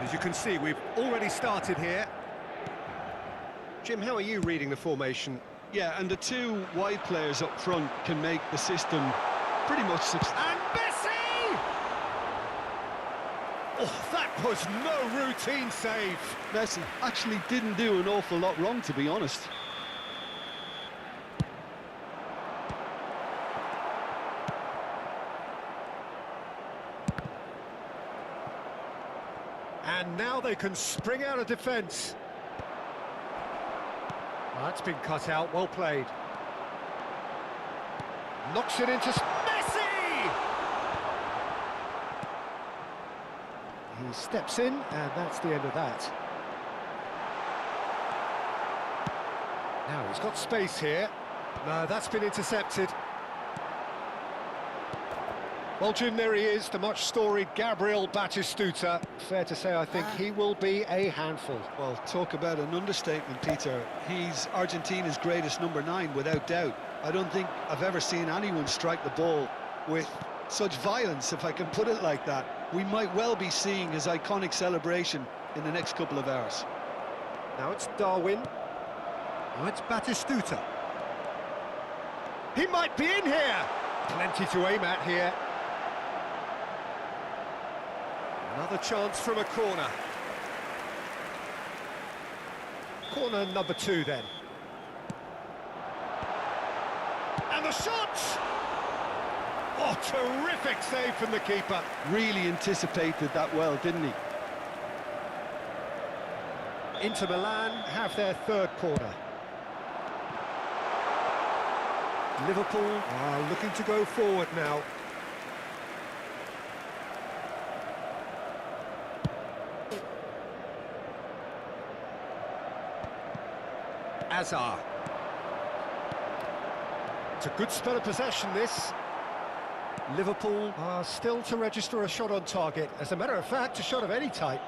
As you can see, we've already started here. Jim, how are you reading the formation? Yeah, and the two wide players up front can make the system pretty much successful. And Messi! Oh, that was no routine save. Messi actually didn't do an awful lot wrong, to be honest. And now they can spring out of defence. Oh, that's been cut out, well played. Knocks it into Messi! He steps in, and that's the end of that. Now he's got space here. No, that's been intercepted. Well, Jim, there he is, the much-storied Gabriel Batistuta. Fair to say, I think he will be a handful. Well, talk about an understatement, Peter. He's Argentina's greatest number 9, without doubt. I don't think I've ever seen anyone strike the ball with such violence, if I can put it like that. We might well be seeing his iconic celebration in the next couple of hours. Now it's Darwin. Now it's Batistuta. He might be in here! Plenty to aim at here. Another chance from a corner. Corner number 2 then. And the shot! Oh, terrific save from the keeper. Really anticipated that well, didn't he? Inter Milan have their 3rd corner. Liverpool are looking to go forward now. Azar. It's a good spell of possession, this. Liverpool are still to register a shot on target. As a matter of fact, a shot of any type.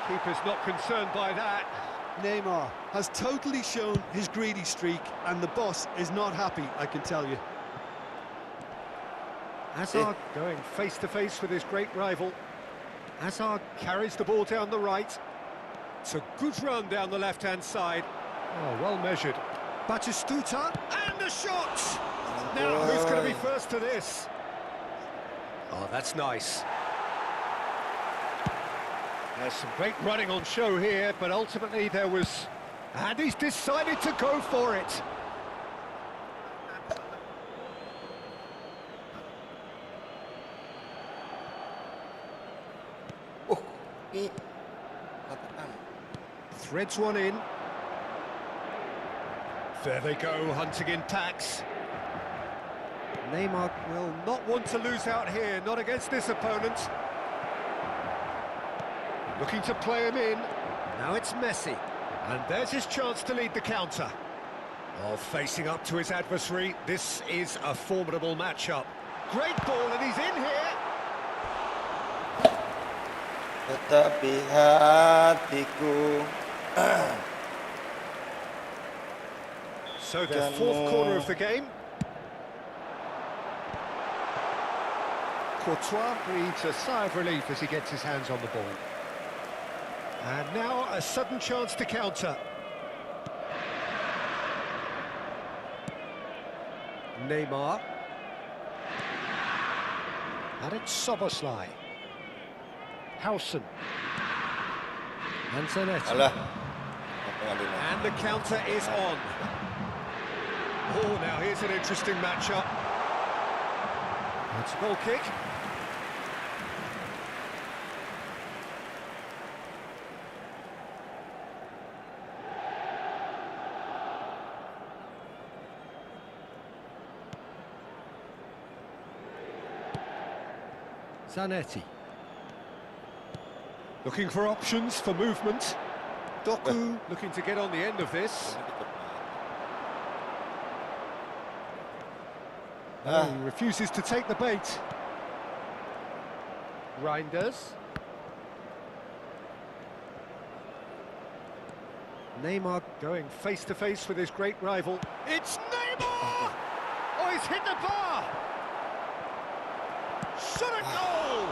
Keeper's not concerned by that. Neymar has totally shown his greedy streak, and the boss is not happy, I can tell you. Hazard going face-to-face with his great rival. Hazard carries the ball down the right. It's a good run down the left-hand side. Oh, well measured. Batistuta, and the shot! Now, who's going to be first to this? Oh, that's nice. There's some great running on show here, but ultimately there was... And he's decided to go for it. Threads one in. There they go, hunting in packs. Neymar will not want to lose out here, not against this opponent. Looking to play him in. Now it's Messi. And there's his chance to lead the counter. Oh, facing up to his adversary. This is a formidable matchup. Great ball, and he's in here. Tetapi hatiku. So the 4th corner of the game. Courtois breathes a sigh of relief as he gets his hands on the ball. And now a sudden chance to counter. Neymar. And it's Soboslai. Howson. And Zanetti. Alah. And the counter is on. Oh, now here's an interesting matchup. It's a goal kick. Zanetti. Looking for options for movement. Doku looking to get on the end of this. Oh, he refuses to take the bait. Reinders. Neymar going face to face with his great rival. It's Neymar! Oh, he's hit the bar! Shot a goal!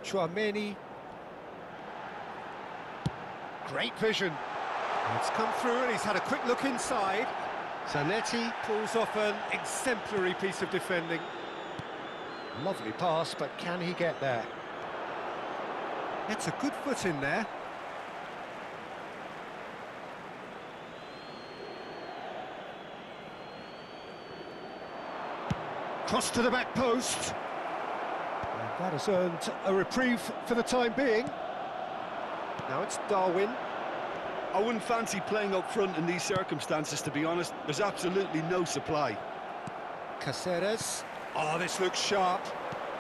Chouameni. Great vision. It's come through and he's had a quick look inside. Zanetti pulls off an exemplary piece of defending. Lovely pass, but can he get there? It's a good foot in there. Cross to the back post. And that has earned a reprieve for the time being. Now it's Darwin. I wouldn't fancy playing up front in these circumstances, to be honest. There's absolutely no supply. Caceres. Oh, this looks sharp.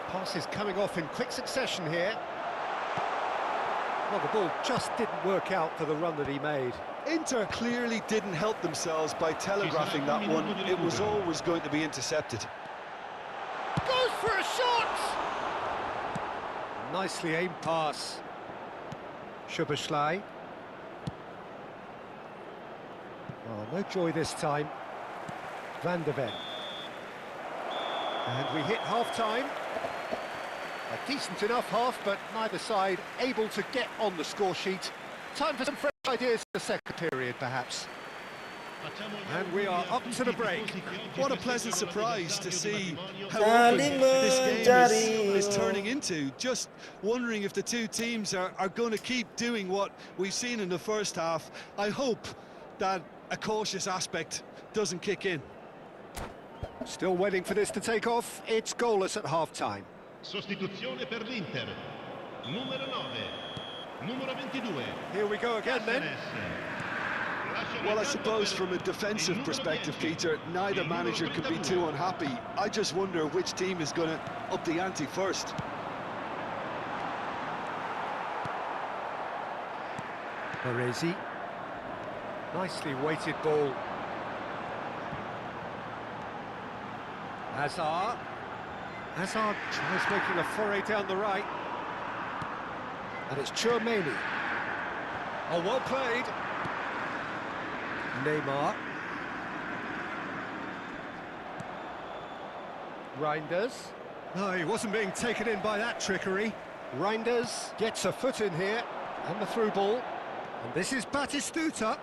Passes coming off in quick succession here. Well, the ball just didn't work out for the run that he made. Inter clearly didn't help themselves by telegraphing that one. It was always going to be intercepted. Goes for a shot! Nicely aimed pass. Szoboszlai. Oh, no joy this time. Van der Ven. And we hit half-time. A decent enough half, but neither side able to get on the score sheet. Time for some fresh ideas for the second period, perhaps. And we are up to the break. What a pleasant surprise to see how open this game is turning into. Just wondering if the two teams are going to keep doing what we've seen in the first half. I hope that a cautious aspect doesn't kick in. Still waiting for this to take off. It's goalless at half-time. Sostituzione per l'Inter. Numero 9. Numero 22. Here we go again then. Well, I suppose from a defensive perspective, Peter, neither manager could be too unhappy. I just wonder which team is going to up the ante first. Baresi. Nicely weighted ball. Hazard. Hazard tries making a foray down the right. And it's Chouameni. Oh, well played. Neymar. Reinders. No, he wasn't being taken in by that trickery. Reinders gets a foot in here. And the through ball. And this is Batistuta.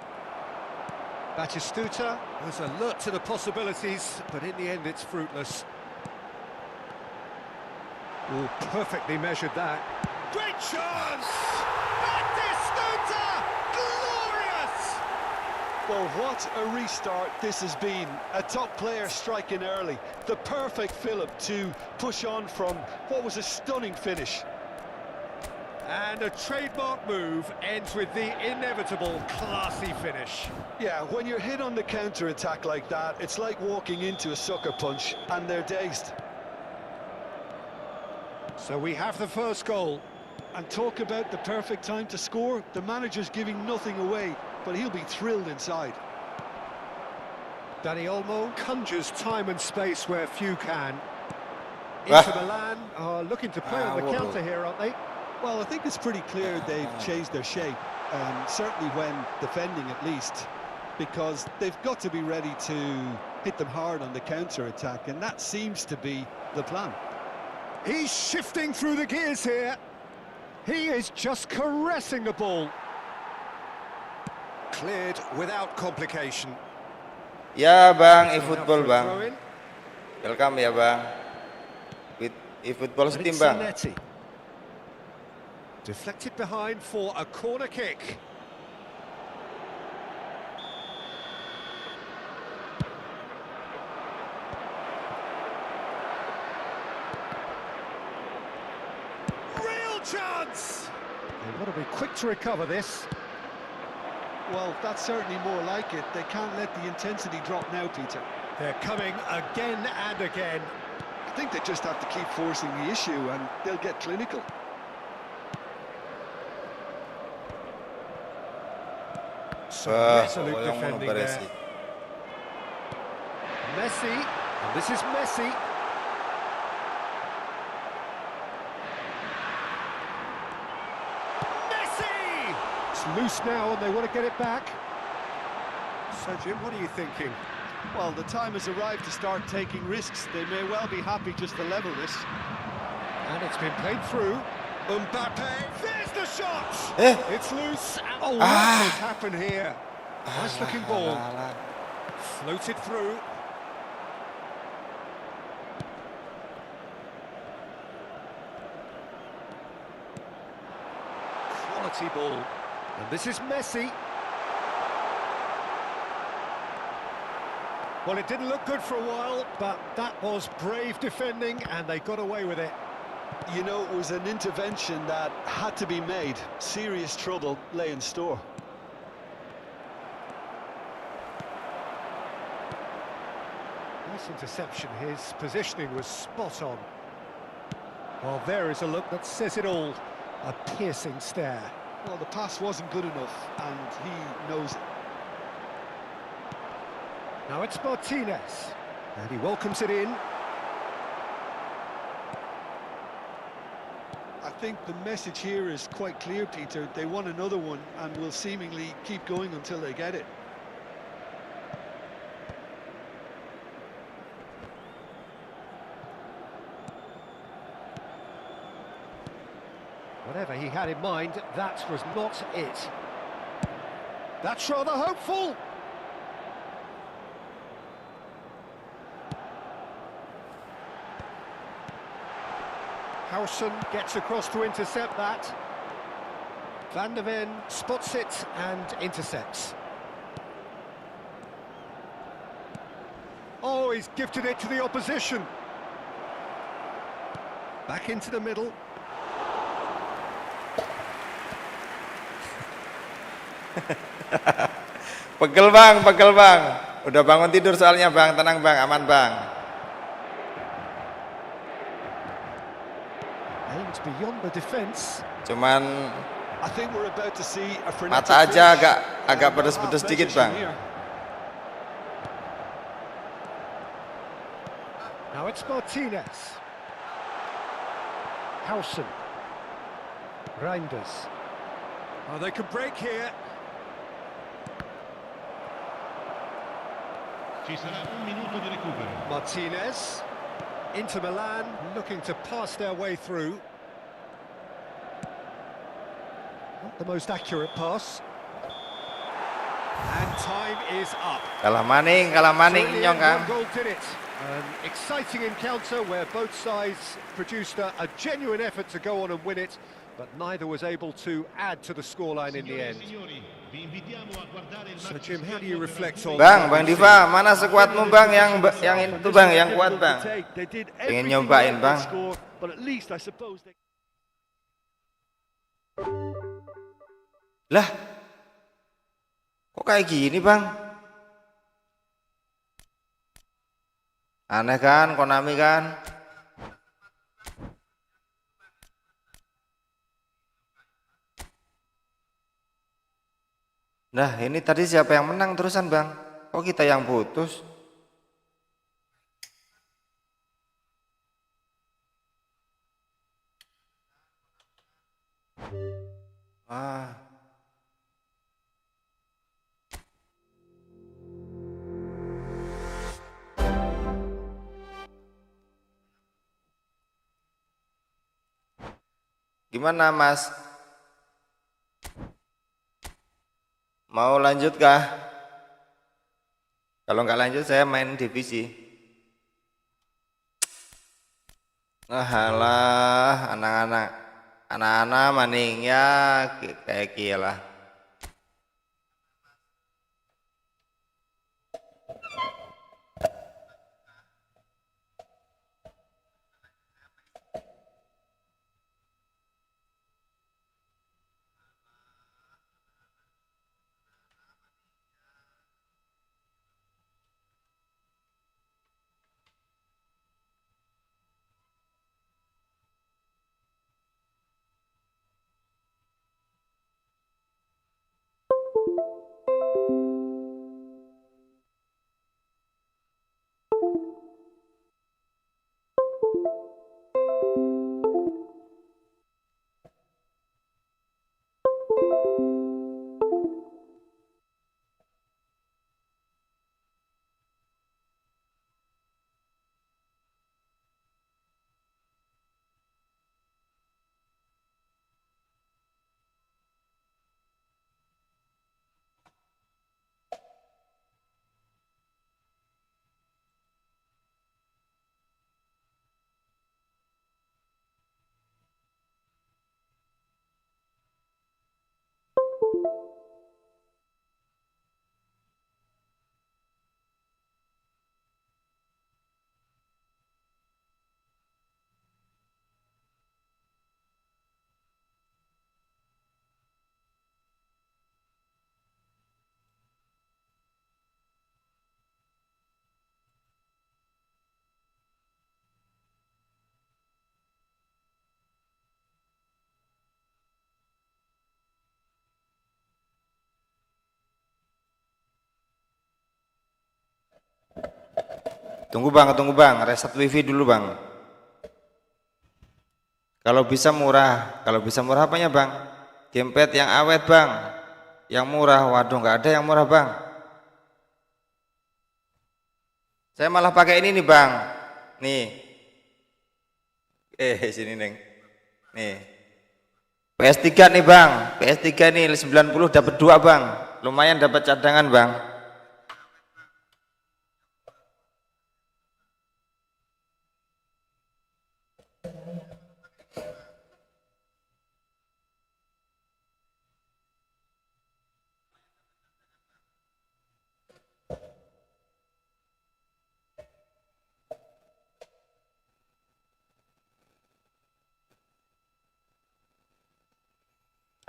Batistuta was alert to the possibilities, but in the end it's fruitless. Oh, perfectly measured that. Great chance! Batistuta! Glorious! Well, what a restart this has been. A top player striking early. The perfect fillip to push on from what was a stunning finish. And a trademark move ends with the inevitable classy finish. Yeah, when you're hit on the counter-attack like that, it's like walking into a sucker punch, and they're dazed. So we have the first goal. And talk about the perfect time to score. The manager's giving nothing away, but he'll be thrilled inside. Dani Olmo conjures time and space where few can. Inter Milan are looking to play on the counter here, aren't they? Well, I think it's pretty clear they've changed their shape, certainly when defending at least, because they've got to be ready to hit them hard on the counter-attack, and that seems to be the plan. He's shifting through the gears here. He is just caressing the ball. Cleared without complication. Ya bang, efootball bang. Welcome ya bang. With efootball team bang. Zanetti. Deflected behind for a corner kick. Real chance! They've got to be quick to recover this. Well, that's certainly more like it. They can't let the intensity drop now, Peter. They're coming again and again. I think they just have to keep forcing the issue and they'll get clinical. Some Wah, resolute pokoknya ngono defending there. beresi. Messi, and this is Messi. Messi! It's loose now and they want to get it back. So Jim, what are you thinking? Well, the time has arrived to start taking risks. They may well be happy just to level this. And it's been played through. Mbappe, there's the shot! Eh? It's loose. Oh, what has happened here? Nice looking ball. Alah. Floated through. Quality ball. And this is Messi. Well, it didn't look good for a while, but that was brave defending and they got away with it. You know, it was an intervention that had to be made. Serious trouble lay in store. Nice interception. His positioning was spot on. Well, there is a look that says it all. A piercing stare. Well, the pass wasn't good enough, and he knows it. Now it's Martinez. And he welcomes it in. I think the message here is quite clear, Peter. They want another one and will seemingly keep going until they get it. Whatever he had in mind, that was not it. That's rather hopeful. Howson gets across to intercept that. Van der Ven spots it and intercepts. Oh, he's gifted it to the opposition. Back into the middle. Pegel bang, pegel bang. Udah bangun tidur soalnya bang, tenang bang, aman bang. Aims beyond the defence. Cuman I think we're about to see a frenetic mata aja finish. agak pedes-pedes dikit bang. Now it's Martinez. Howson. Reinders. Oh, they could break here. Ci sarà un minuto di recupero. Martinez. Inter Milan looking to pass their way through. Not the most accurate pass. And time is up. Kalah maning inyong kang. One goal did it. An exciting encounter where both sides produced a genuine effort to go on and win it, but neither was able to add to the scoreline in the end. So Jim, how do you reflect on Bang Diva, mana sekuatmu bang yang itu bang, yang kuat bang. Pengen nyobain bang. Lah, kok kayak gini bang? Aneh kan, Konami kan? Nah, ini tadi siapa yang menang terusan bang? Kok kita yang putus? Ah. Gimana mas? Mau lanjut kah? Kalau nggak lanjut saya main divisi. Alah, anak-anak maning ya kayak gila. Tunggu bang, reset wifi dulu bang. Kalau bisa murah apanya bang? Gamepad yang awet bang, yang murah. Waduh, nggak ada yang murah bang. Saya malah pakai ini nih bang, nih. Sini neng, nih. PS3 nih bang, PS3 nih 90 dapat 2 bang, lumayan dapat cadangan bang.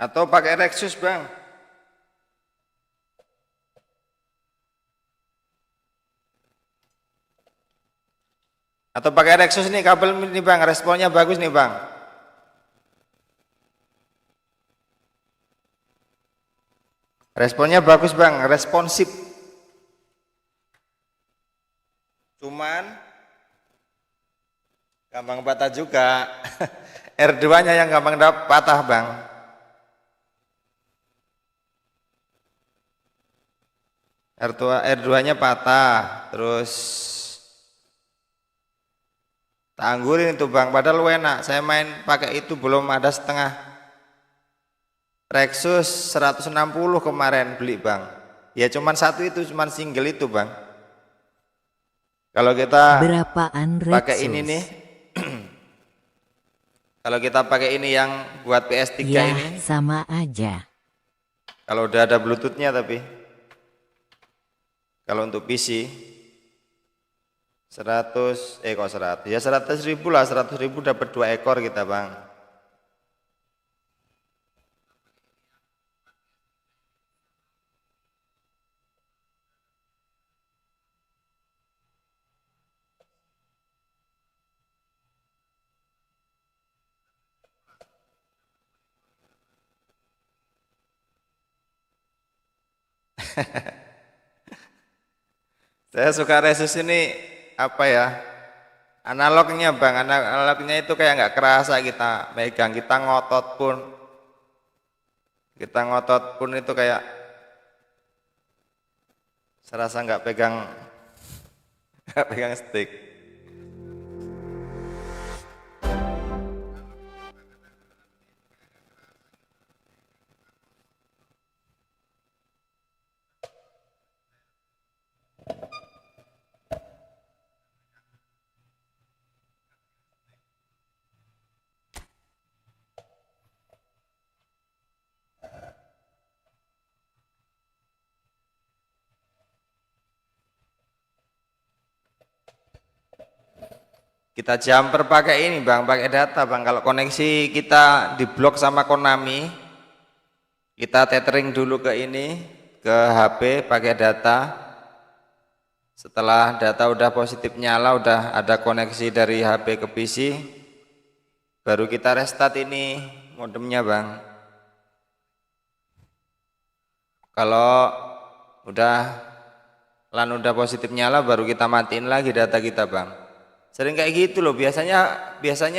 Atau pakai Rexus bang. Atau pakai Rexus nih kabel ini bang, responnya bagus nih bang. Responnya bagus bang, responsif. Cuman gampang patah juga. R2-nya yang gampang patah bang. R2-nya patah, terus tanggurin itu bang. Padahal enak, saya main pakai itu belum ada setengah. Rexus 160 kemarin beli bang. Ya cuman satu itu, cuman single itu bang. Kalau kita pakai ini nih, kalau kita pakai ini yang buat PS3 ya, ini, sama aja. kalau udah ada Bluetoothnya tapi, kalau untuk PC 100, kok 100? Ya 100.000 lah, 100.000 dapat 2 ekor kita bang. Saya suka Resus ini apa ya? Analognya bang, analognya itu kayak nggak kerasa kita megang, kita ngotot pun itu kayak serasa nggak pegang, nggak pegang stick. Kita jumper pakai ini bang, pakai data bang. Kalau koneksi kita diblok sama Konami, kita tethering dulu ke ini, ke HP pakai data. Setelah data udah positif nyala, udah ada koneksi dari HP ke PC, baru kita restart ini modemnya bang. Kalau LAN udah positif nyala, baru kita matiin lagi data kita bang. Sering kayak gitu loh, biasanya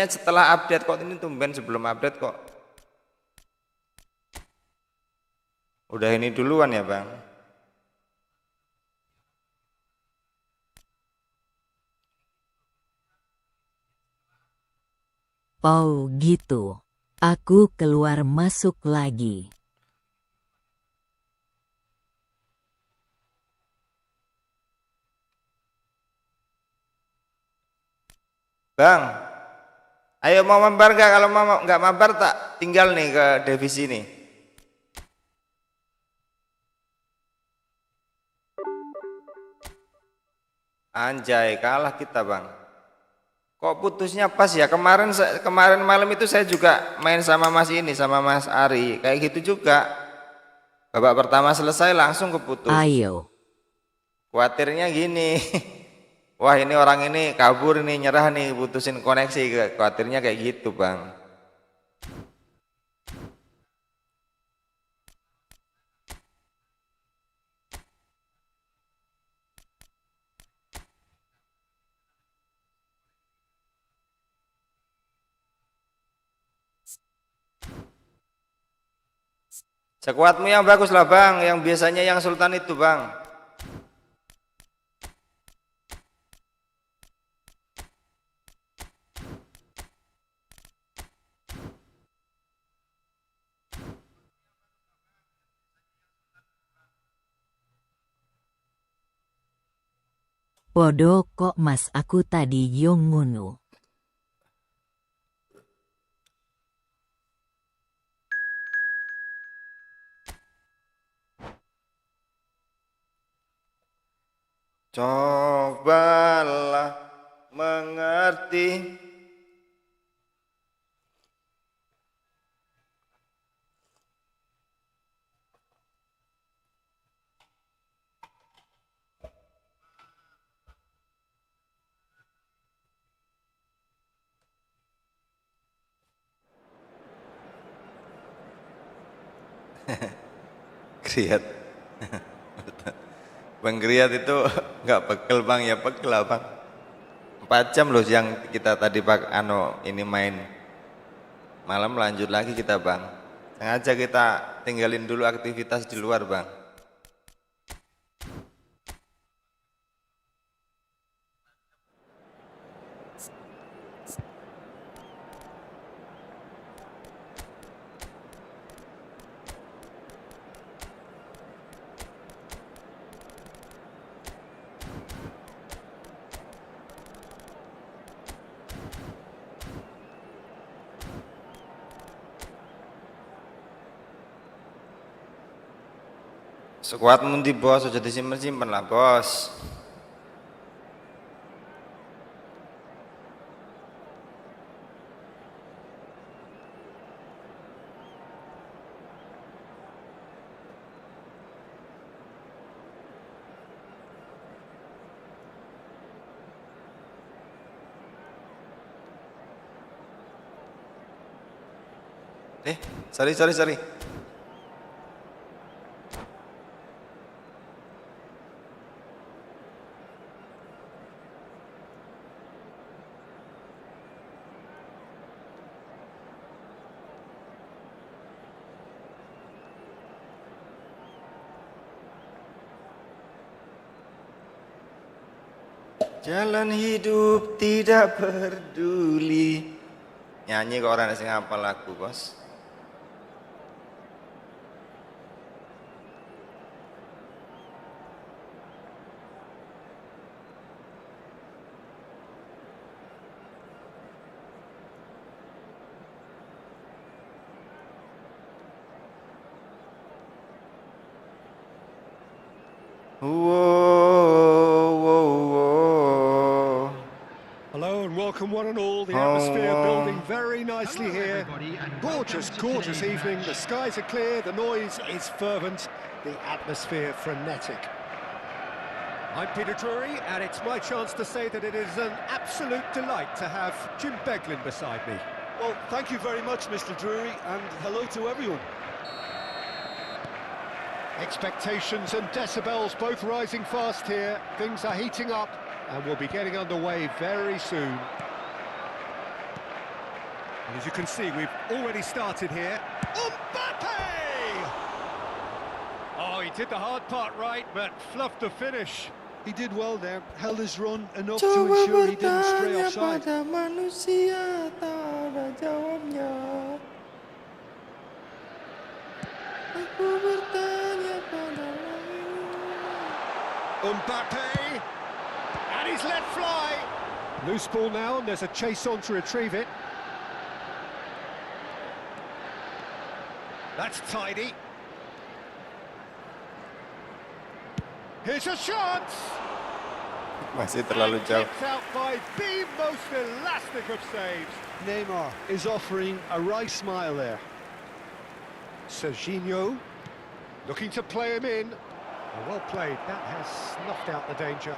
setelah update kok, ini tumben sebelum update kok udah ini duluan ya bang. Oh gitu. Aku keluar masuk lagi. Bang, ayo mau mabar nggak? Kalau mau nggak mabar tak tinggal nih ke divisi nih. Anjay, kalah kita bang. Kok putusnya pas ya? Kemarin malam itu saya juga main sama Mas ini, sama Mas Ari, kayak gitu juga. Babak pertama selesai langsung keputus. Ayo. Khawatirnya gini. Wah, ini orang ini kabur nih, nyerah nih, putusin koneksi. Khawatirnya kayak gitu bang. Sekuatmu yang bagus lah bang, yang biasanya yang Sultan itu bang. Podo kok mas aku tadi yung ngunu. Cobalah mengerti. Kriat. Bang Kriat itu nggak pegel bang, ya pegel lah bang. 4 jam loh yang kita tadi pak ini main. Malam lanjut lagi kita bang. Sengaja kita tinggalin dulu aktivitas di luar bang. Sekuat mundi bos, sudah disimpan-simpan lah bos. Sorry. Jalan hidup tidak peduli. Nyanyi kok orang sing hafal lagu, bos. Hello and welcome one and all. The atmosphere building very nicely here. Gorgeous evening. The skies are clear, the noise is fervent, the atmosphere frenetic. I'm Peter Drury, and it's my chance to say that it is an absolute delight to have Jim Beglin beside me. Well, thank you very much, Mr. Drury, and hello to everyone. Expectations and decibels both rising fast here. Things are heating up and we'll be getting underway very soon. And as you can see, we've already started here. Mbappe! Oh, he did the hard part right, but fluffed the finish. He did well there, held his run enough to ensure he didn't stray offside. Mbappe, and he's let fly. Loose ball now, and there's a chase on to retrieve it. That's tidy. Here's a chance. Masih terlalu jauh. Kept out by the most elastic of saves. Neymar is offering a right smile there. Serginho looking to play him in. Oh, well played. That has snuffed out the danger.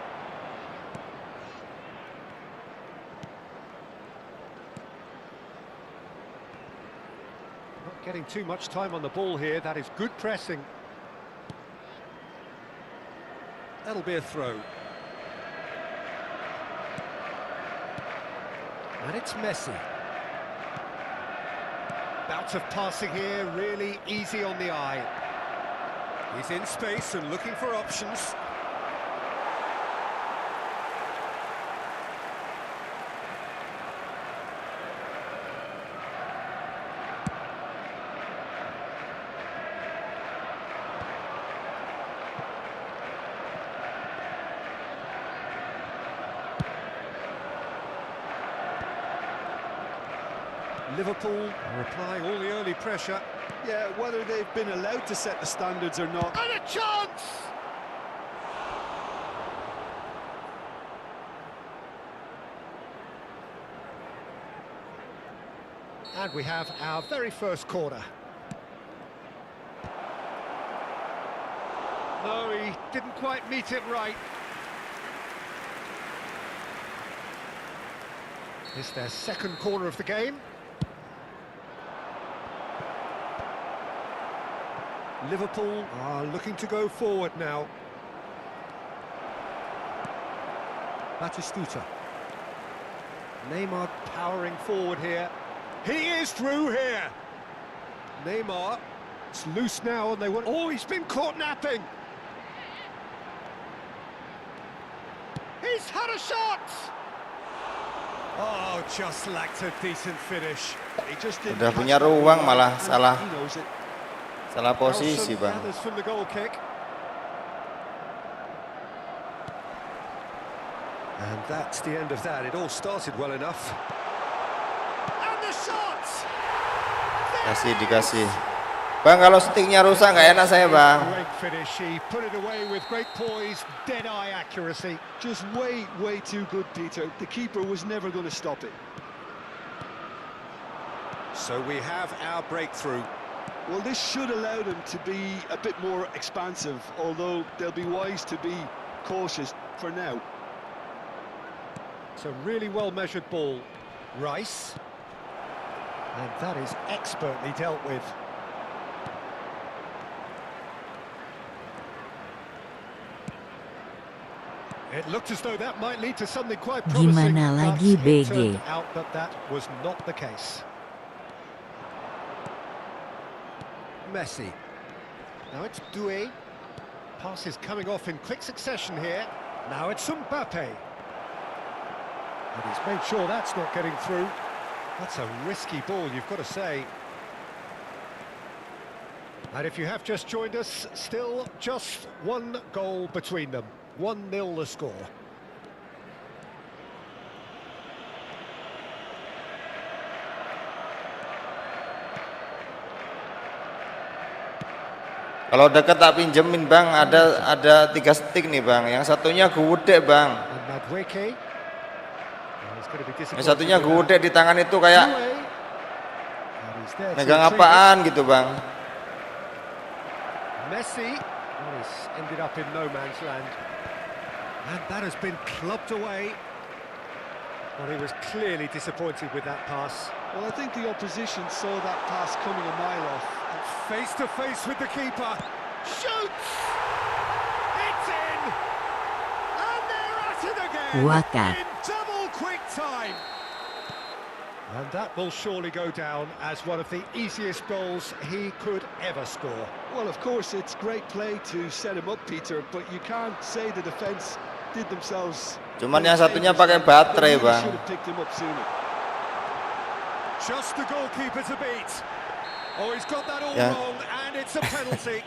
Not getting too much time on the ball here. That is good pressing. That'll be a throw. And it's Messi. Bout of passing here, really easy on the eye. He's in space and looking for options. Liverpool are applying all the early pressure. Yeah, whether they've been allowed to set the standards or not. And a chance! And we have our very first corner. No, he didn't quite meet it right. It's their second corner of the game. Liverpool are looking to go forward now. Batistuta. Neymar powering forward here. He is through here. Neymar, it's loose now and they want... Oh, he's been caught napping. He's had a shot. Oh, just lacked a decent finish. He just didn't Udah catch punya that ruang ball, malah and salah. he knows it. Salah posisi, Nelson Bang. gathers from the goal kick. And that's the end of that. It all started well enough. And the shot! Dikasih. Bang, kalau sticknya rusak nggak enak saya, Bang. Great finish. He put it away with great poise, dead-eye accuracy. Just way too good, Peter. The keeper was never going to stop it. So we have our breakthrough. Well, this should allow them to be a bit more expansive, although they'll be wise to be cautious for now. It's a really well-measured ball. Rice. And that is expertly dealt with. It looked as though that might lead to something quite promising. Gimana lagi, but it BG? turned out that that was not the case. Messi. Now it's Doué. Pass is coming off in quick succession here. Now it's Mbappe. And he's made sure that's not getting through. That's a risky ball, you've got to say. And if you have just joined us, still just one goal between them. 1-0 the score. Kalau deket tak pinjemin, Bang. Ada 3 stick nih, Bang. Yang satunya gede, Bang. And Madueke. Yang satunya gede di tangan itu kayak megang apaan gitu, Bang. Messi. Well, he's ended up in no man's land. And that has been clubbed away. Well, he was clearly disappointed with that pass. Well, I think the opposition saw that pass coming a mile off. Face to face with the keeper. Shoots! It's in! And they're at it again! Waka. In double quick time! And that will surely go down as one of the easiest goals he could ever score. Well, of course, it's great play to set him up, Peter, but you can't say the defence did themselves... Cuman yang satunya pakai baterai, Bang. Should have picked him up sooner. Just the goalkeeper to beat. Oh, he's got that all Yeah. wrong, and it's a penalty.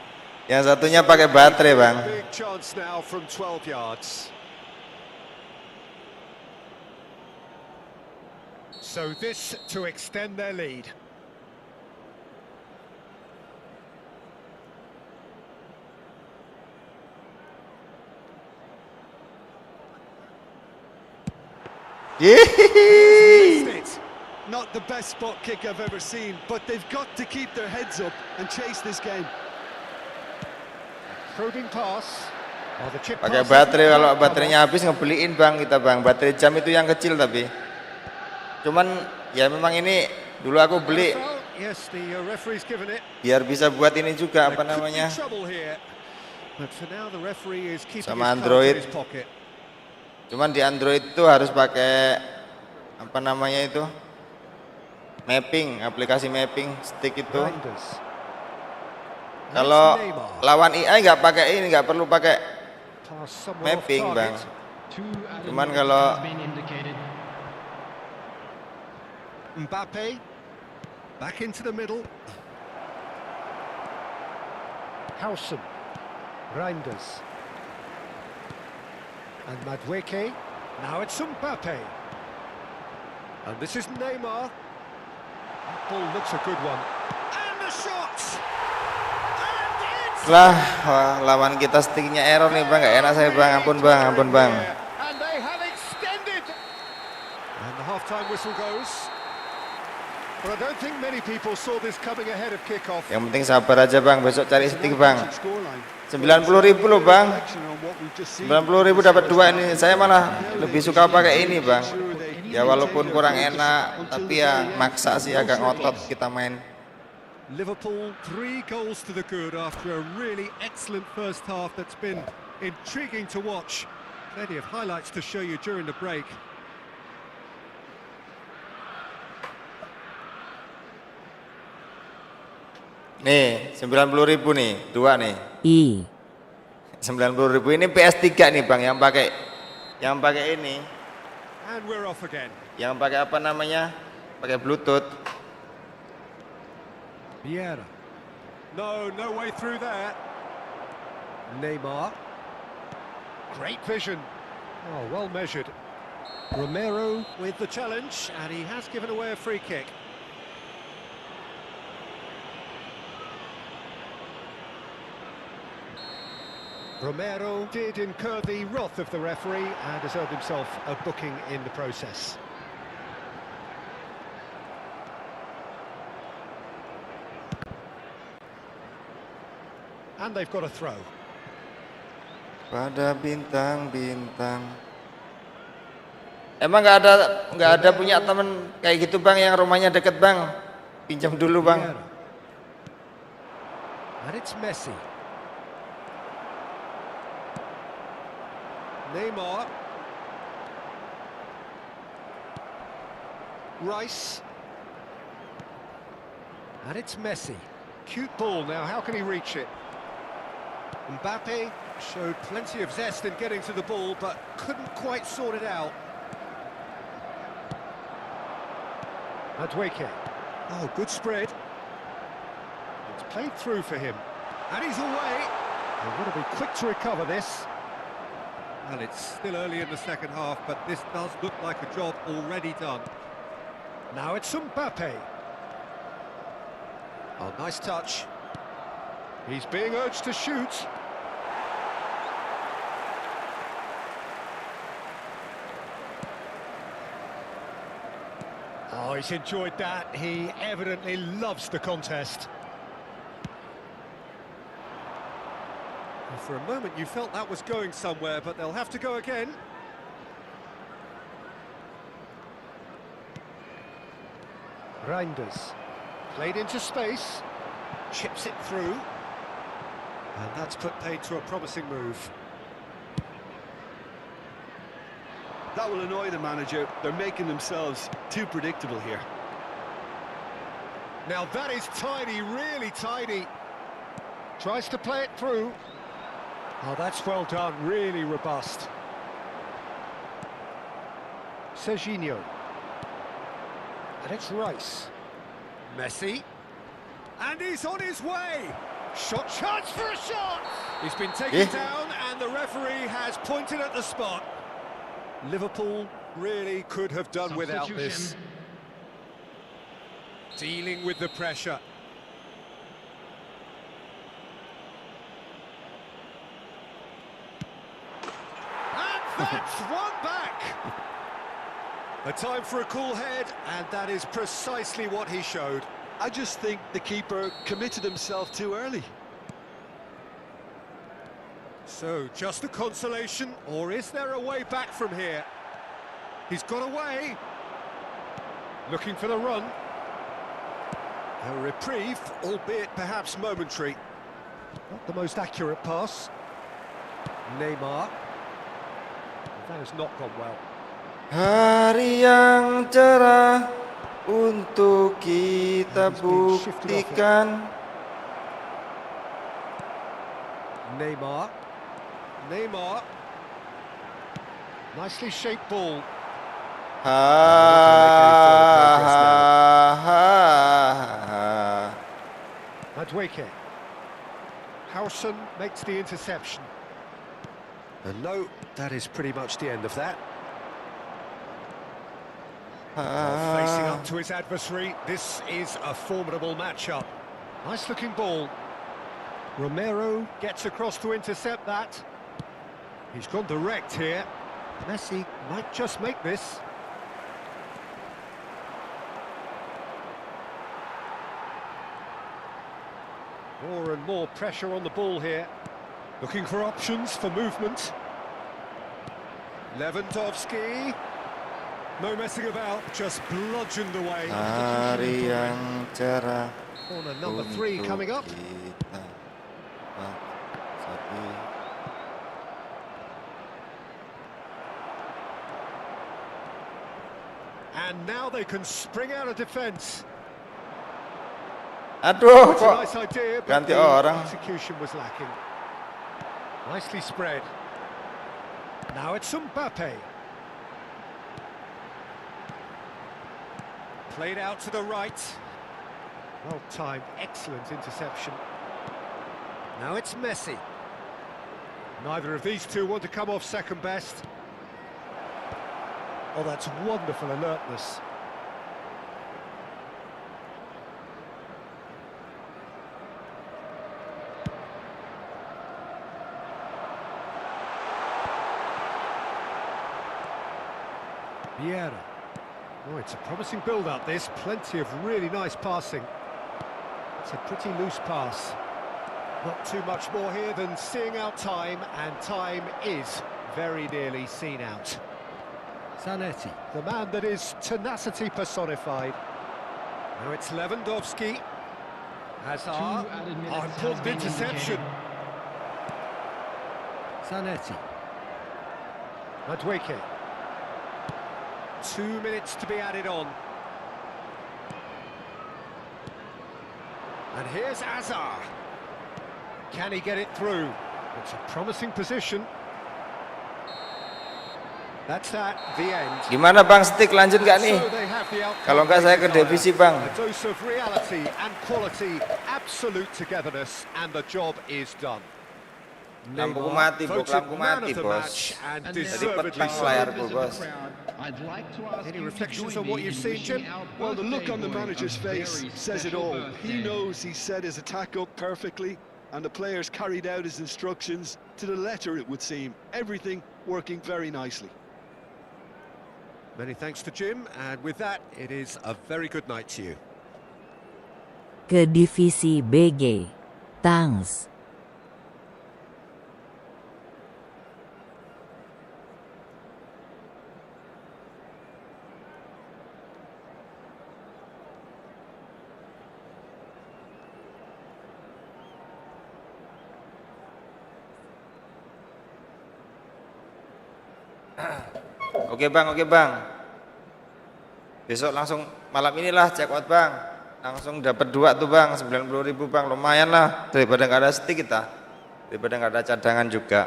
Yang satunya pakai baterai, Bang. Big chance now from 12 yards. So this to extend their lead. Yeay. Missed it. Not the best spot kick I've ever seen, but they've got to keep their heads up and chase this game. Probing pass. Oh, the chip Pakai pass baterai, hasn't kalau quite come baterainya off. habis ngebeliin bang kita bang. Baterai jam itu yang kecil tapi. Cuman ya memang ini dulu aku beli Foul. Yes, the referee's given it. biar bisa buat ini juga apa There could be namanya. trouble here. But for now the referee is keeping Sama his cards Android. in his pocket. Cuman di Android itu harus pakai apa namanya itu? Mapping, aplikasi mapping stick itu. Reinders. Kalau That's Neymar. lawan AI nggak pakai ini, nggak perlu pakai Pass somewhere off mapping bang. target. Cuman kalau Mbappe. Back into the middle. Howson. Reinders. And Madueke. Now it's Mbappe. And this is Neymar. That ball looks a good one. And the shot! And it's... lah wah, lawan kita sticknya error nih bang, nggak enak saya bang, ampun bang, ampun bang. And they have extended. And the half-time whistle goes. But I don't think many people saw this coming ahead of kickoff. Yang penting sabar aja bang, besok cari stick bang. Scoreline. 90.000 loh bang. Reflection on what we've just seen. 90.000 dapat 2 ini. Saya malah lebih suka pakai ini bang. Ya walaupun kurang enak, tapi ya maksa sih agak ngotot kita main. Liverpool 3 goals to the good after a really excellent first half that's been intriguing to watch. Plenty of highlights to show you during the break. Nih 90.000 nih, 2 nih. I. 90.000 ini PS3 nih bang, yang pakai ini, And we're off again. yang pakai apa namanya, pakai Bluetooth. Vieira. No way through there. Neymar. Great vision. Oh, well measured. Romero with the challenge, and he has given away a free kick. Romero did incur the wrath of the referee and has earned himself a booking in the process. And they've got a throw. Pada bintang-bintang. Emang nggak ada punya temen kayak gitu bang, yang rumahnya deket bang, pinjam dulu bang. Vieira. And it's Messi. Neymar. Rice. And it's Messi. Cute ball now, how can he reach it? Mbappe showed plenty of zest in getting to the ball, but couldn't quite sort it out. Madueke. Oh, good spread. It's played through for him. And he's away. They've got to be quick to recover this. Well, it's still early in the second half, but this does look like a job already done. Now it's Mbappe. Oh, nice touch. He's being urged to shoot. Oh, he's enjoyed that. He evidently loves the contest. Well, for a moment you felt that was going somewhere, but they'll have to go again. Reinders. Played into space. Chips it through. And that's put paid to a promising move. That will annoy the manager. They're making themselves too predictable here. Now that is tidy, really tidy. Tries to play it through. Oh, that's well done, really robust. Serginho. And it's Rice. Messi. And he's on his way. Shot chance for a shot. He's been taken down and the referee has pointed at the spot. Liverpool really could have done without this. Dealing with the pressure. And that's one back. A time for a cool head, and that is precisely what he showed. I just think the keeper committed himself too early. So, just a consolation, or is there a way back from here? He's got away. Looking for the run. A reprieve, albeit perhaps momentary. Not the most accurate pass. Neymar. That has not gone well. Hari yang cerah untuk kita buktikan. Neymar. Neymar. Nicely shaped ball. Madweke. Howson makes the interception. And no, that is pretty much the end of that. Facing up to his adversary, this is a formidable matchup. Nice looking ball. Romero gets across to intercept that. He's gone direct here. Messi might just make this. More and more pressure on the ball here. Looking for options for movement. Lewandowski. No messing about, just bludgeoned away. Hari yang cerah. Corner number 3 coming up. And now they can spring out of defence. Aduh, It's a kok nice idea, but ganti the orang. execution was lacking. Nicely spread. Now it's Mbappe. Played out to the right. Well timed, excellent interception. Now it's Messi. Neither of these two want to come off second best. Oh, that's wonderful alertness. Vieira. Oh, it's a promising build-up, this. Plenty of really nice passing. It's a pretty loose pass. Not too much more here than seeing out time, and time is very nearly seen out. Zanetti, the man that is tenacity personified. Now it's Lewandowski. Hazard. Oh, important interception. Zanetti. Madweke. 2 minutes to be added on. And here's Hazard. Can he get it through? It's a promising position. That's that, the end. Gimana Bang, stick lanjut nggak nih? So they have the outcome Kalau nggak they saya ke desire. divisi Bang. A dose of reality and quality, absolute togetherness, and the job is done. Lampuku Neymar mati, Bro. voted Lampu man mati, of the Bos. match, and Jadi deservedly petang so. layarku, Bos. Any reflections on what you've seen, Jim? Well, the look on the manager's face says it all. He knows he set his attack up perfectly, and the players carried out his instructions to the letter, it would seem. Everything working very nicely. Many thanks to Jim, and with that, it is a very good night to you. Ke divisi BG. Thanks. Oke Bang, oke Bang. Besok langsung malam inilah check out Bang. Langsung dapat 2 tuh Bang, 90.000 Bang. Lumayan lah daripada nggak ada stick kita. Daripada nggak ada cadangan juga.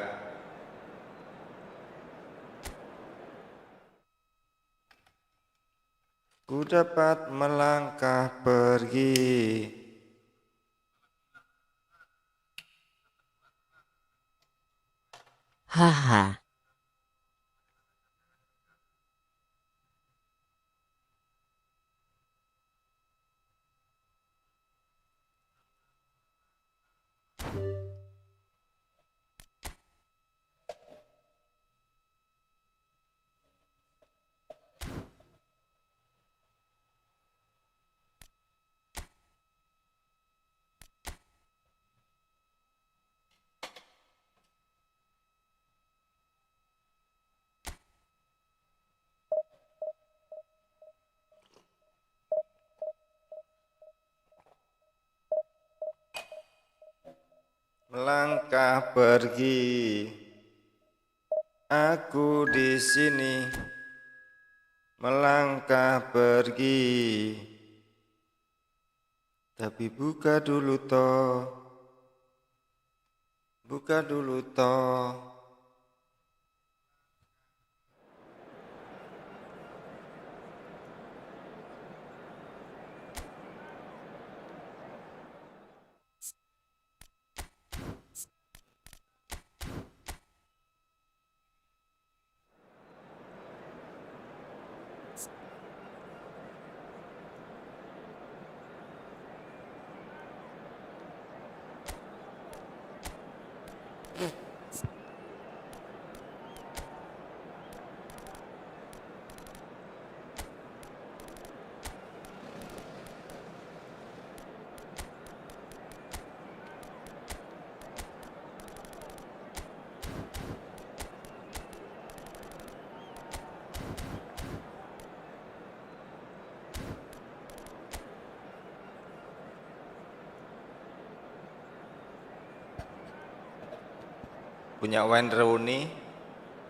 Ku dapat melangkah pergi. Haha. melangkah pergi. Aku di sini melangkah pergi. Tapi buka dulu toh. Buka dulu toh. Punya Wayne Rooney,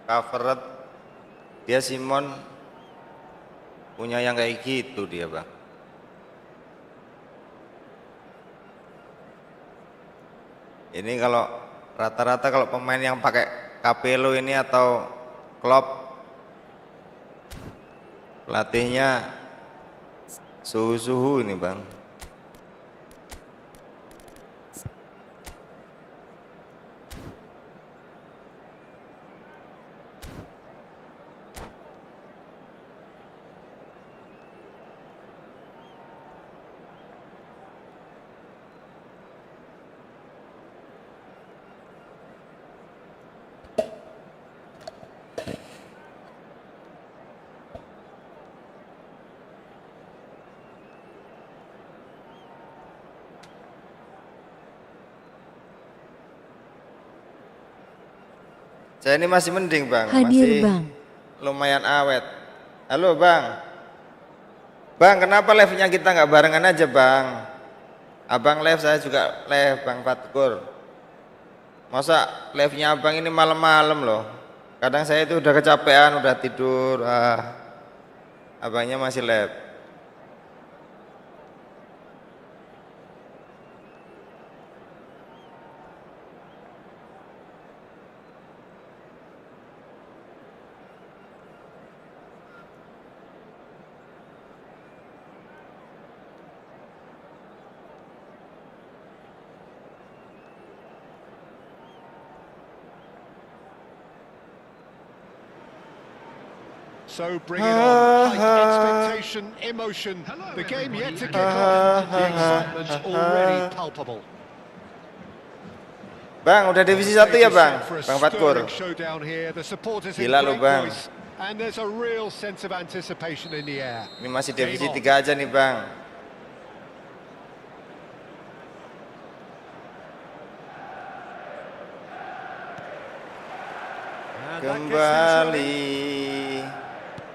covered, dia Simon punya yang kayak gitu dia bang. Ini kalau rata-rata kalau pemain yang pakai Capello ini atau Klopp, pelatihnya suhu-suhu ini bang. Saya ini masih mending bang, Hadir masih bang. lumayan awet. Halo bang, bang kenapa live-nya kita nggak barengan aja bang? Abang live, saya juga live bang Fatkur. Masa live-nya abang ini malam-malam loh. Kadang saya itu udah kecapean, udah tidur. Abangnya masih live. So bring it on, height, expectation, emotion, the game yet to kick off, the excitement's already palpable. Bang, udah divisi 1 ya bang, Bang Fatkur. Gila lu bang. And there's a real sense of anticipation in the air. Ini masih divisi 3 aja nih bang. Kembali.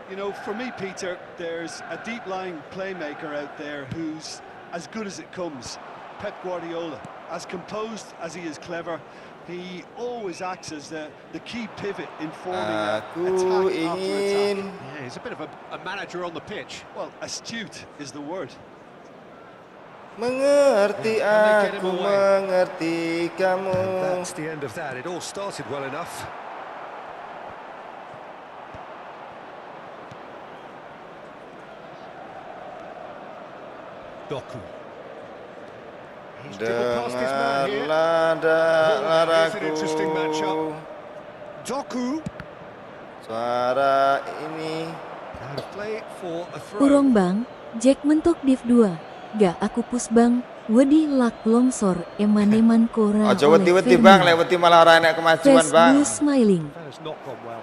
You know, for me, Peter, there's a deep-lying playmaker out there who's as good as it comes. Pep Guardiola, as composed as he is clever, he always acts as the key pivot in forming Aku attack ingin. after attack. Yeah, he's a bit of a manager on the pitch. Well, astute is the word. Mengerti aku, mengerti kamu. And that's the end of that. It all started well enough. Doku. He's dribbled past his man here. Dengarlah Oh, here's an interesting matchup. laraku, Doku. suara ini. And play for a throw. Urong bang, Jack mentok div 2. Gak aku pus bang, wedi lak longsor eman-eman kora Ojo wedi-wedi bang, lewati malah ora enek kemajuan bang. Blue smiling. That has not gone well.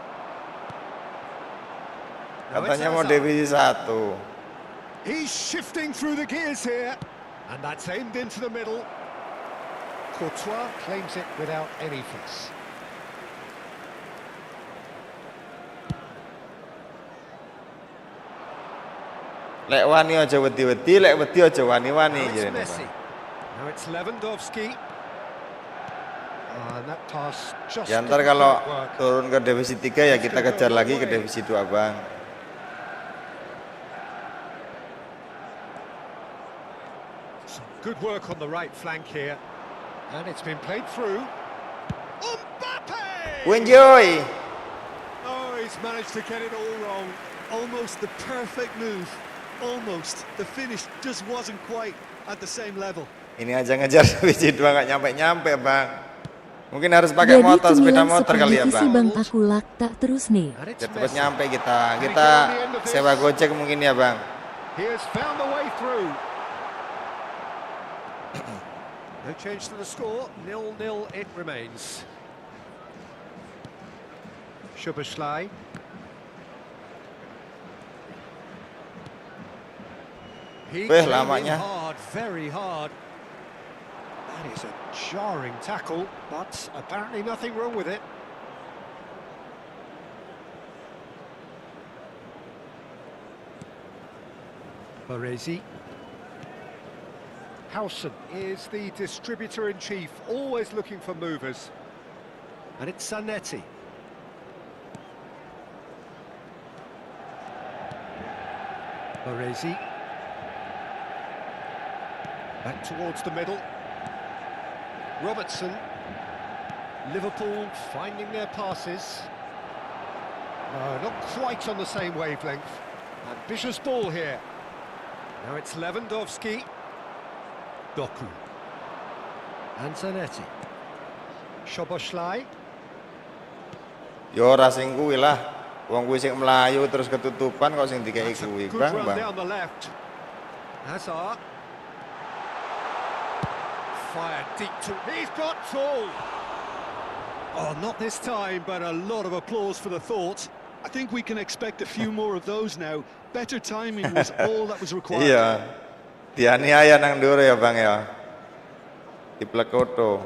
Katanya mau divisi 1. He's shifting through the gears here. And that's aimed into the middle. Courtois claims it without any fuss. Lek wani aja wedi-wedi, lek wedi aja wani-wani. Now it's Jadi, Messi. Bang. Now it's Lewandowski. And that pass just Ya ntar didn't kalau quite work. turun ke divisi 3 ya kita kejar lagi ke divisi 2 bang. Some good work on the right flank here. And it's been played through. Mbappe! Enjoy. Oh, he's managed to get it all wrong. Almost the perfect move. Almost. The finish just wasn't quite at the same level. Ini aja ngejar divisi 2 nggak nyampe-nyampe bang. Mungkin harus pakai Jadi motor, sepeda cemilan motor kali ya sepedisi bang. bang aku lak tak terus nih. And it's Biar cepat Messi. nyampe kita. Kita sewa gojek mungkin ya bang. He has found the way through. No change to the score. 0-0 it remains. Szoboszlai. He Weh, came in lamanya. hard, very hard. That is a jarring tackle, but apparently nothing wrong with it. Baresi. Howson is the distributor-in-chief, always looking for movers. And it's Zanetti. Baresi. Back towards the middle. Robertson. Liverpool finding their passes. Not quite on the same wavelength. Ambitious ball here. Now it's Lewandowski. Doku. And Zanetti. Szoboszlai. Yo ora sing kuwi lah. Wong kuwi sing melayu terus ketutupan kok sing dikei That's a kuwi good bang run bang. down the left. Hazard. Fired deep to... He's got tall! Oh, not this time, but a lot of applause for the thought. I think we can expect a few more of those now. Better timing was all that was required. Iya. Dianiaya nang ndure ya bang ya. Di Plekoto.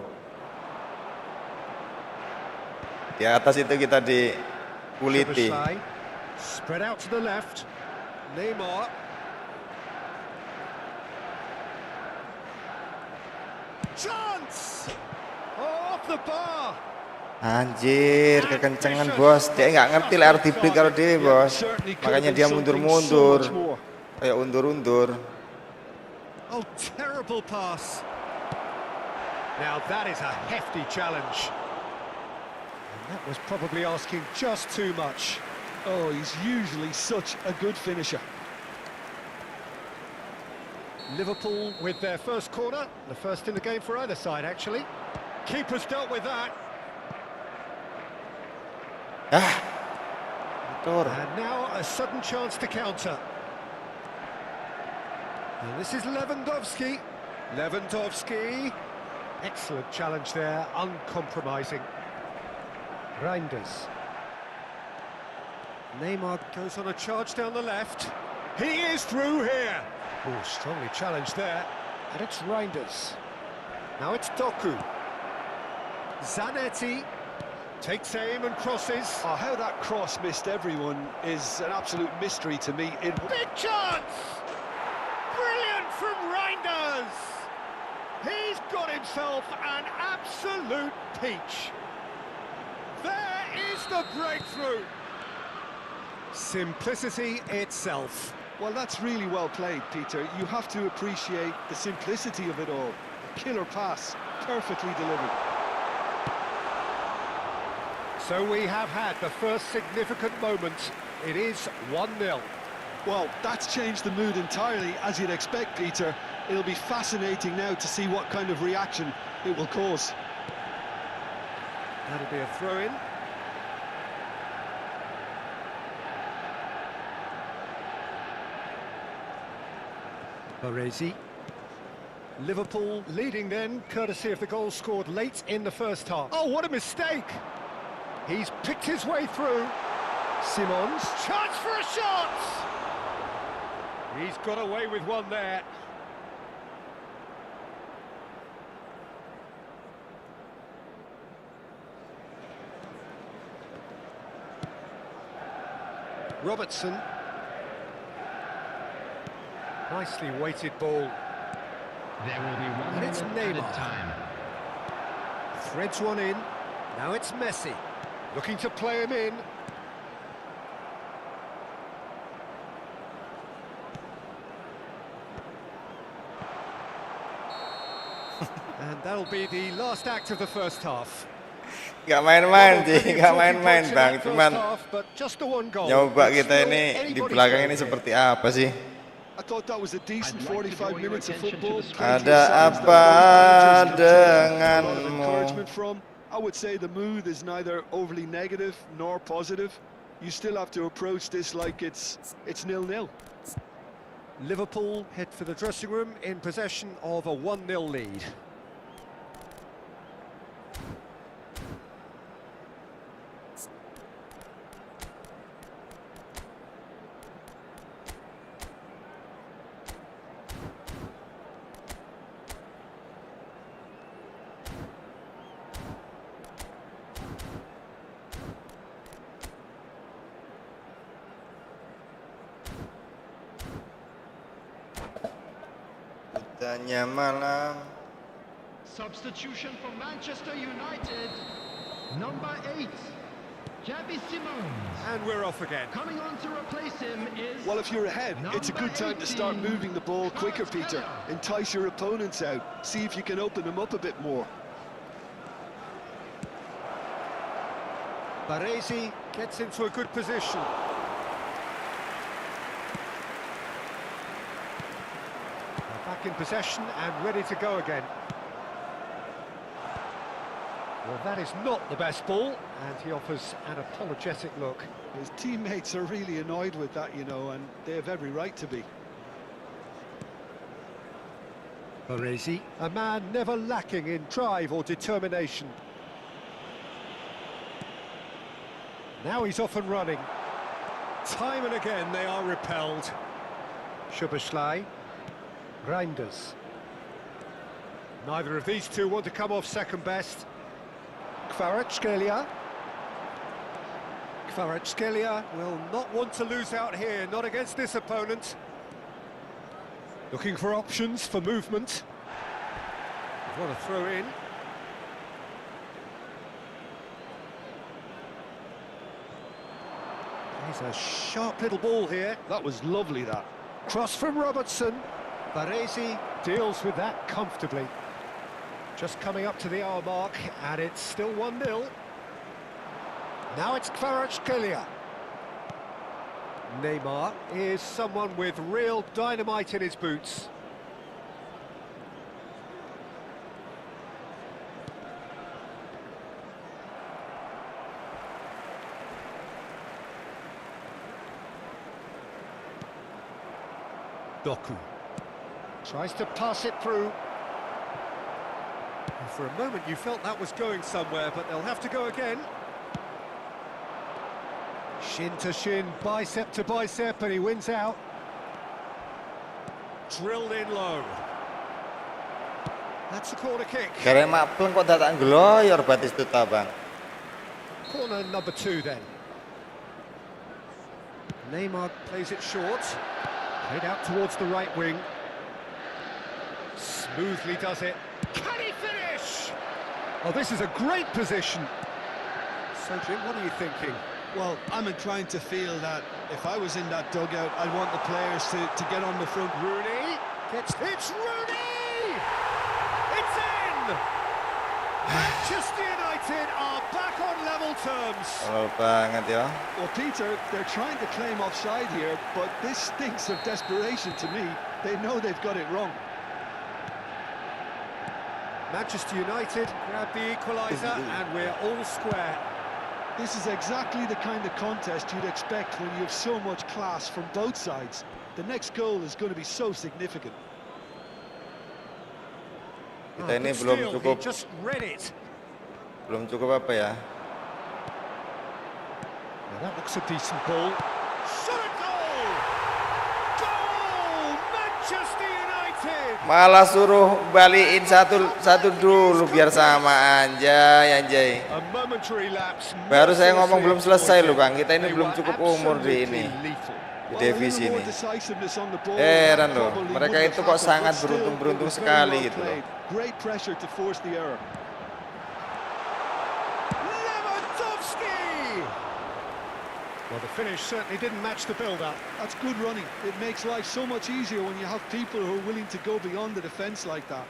Di atas itu kita dikuliti. Szoboszlai. Spread out to the left. Neymar. Chance! Oh, off the bar! Anjir, kekencengan bos. Dia nggak ngerti lah harus dibeli kalau dia bos. Makanya dia mundur-mundur, kayak undur-undur. Oh, terrible pass. Now that is a hefty challenge. And that was probably asking just too much. Oh, he's usually such a good finisher. Liverpool with their first corner, the first in the game for either side, actually. Keeper's dealt with that. Betul. And now a sudden chance to counter. And this is Lewandowski. Lewandowski. Excellent challenge there, uncompromising. Reinders. Neymar goes on a charge down the left. He is through here. Oh, strongly challenged there. And it's Reinders. Now it's Doku. Zanetti takes aim and crosses. Oh, how that cross missed everyone is an absolute mystery to me. Big chance! Brilliant from Reinders! He's got himself an absolute peach. There is the breakthrough. Simplicity itself. Well, that's really well played, Peter. You have to appreciate the simplicity of it all. Killer pass, perfectly delivered. So we have had the first significant moment. It is 1-0. Well, that's changed the mood entirely, as you'd expect, Peter. It'll be fascinating now to see what kind of reaction it will cause. That'll be a throw-in. Baresi. Liverpool leading then, courtesy of the goal scored late in the first half. Oh, what a mistake! He's picked his way through. Simons, chance for a shot! He's got away with one there. Robertson. Nicely weighted ball. There will be 1 And it's minute Neymar. at a time. Threads one in. Now it's Messi. Looking to play him in. And that'll be the last act of the first half. Gak main-main sih, gak main-main Bang. Cuman Just the one goal. nyoba kita ini di belakang ini seperti apa sih? I thought that was a decent 45 minutes of football. Ada apa denganmu? I would say the mood is neither overly negative nor positive. You still have to approach this like it's 0-0. Liverpool head for the dressing room in possession of a 1-0 lead. Tanya malam. Substitution for Manchester United. Number 8, Xavi Simons. And we're off again. Coming on to replace him is... Well, if you're ahead, it's a good time to start moving the ball quicker, Peter. Entice your opponents out. See if you can open them up a bit more. Baresi gets into a good position. Back in possession and ready to go again. Well, that is not the best ball, and he offers an apologetic look. His teammates are really annoyed with that, you know, and they have every right to be. Baresi, a man never lacking in drive or determination. Now he's off and running. Time and again they are repelled. Szoboszlai. Reinders. Neither of these two want to come off second best. Kvaratskhelia. Kvaratskhelia will not want to lose out here, not against this opponent. Looking for options for movement. What a throw in. He's a sharp little ball here. That was lovely, that. Cross from Robertson. Baresi deals with that comfortably. Just coming up to the hour mark, and it's still 1-0. Now it's Kvaratskhelia. Neymar is someone with real dynamite in his boots. Doku tries to pass it through. And for a moment you felt that was going somewhere, but they'll have to go again. Shin to shin, bicep to bicep, and he wins out. Drilled in low. That's the corner kick. Karena maklum kok datang gloyor Batistuta Bang. Corner number 2 then. Neymar plays it short. Played out towards the right wing. Smoothly does it. Can he finish? Oh, this is a great position. So, Jim, what are you thinking? Well, I'm inclined to feel that if I was in that dugout, I'd want the players to get on the front. Rooney gets... It's Rooney! It's in! Manchester United are back on level terms. Tolol banget ya. Well, Peter, they're trying to claim offside here, but this stinks of desperation to me. They know they've got it wrong. Manchester United grab the equaliser and we're all square. This is exactly the kind of contest you'd expect when you have so much class from both sides. The next goal is going to be so significant. Kita ini belum cukup. Just read it. Belum cukup apa ya? Now that looks a decent ball. Shot a goal! Goal! Manchester United! Malah suruh balikin satu dulu biar sama anjay. A momentary lapse. Baru saya ngomong belum selesai loh Bang. Kita ini belum cukup umur di ini. Di divisi ini. Heran loh. Mereka itu kok sangat beruntung sekali gitu loh. Great pressure to force the error. Well, the finish certainly didn't match the build-up. That's good running. It makes life so much easier when you have people who are willing to go beyond the defence like that.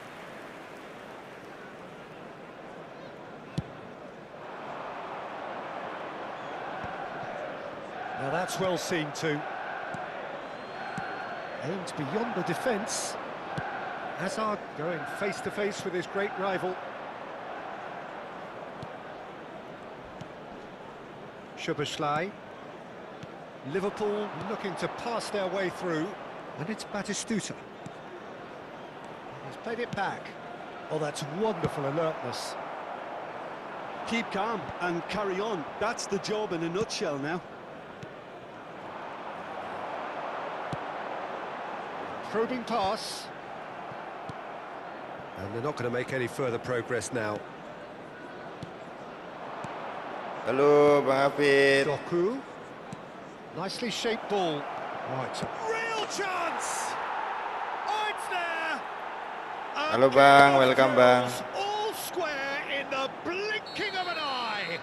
Now that's well seen too. Aimed beyond the defence. Hazard going face-to-face with his great rival. Szoboszlai. Liverpool looking to pass their way through, and it's Batistuta. He's played it back. Oh, that's wonderful alertness. Keep calm and carry on. That's the job in a nutshell now. Probing pass. And they're not going to make any further progress now. Halo Bang Hafid. Doku. Nicely shaped ball. Oh, it's a real chance! Oh, it's there! Halo Bang, welcome Bang. All square in the blinking of an eye.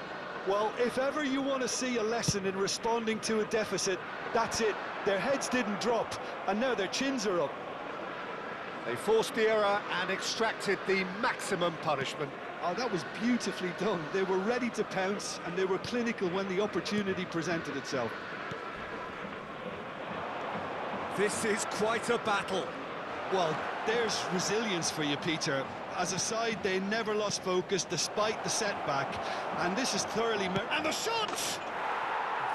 Well, if ever you want to see a lesson in responding to a deficit, that's it. Their heads didn't drop, and now their chins are up. They forced the error and extracted the maximum punishment. Oh, that was beautifully done. They were ready to pounce, and they were clinical when the opportunity presented itself. This is quite a battle. Well, there's resilience for you, Peter. As a side, they never lost focus despite the setback, and this is thoroughly... And the shot!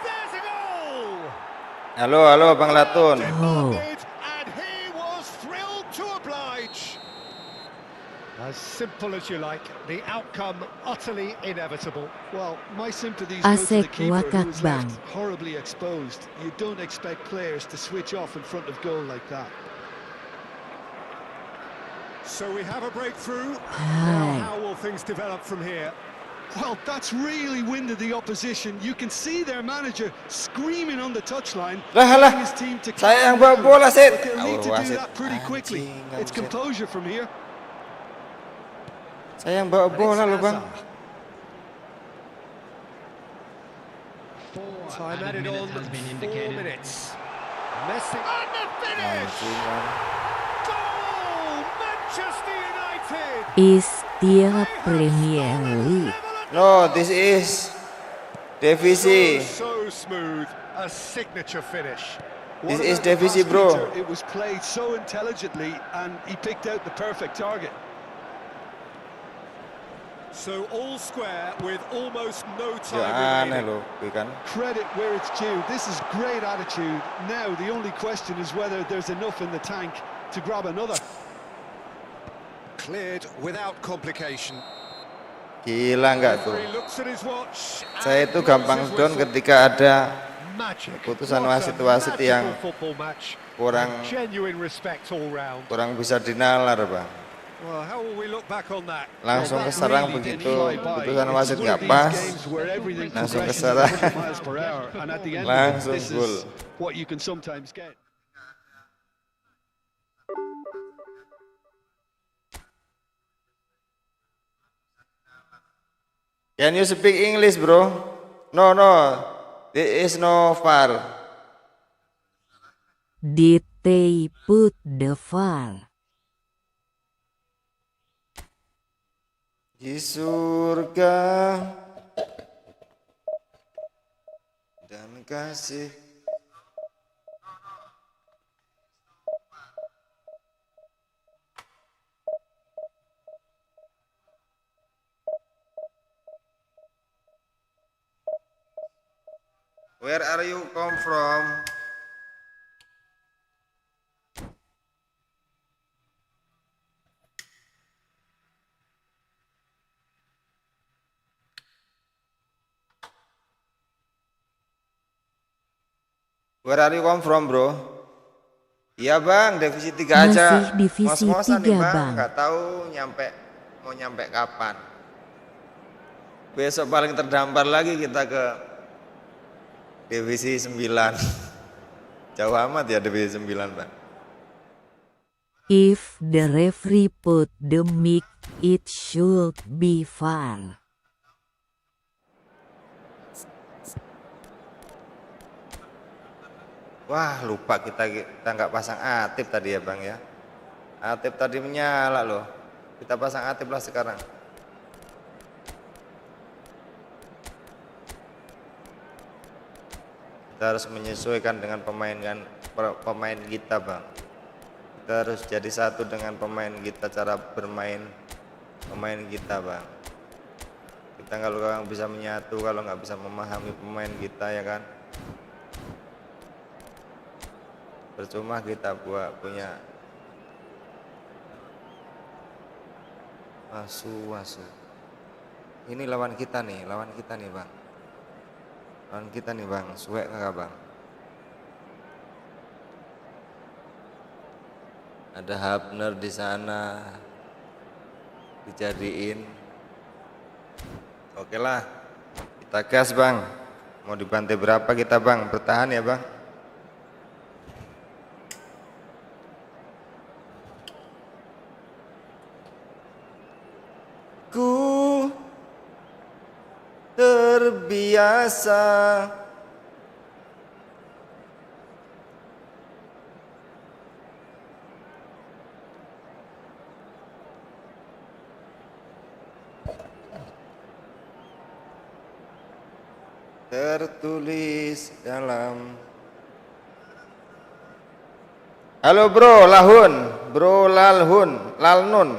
There's a goal! Halo Bang Latun. Demanded, and he was thrilled to oblige. As simple as you like, the outcome utterly inevitable. Well, my sympathies go to the Asek keeper who was Wakak left Bang. horribly exposed. You don't expect players to switch off in front of goal like that. So we have a breakthrough. Now, Hai. how will things develop from here? Well, that's really winded the opposition. You can see their manager screaming on the touchline, Lah, telling his team to saya yang calm bawa down. bola, Sid. But they'll need to Awal do wasit. that pretty quickly. Anjing, It's kamu, Sid. composure from here. Saya yang bawa bola loh Bang. Time added on, has been 4 indicated. minutes. Messi, and the finish! Anjing, Bang. Goal! Manchester United! Is still Premier League. No, this is divisi. So smooth, a signature finish. This What is about the divisi, pass, bro. Peter? It was played so intelligently, and he picked out the perfect target. So all square with almost no Ya time aneh remaining. loh, kan. Credit where it's due. This is great attitude. Now the only question is whether there's enough in the tank to grab another. Cleared without complication. Gila nggak tuh? Referee looks at his watch Saya and itu blows gampang his down whistle. ketika ada Magic. keputusan What a wasit-wasit magical yang football match. kurang Genuine respect all round. bisa dinalar Bang. Well, how will we look back on that? Langsung Well, that keserang really did begitu fly by. keputusan It's wasit one nggak of these pas. games where everything Langsung progresses keserang. at 100 miles per hour, and at the end of it, Langsung this gol. is what you can sometimes get. Can you speak English, bro? No, there is no VAR. Did they put the VAR? Di surga dan kasih. Where are you come from? Where are you come from, bro? Iya bang, divisi 3 aja. Masih divisi Ngos-ngosan nih 3, bang, Bang. nggak tahu mau nyampe kapan. Besok paling terdampar lagi kita ke divisi 9. Jauh amat ya divisi 9 bang. If the referee put the mic, it should be VAR. Wah, lupa kita nggak pasang Atip tadi ya Bang ya. Atip tadi menyala loh. Kita pasang Atip lah sekarang. Kita harus menyesuaikan dengan pemain kita Bang. Kita harus jadi satu dengan pemain kita, cara bermain pemain kita Bang. Kita kalau nggak bisa menyatu, kalau nggak bisa memahami pemain kita ya kan, percuma kita punya asu. Ini lawan kita nih Bang. Lawan kita nih Bang, suek nggak Bang? Ada Hapner di sana, dijadiin. Oke lah, kita gas Bang. Mau dibantai berapa kita Bang? Bertahan ya Bang. Ku terbiasa tertulis dalam. Halo bro, lalnun.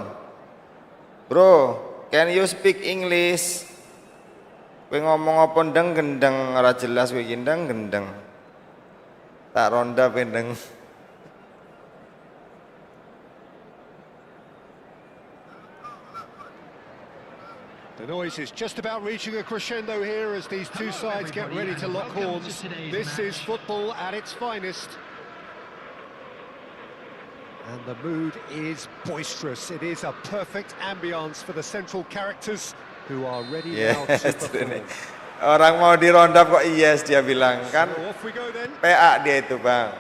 Bro, can you speak English? Kowe ngomong apa gendeng ora jelas kowe gendeng. Tak ronda pendeng. The noise is just about reaching a crescendo here as these two sides get ready to lock horns. This is football at its finest. And the mood is boisterous. It is a perfect ambience for the central characters who are ready now to perform. Orang mau dirondap kok yes dia bilang kan. So off we go then. PA dia itu Bang.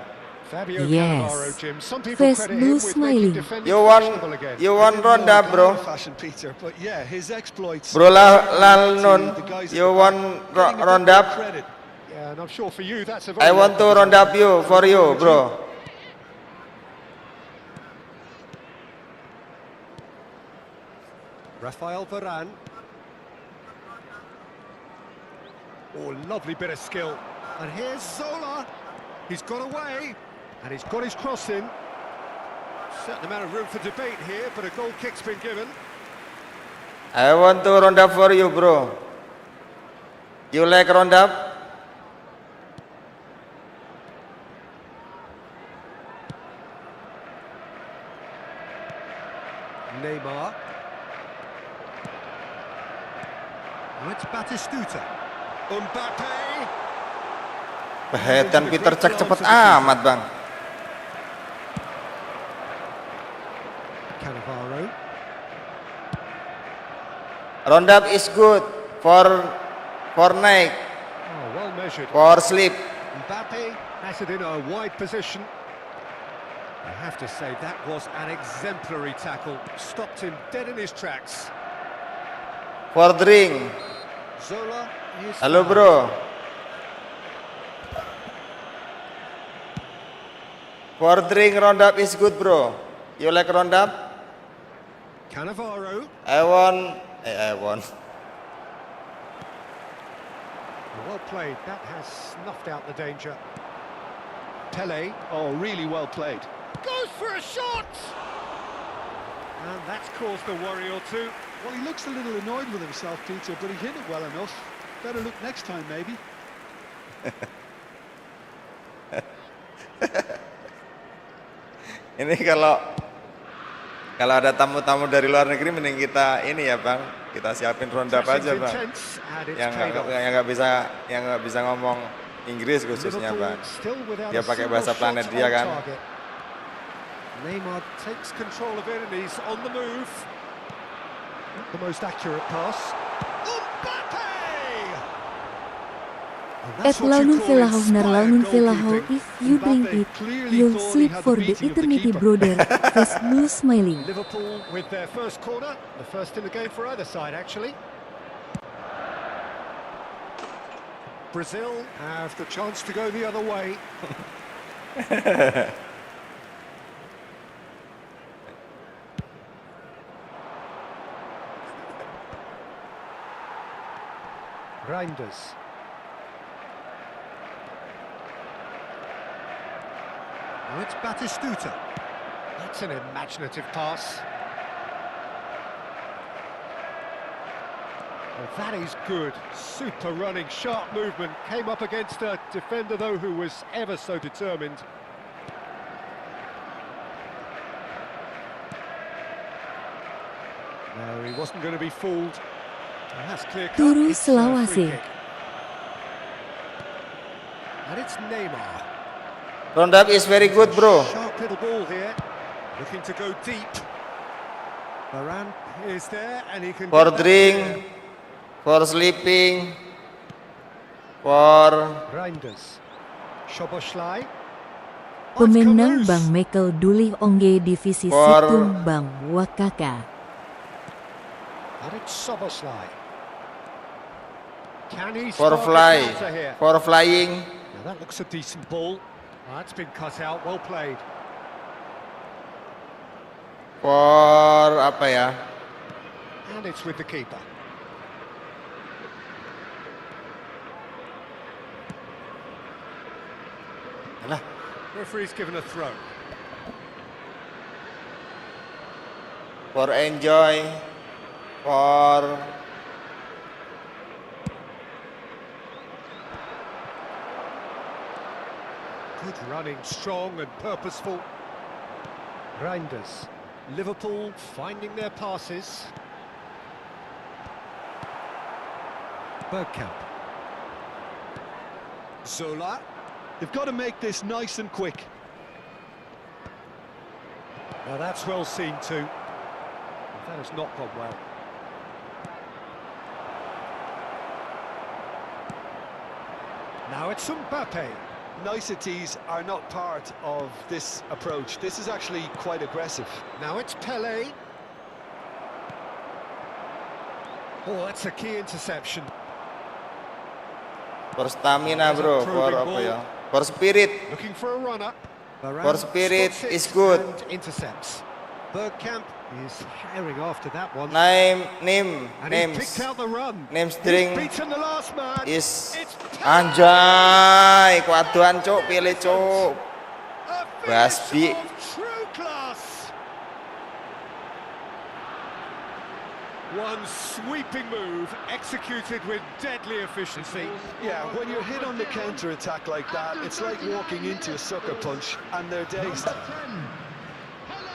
Fabio Yes. Cannavaro, Jim. Some people Face credit blue him with making smiling. defending You fashionable again. want rondap bro? Fashion, Peter, but yeah, his exploits. Bro Lalnun, you want rondap? Credit. Yeah, and I'm sure for you that's a very I want to rondap you for you bro. Rafael Varane. Oh, lovely bit of skill. And here's Zola. He's got away, and he's got his cross in. Certain amount of room for debate here, but a goal kick's been given. I want to rondap for you bro. You like rondap? Neymar. Now it's Batistuta. Mbappe. Bahetan Peter cek cepet amat Bang. Cannavaro. Rondap is good for night, Oh, well measured. for sleep. Mbappe has it in a wide position. I have to say that was an exemplary tackle. Stopped him dead in his tracks. For drink. Zola is Halo fouled. bro. For drink rondap is good bro. You like rondap? Cannavaro. I want. Well played. That has snuffed out the danger. Pele Oh, really well played. goes for a shot. And that's caused a worry or two. Well, he looks a little annoyed with himself, Peter, but he hit it well enough. Better look next time, maybe. Ini kalau ada tamu-tamu dari luar negeri mending kita ini ya Bang, kita siapin rondap aja Bang. Intense, and it's Yang paid off. nggak bisa ngomong Inggris khususnya Liverpool Bang. still without Dia a pakai single bahasa shot planet dia on kan. target. Neymar takes control of it and he's on the move. Not the most accurate pass. Mbappe! And that's At what you Launun call Velaho nar inspired Launun Velaho, goalkeeping. if you drink Mbappe it, clearly you'll thought he sleep had for the the beating of the eternity keeper. brother. Face blue smiling. Liverpool with their first corner, the first in the game for either side actually. Brazil have the chance to go the other way. Reinders. Now it's Batistuta. That's an imaginative pass. Well, that is good. Super running, sharp movement. Came up against a defender, though, who was ever so determined. No, he wasn't going to be fooled. And that's clear cut. Turu It's a free Selawase. kick. And it's Neymar. Roundup is very good, bro. Sharp little ball here. Looking to go deep. Varane is there and he can For get that drink, clear. for sleeping, for Reinders. Szoboszlai. Pemenang Bang Mekel Duli Ongge Divisi For- Situng Bang Wakaka. And it's Szoboszlai. Can he for start the fly, counter here? for flying, Now that looks a decent ball. That's been cut out, well played. for apa ya? And it's with the keeper. Alah, Referee's given a throw. for enjoy, for Good running, strong and purposeful. Reinders. Liverpool finding their passes. Bergkamp. Zola. They've got to make this nice and quick. Now that's well seen too. That has not gone well. Now it's Mbappe. Niceties are not part of this approach. This is actually quite aggressive. Now it's Pele. Oh, that's a key interception. for stamina, bro, for apa ya? For spirit. Looking for a runner. For spirit spots it is good. and intercepts. Bergkamp is herring after that one. Name, And he names, picked out the run. names He's string beaten the last man. is It's anjay, kuaduan cuk, pilih cuk. a Basbi. finish of true class. One sweeping move executed with deadly efficiency. Yeah, when you're hit on the counter-attack like that, it's like walking into a sucker punch and they're dazed. Number 10, Pele.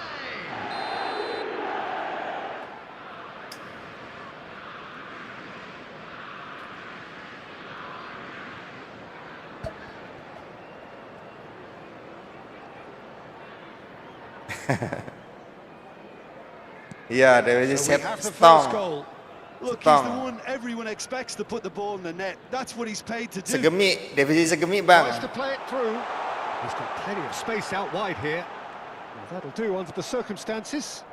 Iya, there is So set we have the first stong. goal. Look, he's the Stong. one everyone expects to put the ball in the net. That's what he's paid to do. Segemi, divisi segemi, Bang. Tries to play it through. He's got plenty of space out wide here. Well, that'll do under the circumstances.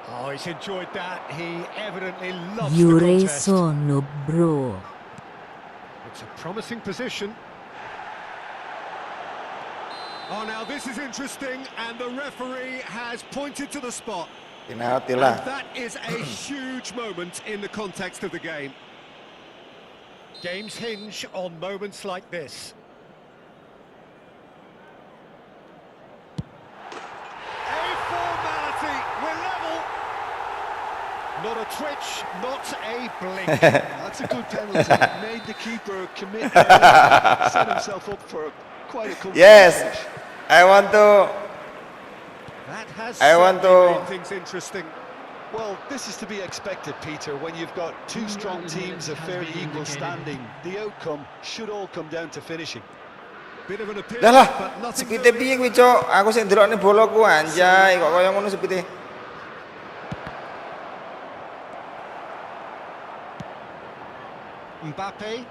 Oh, he's enjoyed that. He evidently loves the Yure contest. Sono Bro. It's a promising position. Oh, now this is interesting, and the referee has pointed to the spot. Penalti And lah. that is a huge moment in the context of the game. Games hinge on moments like this. A formality, we're level. Not a twitch, not a blink. That's a good penalty. Made the keeper commit there. Set himself up for quite a comfortable Yes, finish. I want to. That has I want certainly to- made things interesting. Well, this is to be expected, Peter, when you've got two strong teams of fairly equal standing. The outcome should all come down to finishing. Bit of an appeal, Dah lah, but nothing sepite piye kuwi, Cok? Aku sing ndelokne bola ku anjay, kok kaya ngono sepite. Mbappe.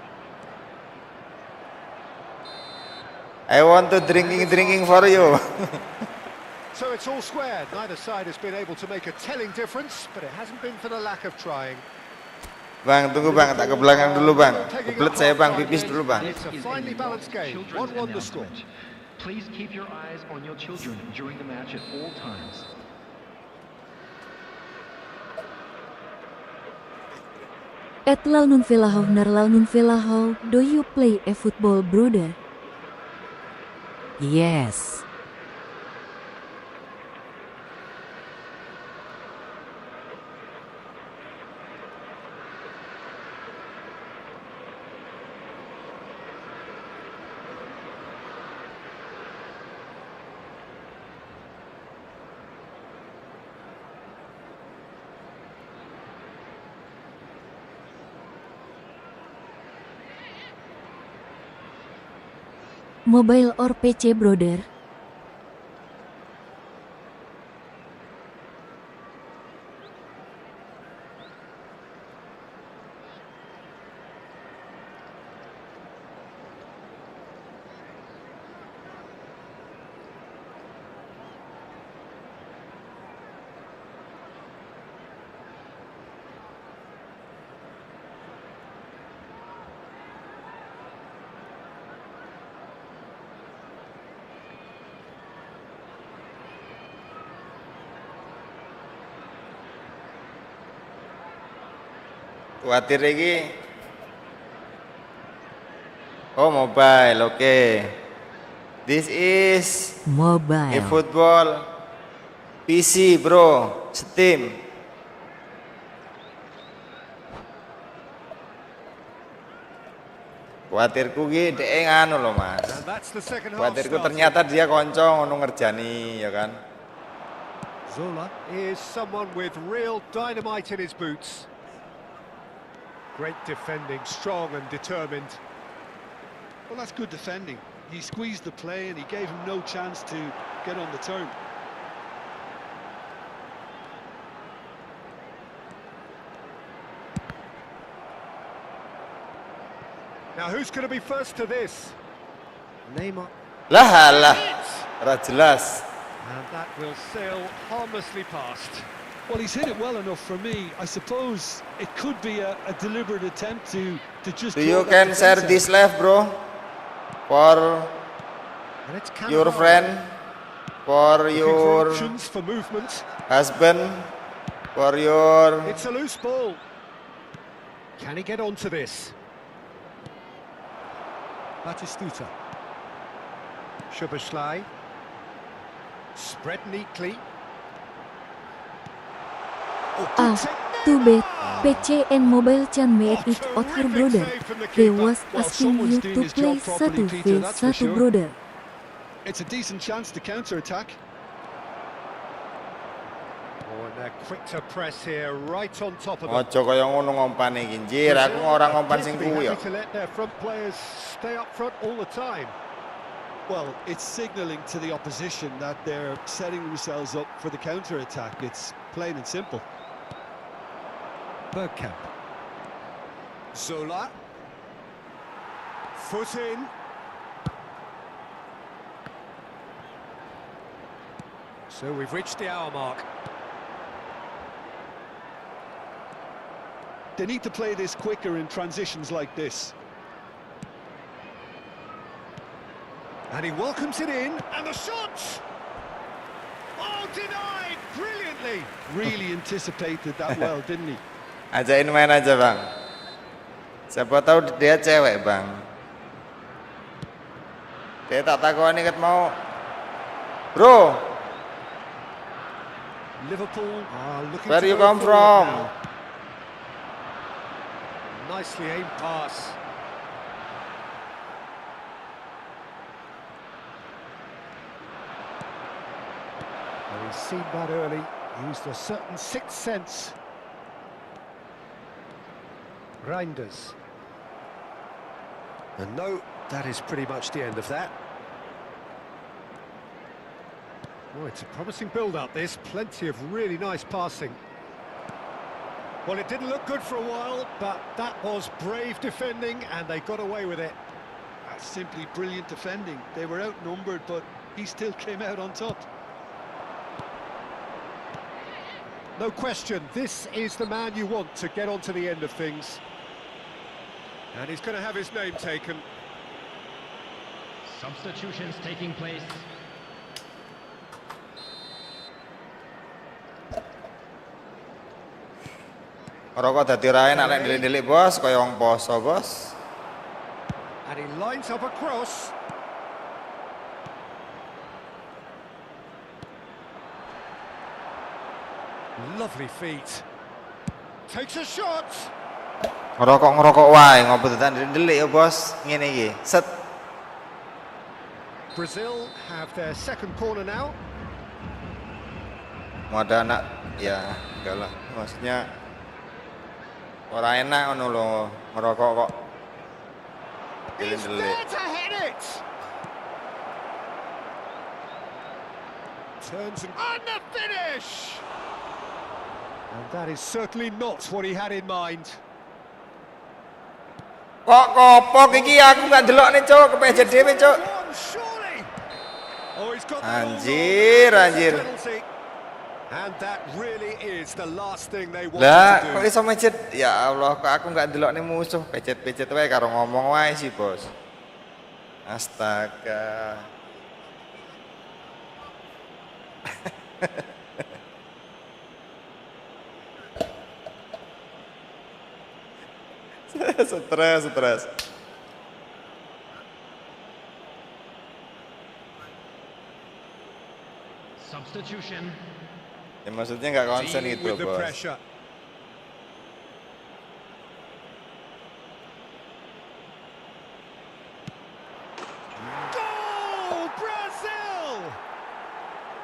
I want to drinking for you. So it's all squared. Neither side has been able to make a telling difference, but it hasn't been for the lack of trying. Bang, tunggu Bang, tak ke belakang dulu Bang. Kebelet saya Bang, pipis dulu Bang. It's a finely balanced game. 1-1 the score. Please keep your eyes on your children during the match at all times. At Lalnunvelahau Narlalnunvelahau, do you play a football, brother? Yes. Mobile or PC, brother? Kuatir lagi. Oh, mobile, okay. This is Mobile. efootball PC, bro. Steam. Kuatirku ki dhek nganu lho, Mas. And that's the second half Kuatirku started. ternyata dia konco ngono ngerjani, ya kan. Zola is someone with real dynamite in his boots. Great defending, strong and determined. Well, that's good defending. He squeezed the play and he gave him no chance to get on the turn. Now who's going to be first to this? Neymar. Lah, ora jelas. And that will sail harmlessly past. Well, he's hit it well enough for me. I suppose it could be a deliberate attempt to just... Do you draw that can defense share out. this live, bro? For And it's your Cannavaro. friend, for Looking for your options for movement. husband, for your... It's a loose ball. Can he get onto this? Batistuta. Szoboszlai. Spread neatly. Oh, good Ah, take. too bad. PC and mobile can make it out, her brother. He was Well, asking someone's you doing to his play job properly, satu Peter, that's for satu, sure. brother. It's a decent chance to counter-attack. Oh, and they're quick to press here, right on top of them. Ojo kaya ngono ngompane iki, Jir. Aku ora ngompan sing Appear to be kuwi yo. happy to let their front players stay up front all the time. Well, it's signalling to the opposition that they're setting themselves up for the counter-attack. It's plain and simple. Bergkamp. Zola. Foot in. So we've reached the hour mark. They need to play this quicker in transitions like this. And he welcomes it in, and the shot! Oh, denied! Brilliantly! Really anticipated that well, didn't he? Ajain main aja, Bang. Siapa tahu dia cewek, Bang. Dia tak takoni ket mau. Bro, Liverpool are looking where to you go come forward from? now. Nicely aimed pass. Well, he's seen that early, used a certain sixth sense. Reinders. And no, that is pretty much the end of that. Oh, it's a promising build-up, this. Plenty of really nice passing. Well, it didn't look good for a while, but that was brave defending, and they got away with it. That's simply brilliant defending. They were outnumbered, but he still came out on top. No question, this is the man you want to get onto the end of things. And he's going to have his name taken. Substitutions taking place. Rokok dadi rae nek ndelik-ndelik bos, kaya wong poso bos. And he lines up a cross. Lovely feet. Takes a shot. Ngerokok wae, ngopo tetan ndelik ya bos, ngene iki. Set. Brazil have their second corner now. Mau ada anak, ya enggak lah. Maksudnya ora enak ngono lho, ngerokok kok. He's there to hit it. Turns and the finish. And that is certainly not what he had in mind. Kok kopok iki aku gak delokne cuk, kepejet dhewe cuk. Oh, he's got Anjir. And that really is the last thing they want Lah, to kok do. iso mejet? Ya Allah, kok aku gak delokne musuh, pejet-pejet wae karo ngomong wae sih, Bos. Astaga. Stres. Substitution. Ya maksudnya nggak konsen Dealing itu, with the Bos. pressure. Goal, Brazil!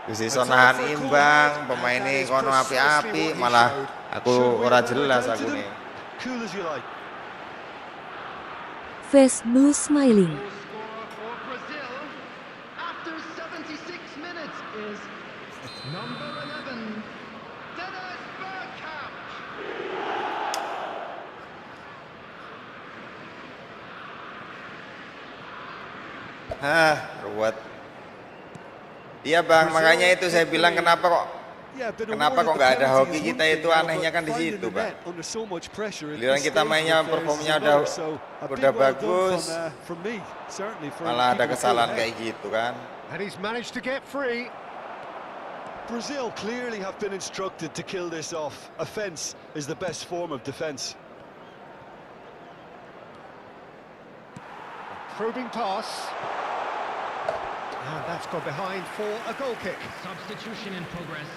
Wis iso nahan imbang, pemaine kono api-api, malah aku ora jelas aku nih. Cool as you like. Face blue smiling. Scorer for Brazil after 76 minutes is number 11, Dennis Bergkamp. Ruwet. Iya bang, makanya itu saya bilang kenapa kok nggak ada hoki kita itu anehnya kan di situ bang. Giliran kita mainnya performnya udah bagus, malah ada kesalahan kayak gitu kan. And he's managed to get free. Brazil clearly have been instructed to kill this off. Offense is the best form of defense. Probing pass. And that's gone behind for a goal kick. Substitution in progress.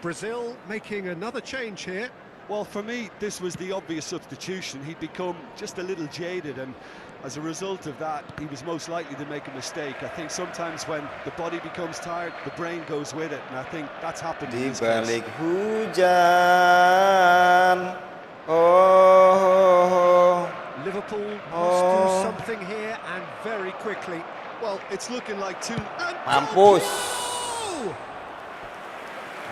Brazil making another change here. Well, for me, this was the obvious substitution. He'd become just a little jaded, and as a result of that, he was most likely to make a mistake. I think sometimes when the body becomes tired, the brain goes with it, and I think that's happened in Di this case. balik hujan, oh. Liverpool must do something here and very quickly. Well, it's looking like two... Mampus.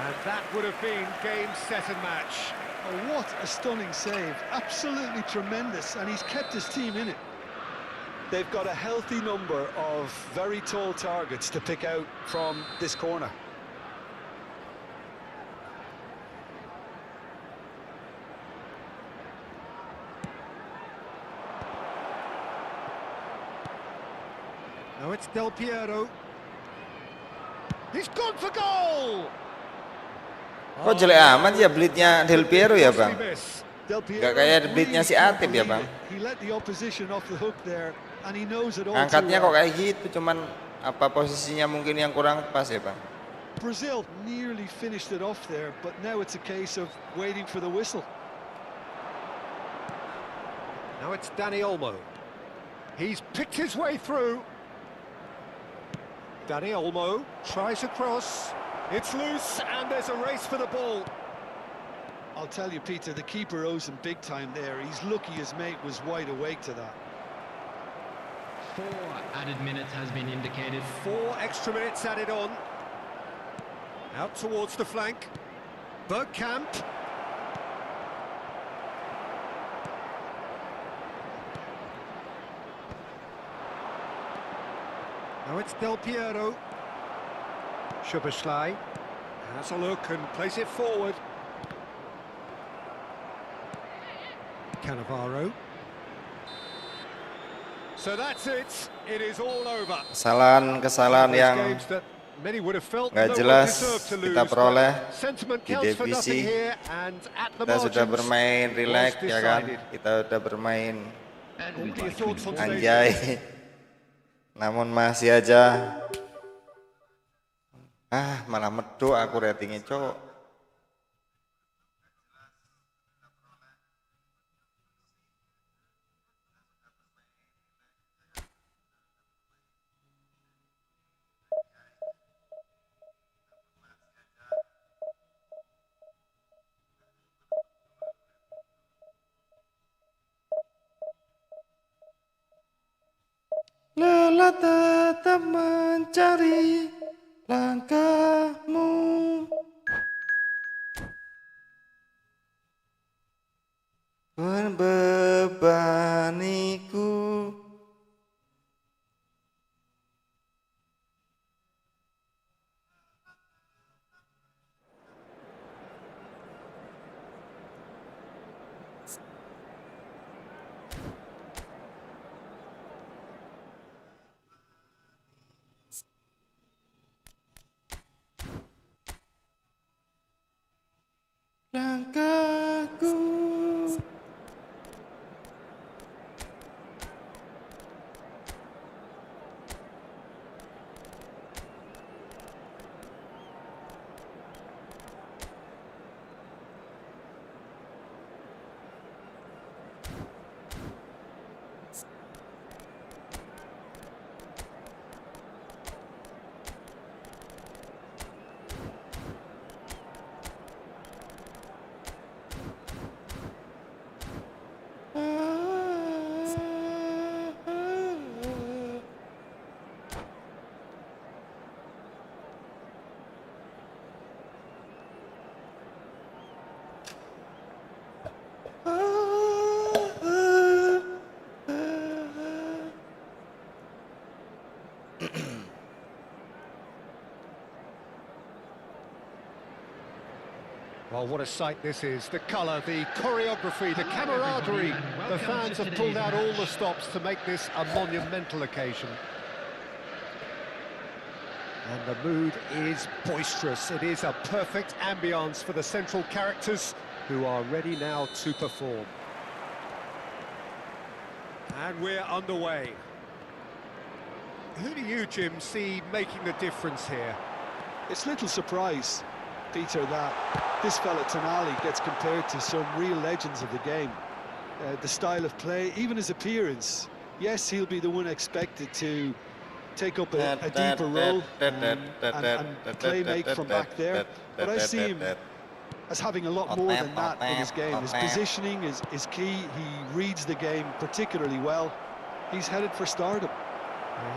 And that would have been game, set and match. Oh, what a stunning save. Absolutely tremendous, and he's kept his team in it. They've got a healthy number of very tall targets to pick out from this corner. Now it's Del Piero. He's gone for goal! Kok jelek amat ya blitnya Del Piero ya bang? Miss. Gak kayak blitnya si Atib ya bang? He let the opposition off the hook there, and he knows it all too Angkatnya kok well. kayak gitu, cuman apa posisinya mungkin yang kurang pas ya bang? Brazil nearly finished it off there, but now it's a case of waiting for the whistle. Now it's Dani Olmo. He's picked his way through. Dani Olmo tries a cross. It's loose and there's a race for the ball. I'll tell you, Peter, the keeper owes him big time there. He's lucky his mate was wide awake to that. 4 added minutes has been indicated. 4 extra minutes added on. Out towards the flank. Bergkamp. Now it's Del Piero. Szoboszlai has a look and plays it forward. Cannavaro. So that's it. It is all over. Kesalahan Those yang games that many would have felt nggak no one jelas deserved to kita lose, peroleh but sentiment di counts for nothing divisi. here, and at the Kita sudah margins bermain was rileks ya kan, decided. kita sudah bermain And What we'd are your like to thoughts on inform today's anjay. game? Namun masih aja malah medok aku ratingnya, Cok. Lelah tetap mencari langkahmu, membebaniku. Langkahku. Well, what a sight this is. The colour, the choreography, the camaraderie. The fans have pulled out all the stops to make this a monumental occasion. And the mood is boisterous. It is a perfect ambience for the central characters who are ready now to perform. And we're underway. Who do you, Jim, see making the difference here? It's little surprise, Peter, that this fella Tonali gets compared to some real legends of the game. The style of play, even his appearance. Yes, he'll be the one expected to take up a deeper role and play make from back there. But I see him as having a lot more than that in his game. His positioning is key. He reads the game particularly well. He's headed for stardom.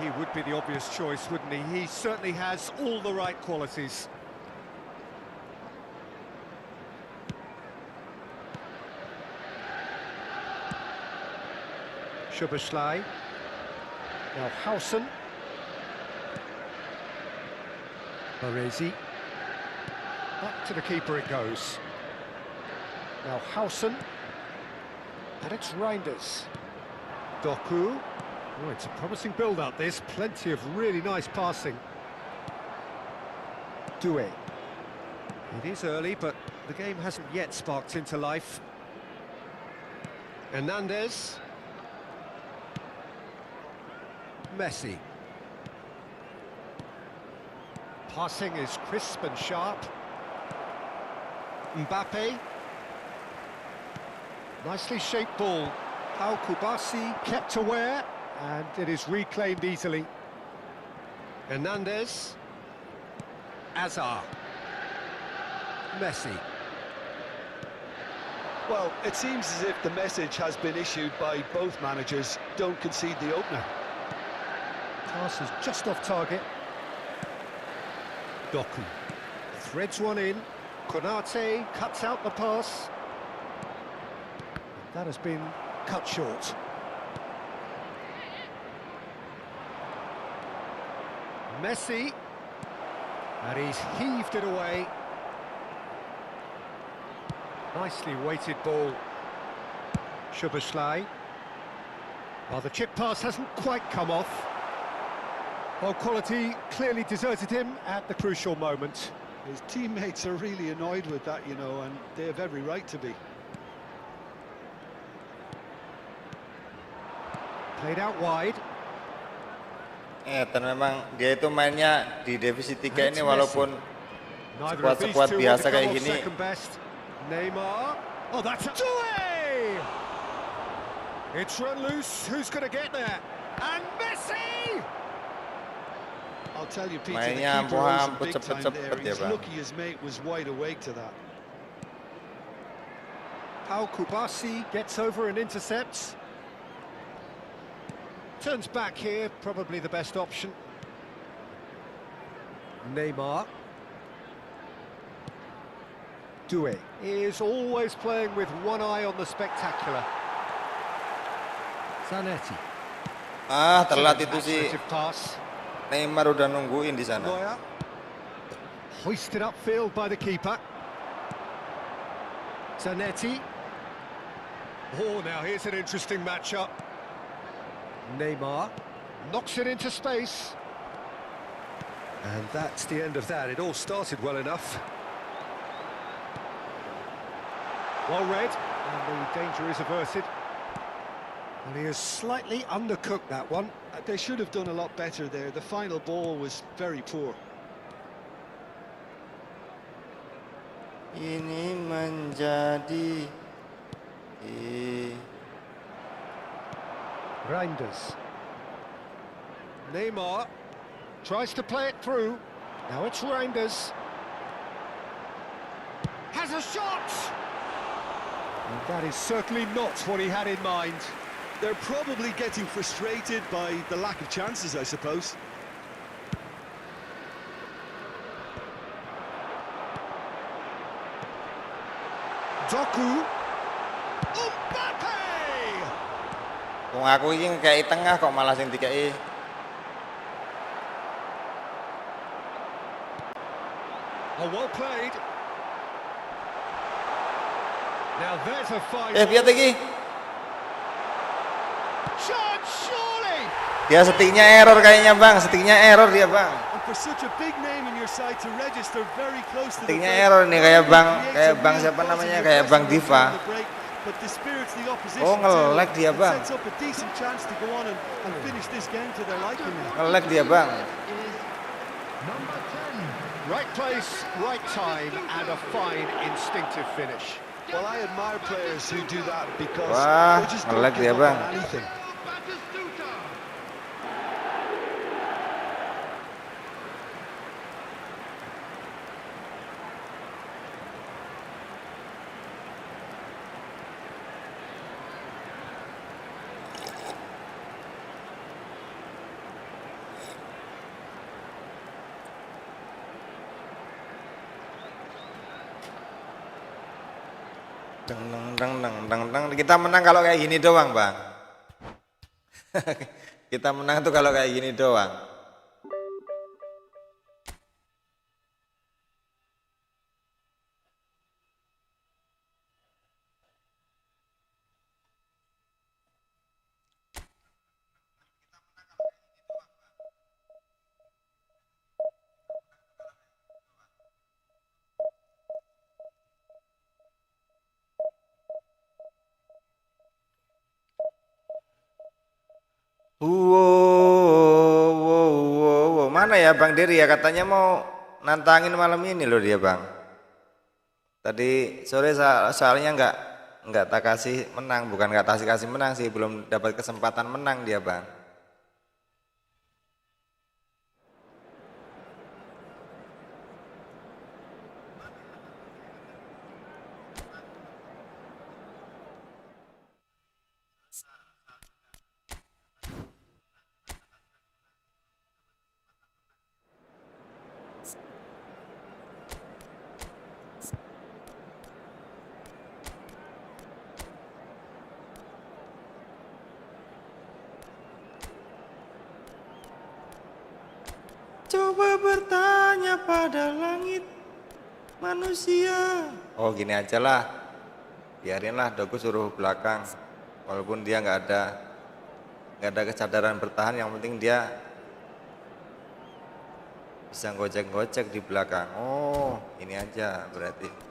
He would be the obvious choice, wouldn't he? He certainly has all the right qualities. Szoboszlai. Now Howson. Baresi. Back to the keeper it goes. Now Howson. And it's Reinders. Doku. Oh, it's a promising build-up, this. Plenty of really nice passing. Due. It is early, but the game hasn't yet sparked into life. Hernandez. Messi. Passing is crisp and sharp. Mbappe. Nicely shaped ball. Pau Kubasi kept aware, and it is reclaimed easily. Hernandez. Azar. Messi. Well, it seems as if the message has been issued by both managers: don't concede the opener. Pass is just off target. Doku threads one in. Konate cuts out the pass. That has been cut short. Messi. And he's heaved it away. Nicely weighted ball. Szoboszlai. Well, the chip pass hasn't quite come off. Well, quality clearly deserted him at the crucial moment. His teammates are really annoyed with that, you know, and they have every right to be. Played out wide. Dan memang dia itu mainnya di divisi 3 ini walaupun Neither of these sekuat-sekuat two want biasa to come kayak off gini. second best. Neymar. Oh, that's away! It's run loose. Who's going to get there? And Messi! I'll tell you, Peter, the Mainnya keeper owes him hampir big time cepet-cepet there. ya, He's Bang. lucky his mate was wide awake to that. Pau Kubasi gets over and intercepts. Turns back here, probably the best option. Neymar. Doué is always playing with one eye on the spectacular. Zanetti. Telat itu sih. Accelerative pass. Neymar udah nungguin di sana. Neuer. Hoisted upfield by the keeper. Zanetti. Oh, now here's an interesting matchup. Neymar knocks it into space. And that's the end of that. It all started well enough. Well read, and the danger is averted. And he has slightly undercooked that one. They should have done a lot better there. The final ball was very poor. Ini menjadi Reinders. Neymar tries to play it through. Now it's Reinders. Has a shot! And that is certainly not what he had in mind. They're probably getting frustrated by the lack of chances, I suppose. Doku. Mbappe! Wong aku iki ngekei tengah kok malah sing dikei. Oh, well played. Now there's a fine. Lihat iki. Chance, surely! Dia setingnya error kayaknya, Bang. Setingnya error dia, Bang. And for such a big name in your side to register very close to the Setingnya break, error nih kayak Bang, creates kayak a Bang real siapa buzz in namanya? your Kayak pressing Bang during Diva. the break, but dispirits the opposition Oh, nge-lag too, dia, and Bang. sets up a decent chance to go on and finish this game to their liking now. Nge-lag dia, Bang. Right place, right time, and a fine instinctive finish. Well, I admire players who do that because Wah, they just don't nge-lag give dia, up Bang. on anything. Kita menang kalau kayak gini doang, Bang. Kita menang tuh kalau kayak gini doang. Wow. Mana ya Bang Diri ya, katanya mau nantangin malam ini loh dia, Bang. Tadi sore soalnya nggak tak kasih menang, bukan nggak kasih menang sih, belum dapat kesempatan menang dia, Bang. Coba bertanya pada langit manusia. Oh gini aja lah, biarinlah Doku suruh belakang, walaupun dia nggak ada nggak ada kesadaran bertahan, yang penting dia bisa gocek-gocek di belakang. Oh, ini aja berarti.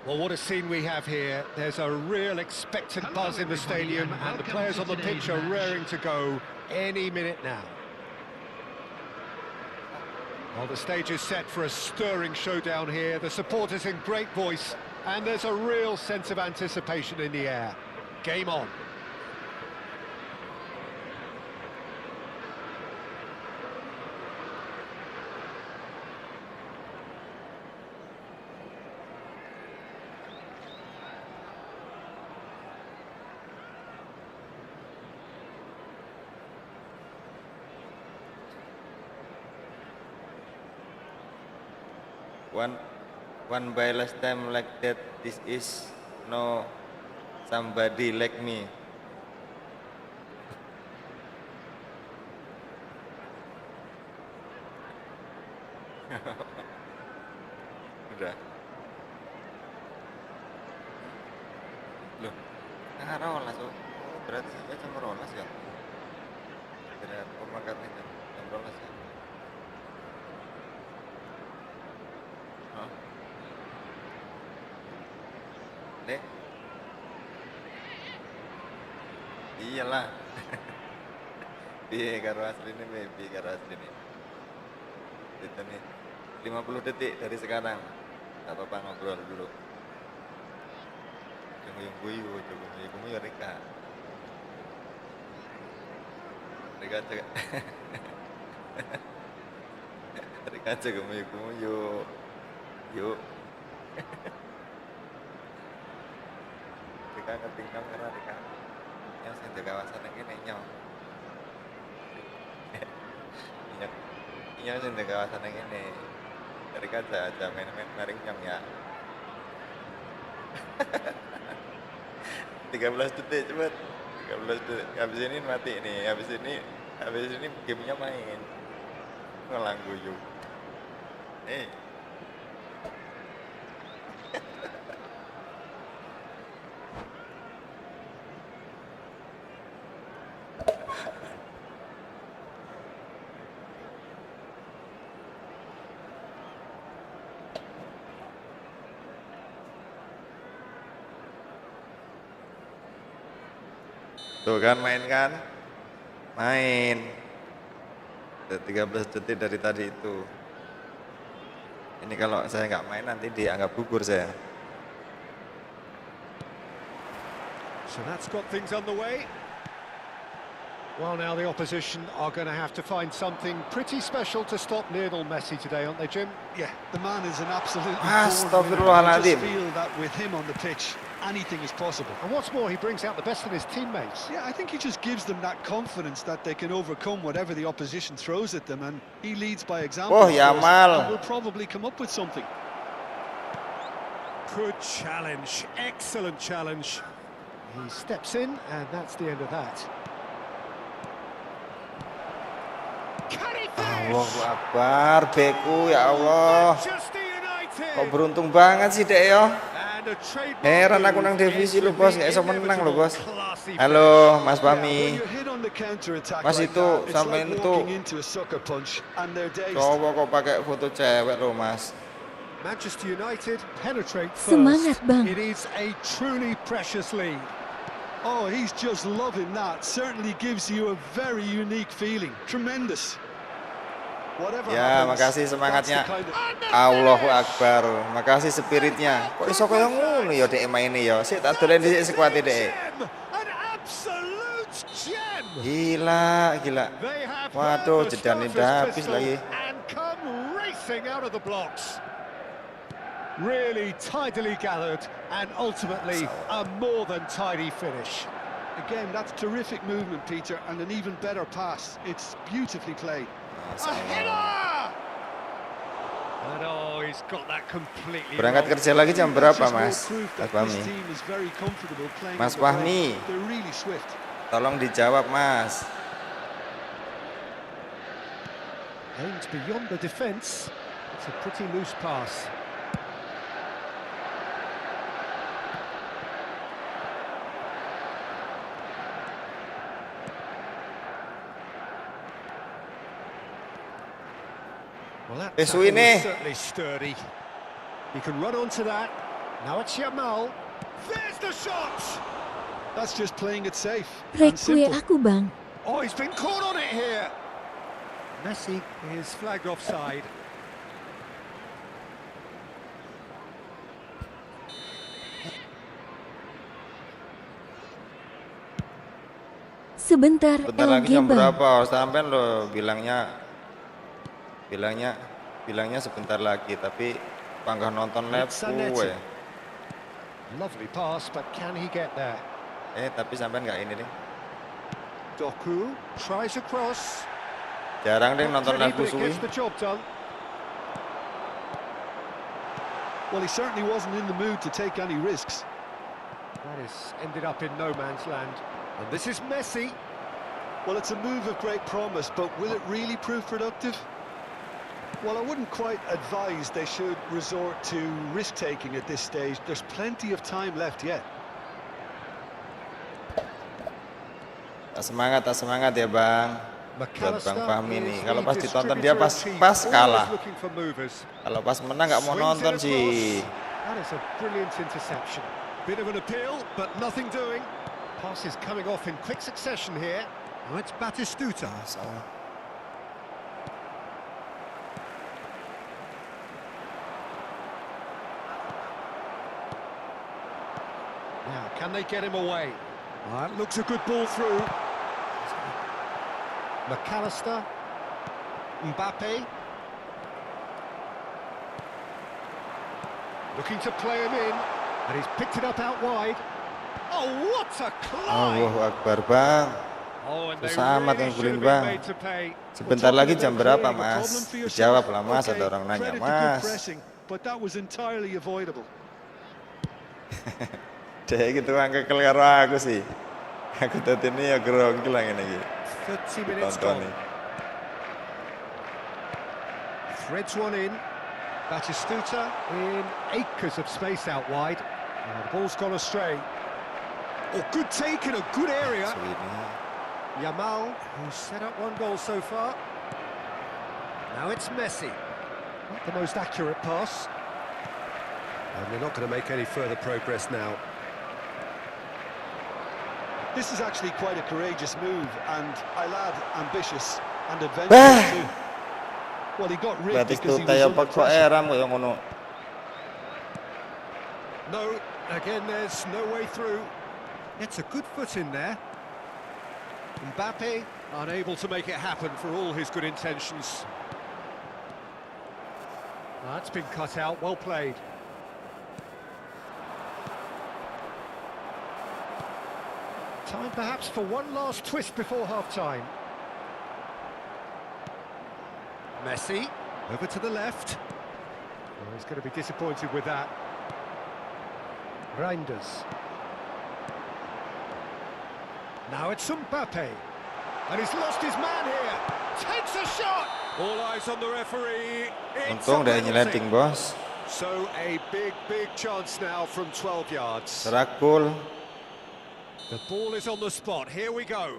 Well, what a scene we have here. There's a real expectant buzz in the stadium, and the players on the pitch are raring to go any minute now. Well, the stage is set for a stirring showdown here. The supporters in great voice, and there's a real sense of anticipation in the air. Game on. One by last time like that, this is no somebody like me. Udah. Loh, nggak rolas. Oh, berarti saya cuma rolas ya. Kira pemakarnya jam rolas ya. Dek, iyalah. Piye karo asline, piye karo asline. Itu nih 50 detik dari sekarang. Gak apa-apa, ngobrol dulu. Yung guyu Rika. Rika aja. Rika aja guyu. Yuk. Rika ketinggal karena Rika yang sing di kawasan ini nyong. Iya sing di kawasan ini. Rika aja main-main maring nyong ya. 13 detik cepet. 13 detik. Habis ini mati nih. Habis ini gamenya main. Ngelang guyu. Tuh kan main kan? Main. 13 detik dari tadi itu. Ini kalau saya nggak main nanti dianggap gugur saya. So that's got things on the way. Well, now the opposition are going to have to find something pretty special to stop Lionel Messi today, aren't they, Jim? Yeah, the man is an absolutely born winner. Astaghfirullahaladzim. I just feel that with him on the pitch, anything is possible. And what's more, he brings out the best in his teammates. Yeah, I think he just gives them that confidence that they can overcome whatever the opposition throws at them, and he leads by example. Oh, Yamal. And will probably come up with something. Good challenge, excellent challenge. He steps in, and that's the end of that. Can he finish? Allahu Akbar, beku ya Allah. Manchester United. Kok beruntung banget sih dek yo. And a trademark Heran aku nang move divisi is lo bos, the nggak iso menang lo bos. classy Halo Mas When Fahmi. you hit on the counter-attack Mas like itu that, it's sampai like itu walking into a sucker punch, and they're dazed. cowok kok pakai foto cewek lo Mas. Manchester United penetrate first. Semangat, Bang. It is a truly precious lead. Oh, he's just loving that. Certainly gives you a very unique feeling. Tremendous. Whatever Ya, happens, makasih that's semangatnya. the kind of- Allahu Akbar. Makasih spiritnya. Kok iso koyo ngono ya dek maine ya. Sik tak dolen dhisik sekuate dek. Gem! An absolute gem! Gila, gila. They have Waduh, heard the jedane starter's udah habis pistol lagi. and come racing out of the blocks. Really tidily gathered and ultimately a more than tidy finish. Again, that's terrific movement, Peter, and an even better pass. It's beautifully played. A header! And oh, he's got that completely Berangkat wrong. kerja lagi jam berapa Just more Mas? proof Mas that Fahmi. this team is very comfortable playing Mas on the break. Fahmi. They're really swift. Tolong dijawab Mas. Aimed beyond the defence. It's a pretty loose pass. Well, that Pesu tackle ini. was certainly sturdy. He can run onto that. Now it's Yamal. There's the shot! That's just playing it safe Rek and kue simple. aku, Bang. Oh, he's been caught on it here. Messi is flagged offside. Sebentar, Bentar lagi LG, jam Bang. berapa? Sampai lo bilangnya sebentar lagi, tapi panggah nonton live gue. Lovely pass, but can he get there? Tapi sampai nggak ini deh. Doku tries across. Jarang deh nonton Not live pretty, but it suwi. gets the job done. Well, he certainly wasn't in the mood to take any risks. That has ended up in no man's land. And this is Messi. Well, it's a move of great promise, but will it really prove productive? Well, I wouldn't quite advise they should resort to risk-taking at this stage. There's plenty of time left yet. Tak semangat ya Bang. Buat Bang Fahmi nih. Kalau pas ditonton dia pas kalah. Kalau pas menang nggak mau nonton sih. That is a brilliant interception. Bit of an appeal, but nothing doing. Pass is coming off in quick succession here. Now it's Batistuta. Now, can they get him away? That looks a good ball through. McAllister. Mbappe. Looking to play him in. And he's picked it up out wide. Oh, what a climb! Allahu Akbar Bang. Oh, and they Susah amat really should ngegulin have been Bang. made to pay. Sebentar lagi jam berapa Mas? Dijawab lah Mas, ada orang nanya Credit to good Mas. pressing, but that was entirely avoidable. Dek gitu angkekel karo aku sih. Aku tadi ini ya grogi lah ngene iki. 30 minutes Tonton gone. nih. Threads one in. Batistuta in acres of space out wide. And the ball's gone astray. Oh, good take in a good area. So ini. Yamal, who's set up one goal so far. Now it's Messi. Not the most accurate pass. And they're not going to make any further progress now. This is actually quite a courageous move, and I'll add ambitious and Bah! adventurous too. Well, he got rigged Berarti because itu he was kayak under paksa pressure. eram kayak ngono. No, again, there's no way through. It's a good foot in there. Mbappe unable to make it happen for all his good intentions. That's been cut out, well played. Time perhaps for one last twist before half-time. Messi, over to the left. Oh, he's going to be disappointed with that. Reinders. Now it's Mbappe. And he's lost his man here. Takes a shot! All eyes on the referee. It's Untung a dia penalty. nyeleting, bos. So a big chance now from 12 yards. Serakul. The ball is on the spot. Here we go.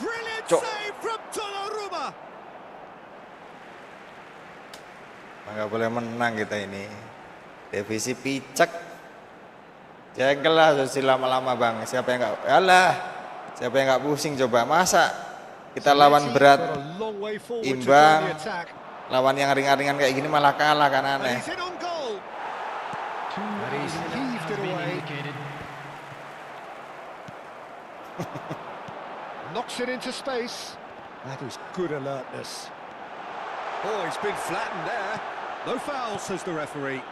Brilliant save from Donnarumma. Nggak boleh menang kita ini. Divisi picek. Jengkel lah sih lama-lama bang. Siapa yang nggak pusing coba. Masa kita lawan berat, imbang, lawan yang ringan-ringan kayak gini malah kalah kan aneh. Knocks it into space. That is good alertness. Oh, he's been flattened there. No foul, says the referee.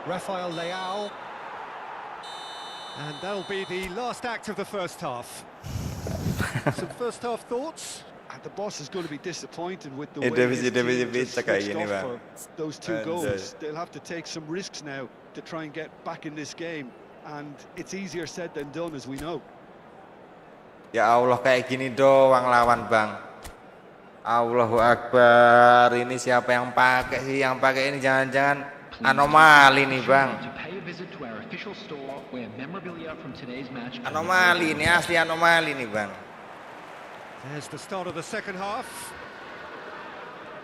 Rafael Leao. And that'll be the last act of the first half. Some first half thoughts? And the boss is going to be disappointed with the way Divisi his team picek just kayak switched gini off bang. for those two goals. They'll have to take some risks now to try and get back in this game. And it's easier said than done, as we know. Ya Allah kayak gini doang lawan bang. Allahu Akbar. Ini siapa yang pakai sih? Yang pakai ini jangan-jangan anomali nih bang. Anomali ini, asli anomali nih bang. There's the start of the second half.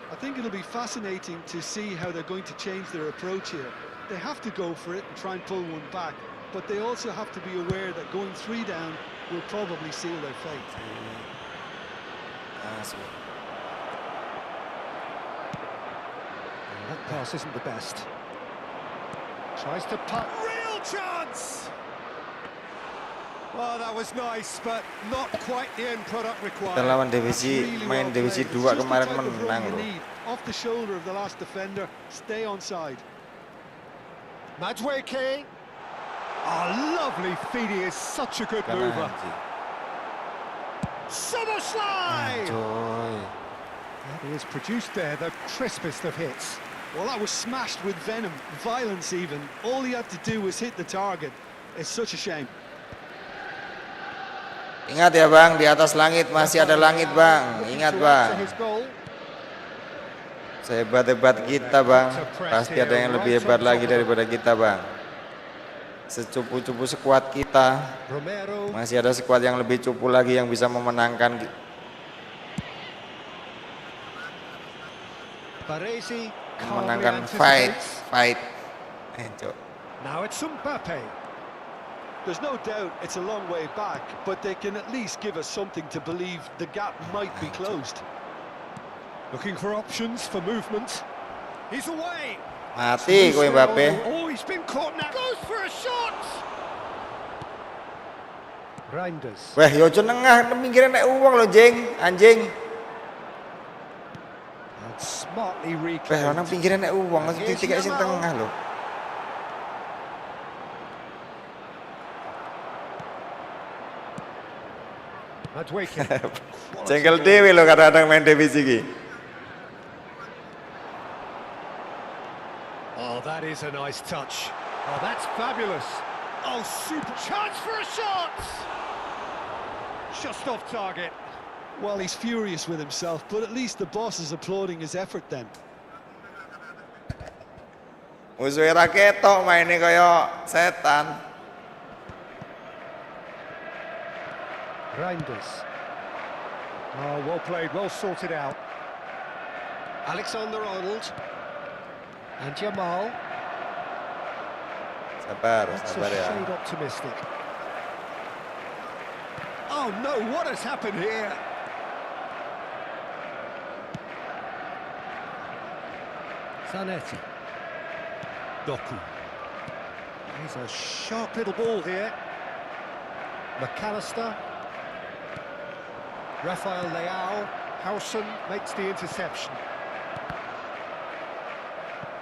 I think it'll be fascinating to see how they're going to change their approach here. They have to go for it and try and pull one back, but they also have to be aware that going 3 down will probably seal their fate. That pass isn't the best. Tries to put. Real chance! Well, that was nice, but not quite the end product required. Kita lawan main divisi 2 kemarin menang loh. Off the shoulder of the last defender, stay onside. Madueke. Oh, lovely feed, he is such a good mover. Summer slide! He has produced there the crispest of hits. Well, that was smashed with venom, violence even. All he had to do was hit the target. It's such a shame. Ingat ya bang, di atas langit masih ada langit bang. Ingat bang. Sehebat-hebat kita bang, pasti ada yang lebih hebat lagi daripada kita bang. Secupu-cupu sekuat kita, masih ada sekuat yang lebih cupu lagi yang bisa memenangkan. Memenangkan fight. Now it's Mbappe. There's no doubt it's a long way back, but they can at least give us something to believe the gap might be closed. Looking for options for movement. He's away. Mati kowe Mbappe. Oh, he's been caught now. Goes for a shot. Reinders. Wah, yo nengah pinggiran nek uang lo, jeng, anjing. And smartly reclaimed. Wah, nang pinggiran nek uang, titik sing tengah lo. Madueke. Jengkel dewe lo kadang-kadang main divisi iki. Oh, that is a nice touch. Oh, that's fabulous. Oh, super chance for a shot. Just off target. Well, he's furious with himself, but at least the boss is applauding his effort then. Musuhe ra ketok maine kaya setan. Reinders. Oh, well played, well sorted out. Alexander-Arnold. And Jamal. Sabar That's ya. a shade optimistic. Oh no, what has happened here? Zanetti. Doku. He's a sharp little ball here. McAllister. Rafael Leao. Howson makes the interception.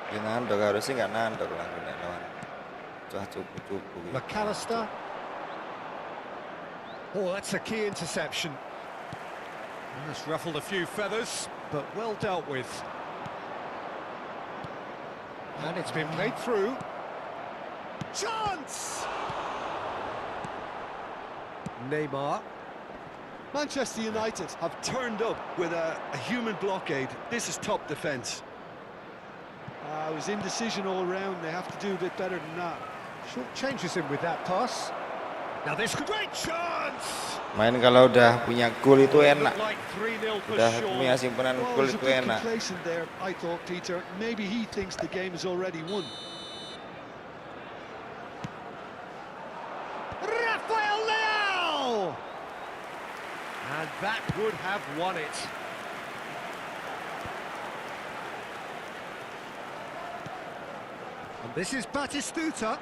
Ya nandok, harusnya nggak nandok lah nek lawan. Cah cupu-cupu gitu. McAllister. Oh, that's a key interception. That's ruffled a few feathers, but well dealt with. And it's been played through. Chance! Neymar. Manchester United have turned up with a human blockade. This is top defence. It was indecision all round. They have to do a bit better than that. Short changes him with that pass. Now this great chance! Main kalau udah punya gol itu enak. Looked like 3-0 for Udah sure. punya simpenan Well, gol there's a itu bit enak. complacent there, I thought, Peter. Maybe he thinks the game is already won. Rafael Leao! And that would have won it. And this is Batistuta.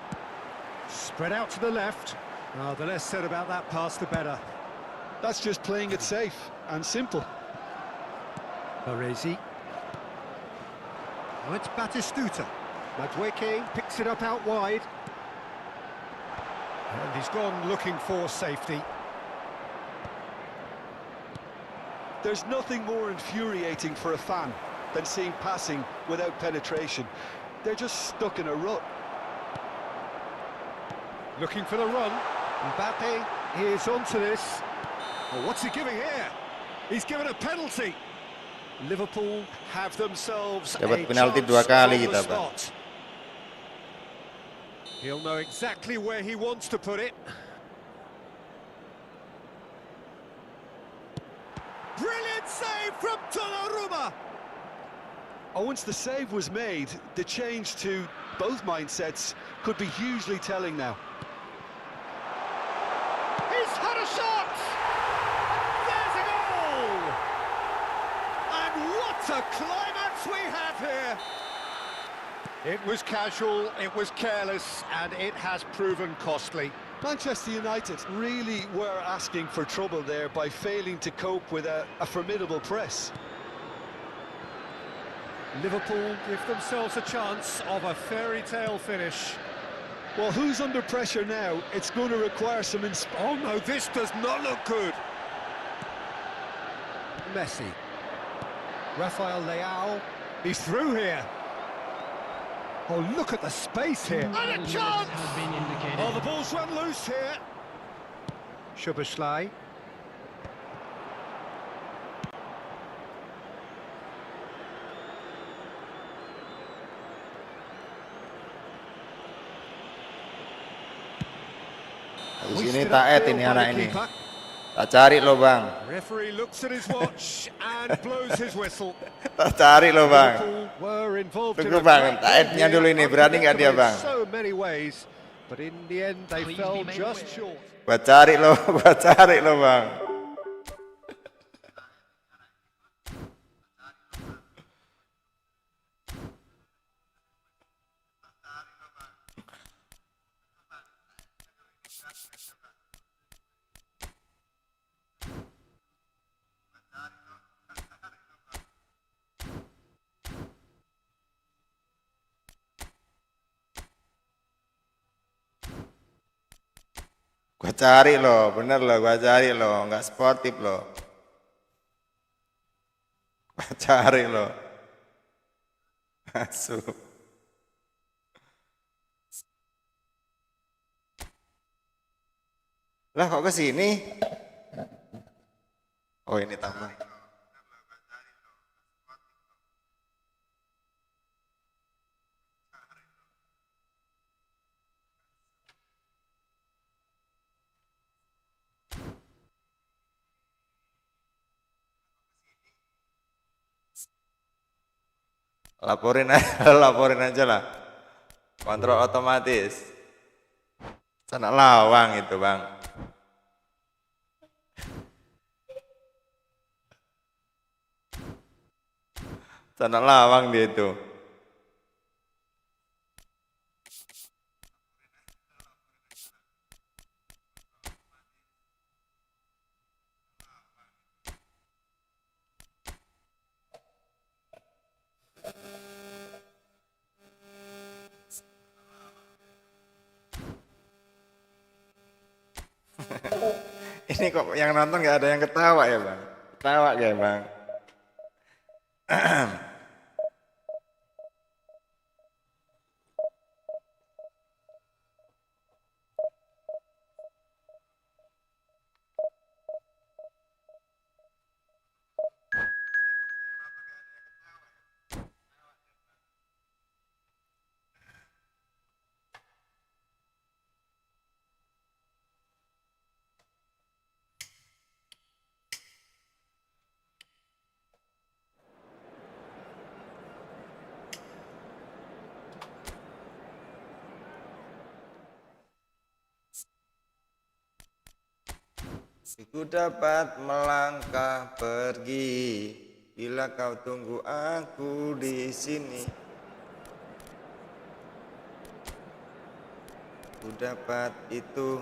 Spread out to the left. Oh, the less said about that pass, the better. That's just playing it safe and simple. Baresi. Oh, it's Batistuta. Madueke picks it up out wide. And he's gone looking for safety. There's nothing more infuriating for a fan than seeing passing without penetration. They're just stuck in a rut. Looking for the run. Mbappe is onto this. Oh, what's he giving here? He's given a penalty. Liverpool have themselves Dapat a penalti chance 2 kali on the kita, Bang. spot. He'll know exactly where he wants to put it. Brilliant save from Donnarumma. Oh, once the save was made, the change to both mindsets could be hugely telling now. He's had a shot! There's a goal! And what a climax we have here! It was casual, it was careless, and it has proven costly. Manchester United really were asking for trouble there by failing to cope with a formidable press. Liverpool give themselves a chance of a fairy tale finish. Well, who's under pressure now? It's going to require some Oh no, this does not look good. Messi. Rafael Leao. He's through here. Oh, look at the space here. And a chance! Oh, the ball's run loose here. Szoboszlai. Habis ini taet ini anak ini. Tak cari lo, Bang. Referee looks at his watch and blows his whistle. Tak cari lo, Bang. Liverpool were involved in Tunggu, a Bang. great Taetnya game dulu here, ini. Berani nggak dia, unpredictable Bang? in so many ways, but in the end they Please fell be made just aware. short. Gua cari lo, gua cari lo, Bang. Gua cari lo, bener lo, gua cari lo, nggak sportif lo. Gua cari lo. Masuk. Lah kok ke sini? Oh ini tambah. Laporin aja lah. Kontrol otomatis. Sana lawang itu, Bang. Sana lawang dia itu. Ini kok yang nonton nggak ada yang ketawa ya bang? Ketawa ya bang? Ku dapat melangkah pergi bila kau tunggu aku di sini. Ku dapat itu.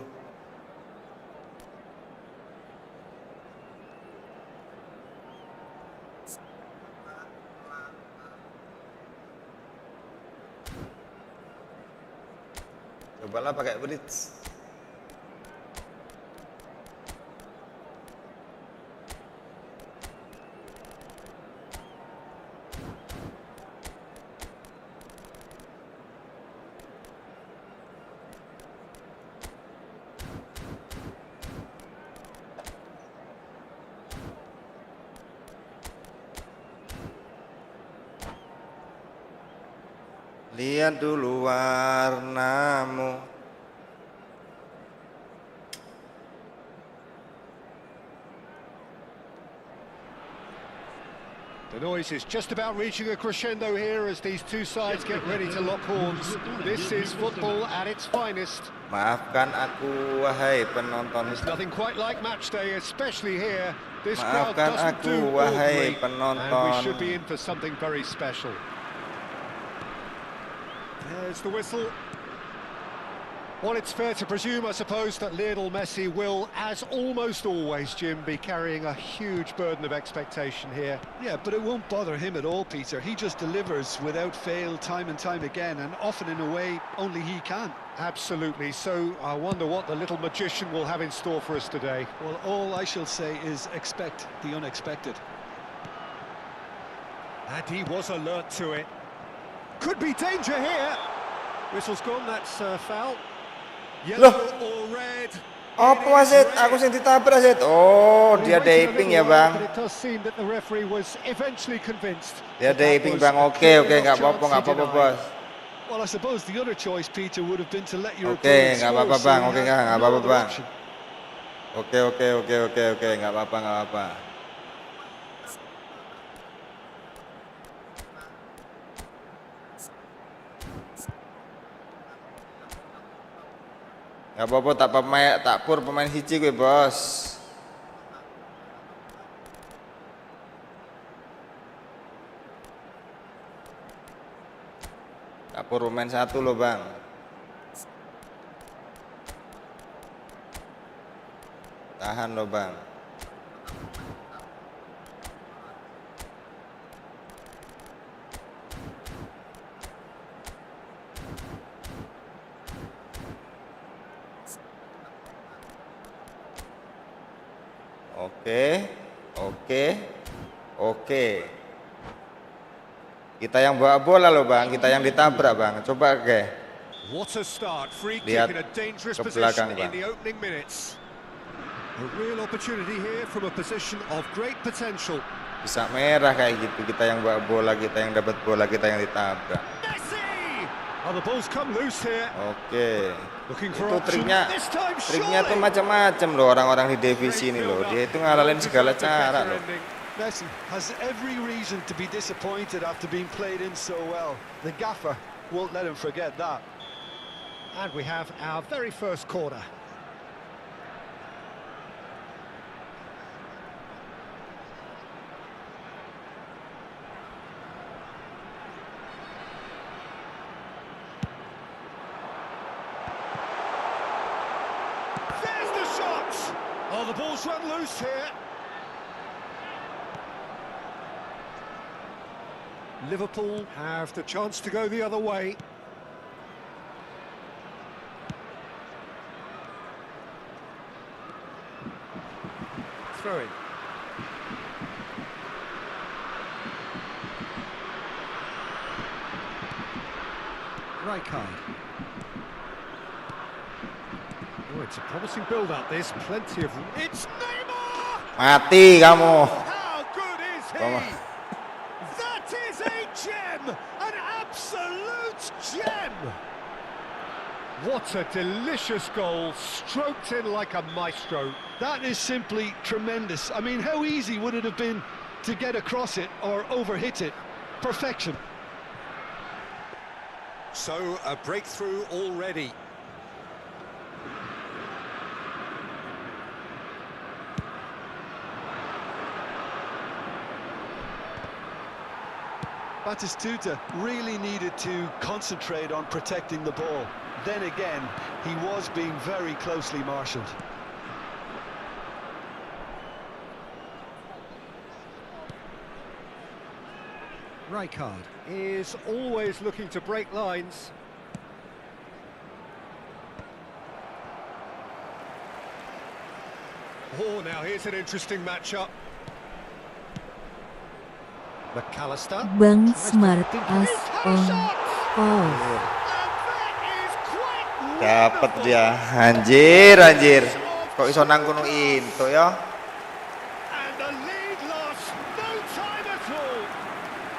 Cobalah pakai bridge. Lihat dulu warnamu. The noise is just about reaching a crescendo here as these two sides get ready to lock horns. This is football at its finest. Maafkan aku wahai penonton. There's nothing quite like match day, especially here. This crowd Maafkan doesn't aku do wahai ordinary, and we penonton. should be in for something very special. There's the whistle. Well, it's fair to presume, I suppose, that Lionel Messi will, as almost always, Jim, be carrying a huge burden of expectation here. Yeah, but it won't bother him at all, Peter. He just delivers without fail time and time again, and often in a way only he can. Absolutely. So I wonder what the little magician will have in store for us today. Well, all I shall say is expect the unexpected. And he was alert to it. Could be danger here. Whistle's gone, that's foul. Yellow or red. Apa wasit? Aku sing ditabrak wasit. Oh, dia diving ya bang. But it does seem that the referee was eventually convinced. Dia diving bang. Oke, nggak apa-apa bos. Well, I suppose the other choice, Peter, would have been to let your Oke, opponent nggak score, apa-apa so bang. he Oke, had nggak no apa-apa other bang. option. Oke, nggak apa-apa. Nggak apa-apa, tak pur pemain siji gue bos. Tak pur pemain satu loh bang. Tahan loh bang. Oke. Kita yang bawa bola loh bang, kita yang ditabrak bang. Coba oke. What a start. Free kick Lihat in a dangerous ke belakang, position in Bang. the opening minutes. A real opportunity here from a position of great potential. Bisa merah kayak gitu. Kita yang bawa bola, kita yang dapat bola, kita yang ditabrak. Messi! Oh, the ball's come loose here. Oke. Looking for Itu option. triknya This time tuh surely. macam-macam loh orang-orang di divisi ini loh. Dia itu ngalalin segala cara loh. Messi has every reason to be disappointed after being played in so well. The gaffer won't let him forget that. And we have our very first corner. There's the shot! Oh, the ball's run loose here. Liverpool have the chance to go the other way. throw in. Rijkaard. Oh, it's a promising build-up. This plenty of. It's Neymar. Mati kamu. How good is he? That is a gem, an absolute gem. What a delicious goal, stroked in like a maestro. That is simply tremendous. I mean, how easy would it have been to get across it or overhit it? Perfection. So, a breakthrough already. Batistuta really needed to concentrate on protecting the ball. Then again, he was being very closely marshalled. Rijkaard is always looking to break lines. Oh, now here's an interesting matchup. McAllister. Bang Smart as on off. Dapat dia. Anjir, anjir. Kok iso nang kuno into ya? And the lead lost no time at all.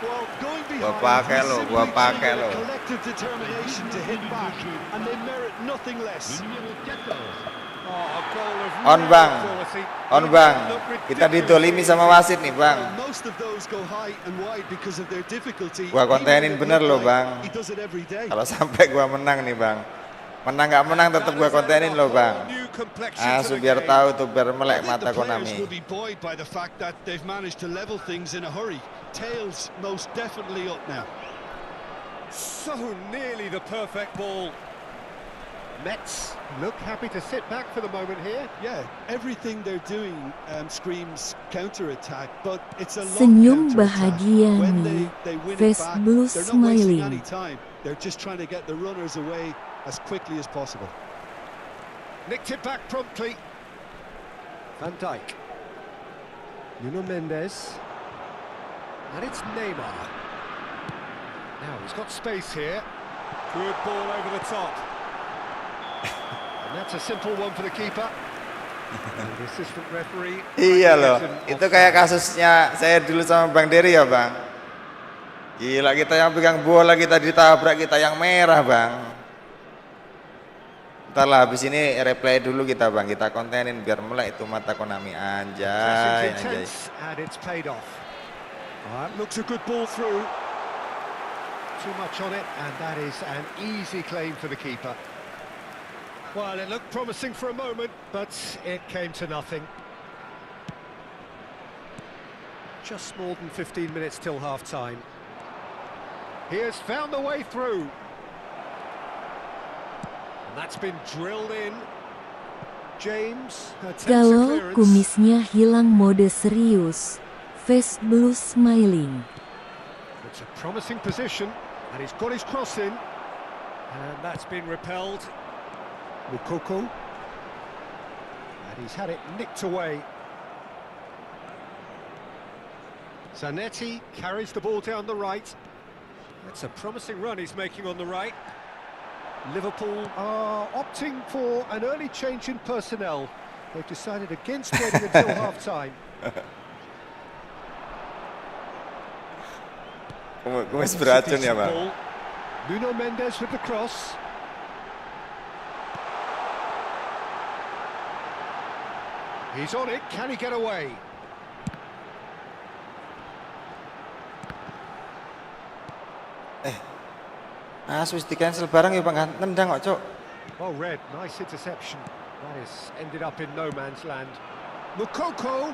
Well, going Gua behind, pakai lo, simply gua showed pakai a lo. collective determination to hit back, and they merit nothing less. Oh, a goal of On real bang, quality. on It bang. looked Kita ridiculous. didolimi sama wasit nih bang. Well, most of those go high and wide because of their difficulty. Gua kontenin Even bener though loh, it looked Bang. like He does it every day. Kalau sampai gua menang nih bang, menang nggak menang tetap gua kontenin loh bang. Asu biar tahu tuh, biar melek I think mata the players Konami. will be buoyed by the fact that they've managed to level things in a hurry. Tails most definitely up now. So nearly the perfect ball. Mets look happy to sit back for the moment here. Yeah, everything they're doing screams counter-attack, but it's a long Senyum counter-attack. bahagia When nih. they win it Face back, blue they're not wasting smiling. any time. They're just trying to get the runners away as quickly as possible. Nicked it back promptly. Van Dijk. Nuno Mendes. And it's Neymar. Now he's got space here. Good ball over the top. And that's a simple one for the keeper. And the assistant referee. Iya loh, an itu offside. kayak kasusnya saya dulu sama Bang Dery ya bang. Gila, kita yang pegang bola, kita ditabrak, kita yang merah bang. Ntar lah, habis ini replay dulu kita bang, kita kontenin biar melek itu mata Konami. Anjay, Pressing's anjay. intense, and it's paid off. That looks a good ball through. Too much on it, and that is an easy claim for the keeper. Well, it looked promising for a moment, but it came to nothing. Just more than 15 minutes till half-time. He has found the way through. And that's been drilled in. James attempts a Kalau clearance. kumisnya hilang mode serius. Face blue smiling. It's a promising position, and he's got his cross in. And that's been repelled. Mukoko. And he's had it nicked away. Zanetti carries the ball down the right. That's a promising run he's making on the right. Liverpool are opting for an early change in personnel. They've decided against waiting until half-time. Kumis beracun ya bang. Ball. Nuno Mendes with the cross. He's on it, can he get away? Wis di cancel bareng ya bang, nendang kok cok. Oh, Red, nice interception. That is ended up in no man's land. Mukoko.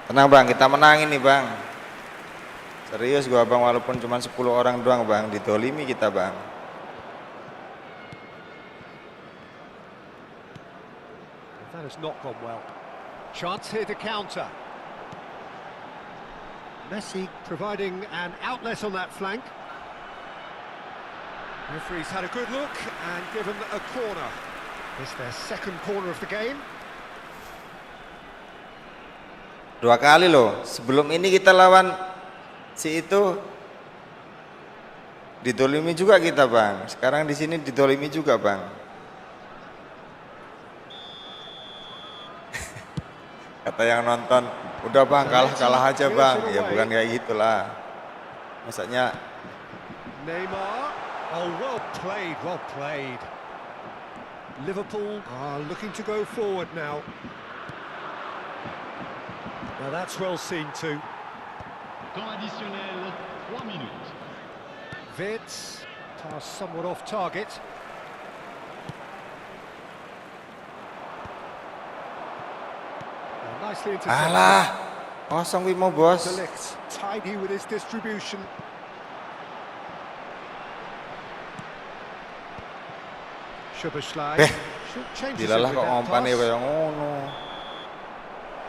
Tenang bang, kita menang ini bang. Serius gua bang, walaupun cuma 10 orang doang bang, didolimi kita bang. That has not gone well. Chance here to counter. Messi providing an outlet on that flank. Referee's had a good look and given a corner. It's their second corner of the game. 2 kali loh. Sebelum ini kita lawan si itu didolimi juga kita, Bang. Sekarang di sini didolimi juga, Bang. Kata yang nonton, udah Bang, kalah aja Bang. Ya bukan kayak gitulah. Maksudnya Neymar. Oh, well played, well played. Liverpool are looking to go forward now. Now that's well seen too. Temps additionnel, 3 minutes. Vids, pass somewhat off target. Nicely intercepted. alah, kosong Wimo bos. Delict's tidy with his distribution. Szoboszlai. Dilalah kok ngompane kaya ngono.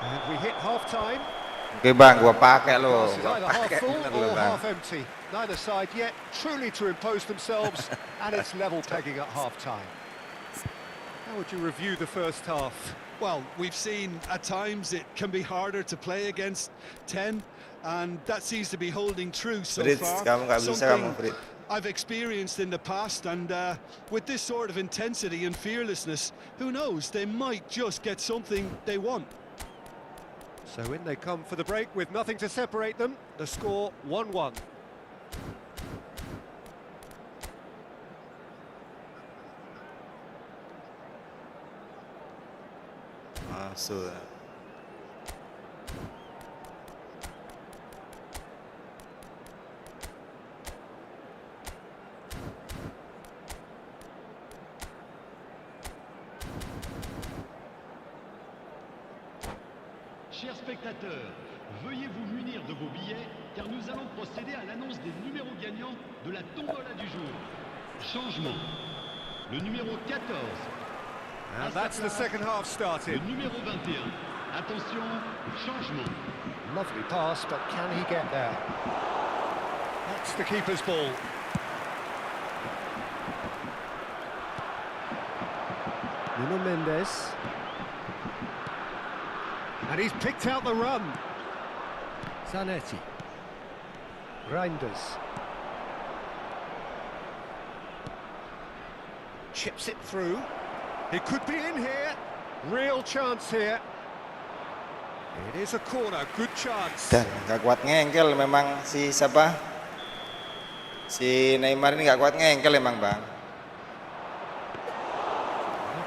And we hit half time. Oke Bang, gua pakai lo. Glass is either half full or half empty. Neither side yet truly to impose themselves, and it's level pegging at half time. How would you review the first half? Well, we've seen at times it can be harder to play against 10, and that seems to be holding true so Fritz, far. kamu nggak bisa kamu, Fritz. I've experienced in the past, and with this sort of intensity and fearlessness, who knows, they might just get something they want. So in they come for the break with nothing to separate them. The score 1-1. Masuk. Chers spectateurs, veuillez vous munir de vos billets car nous allons procéder à l'annonce des numéros gagnants de la tombola du jour. Changement. Le numéro 14. And that's the second half Le started. numéro 21. Attention, changement. Lovely pass, but can he get there? That's the keeper's ball. Nuno Mendes. And he's picked out the run. Zanetti. Reinders. Chips it through. He could be in here. Real chance here. It is a corner, good chance. Dan nggak kuat ngengkel memang si siapa? Si Neymar ini nggak kuat ngengkel emang Bang.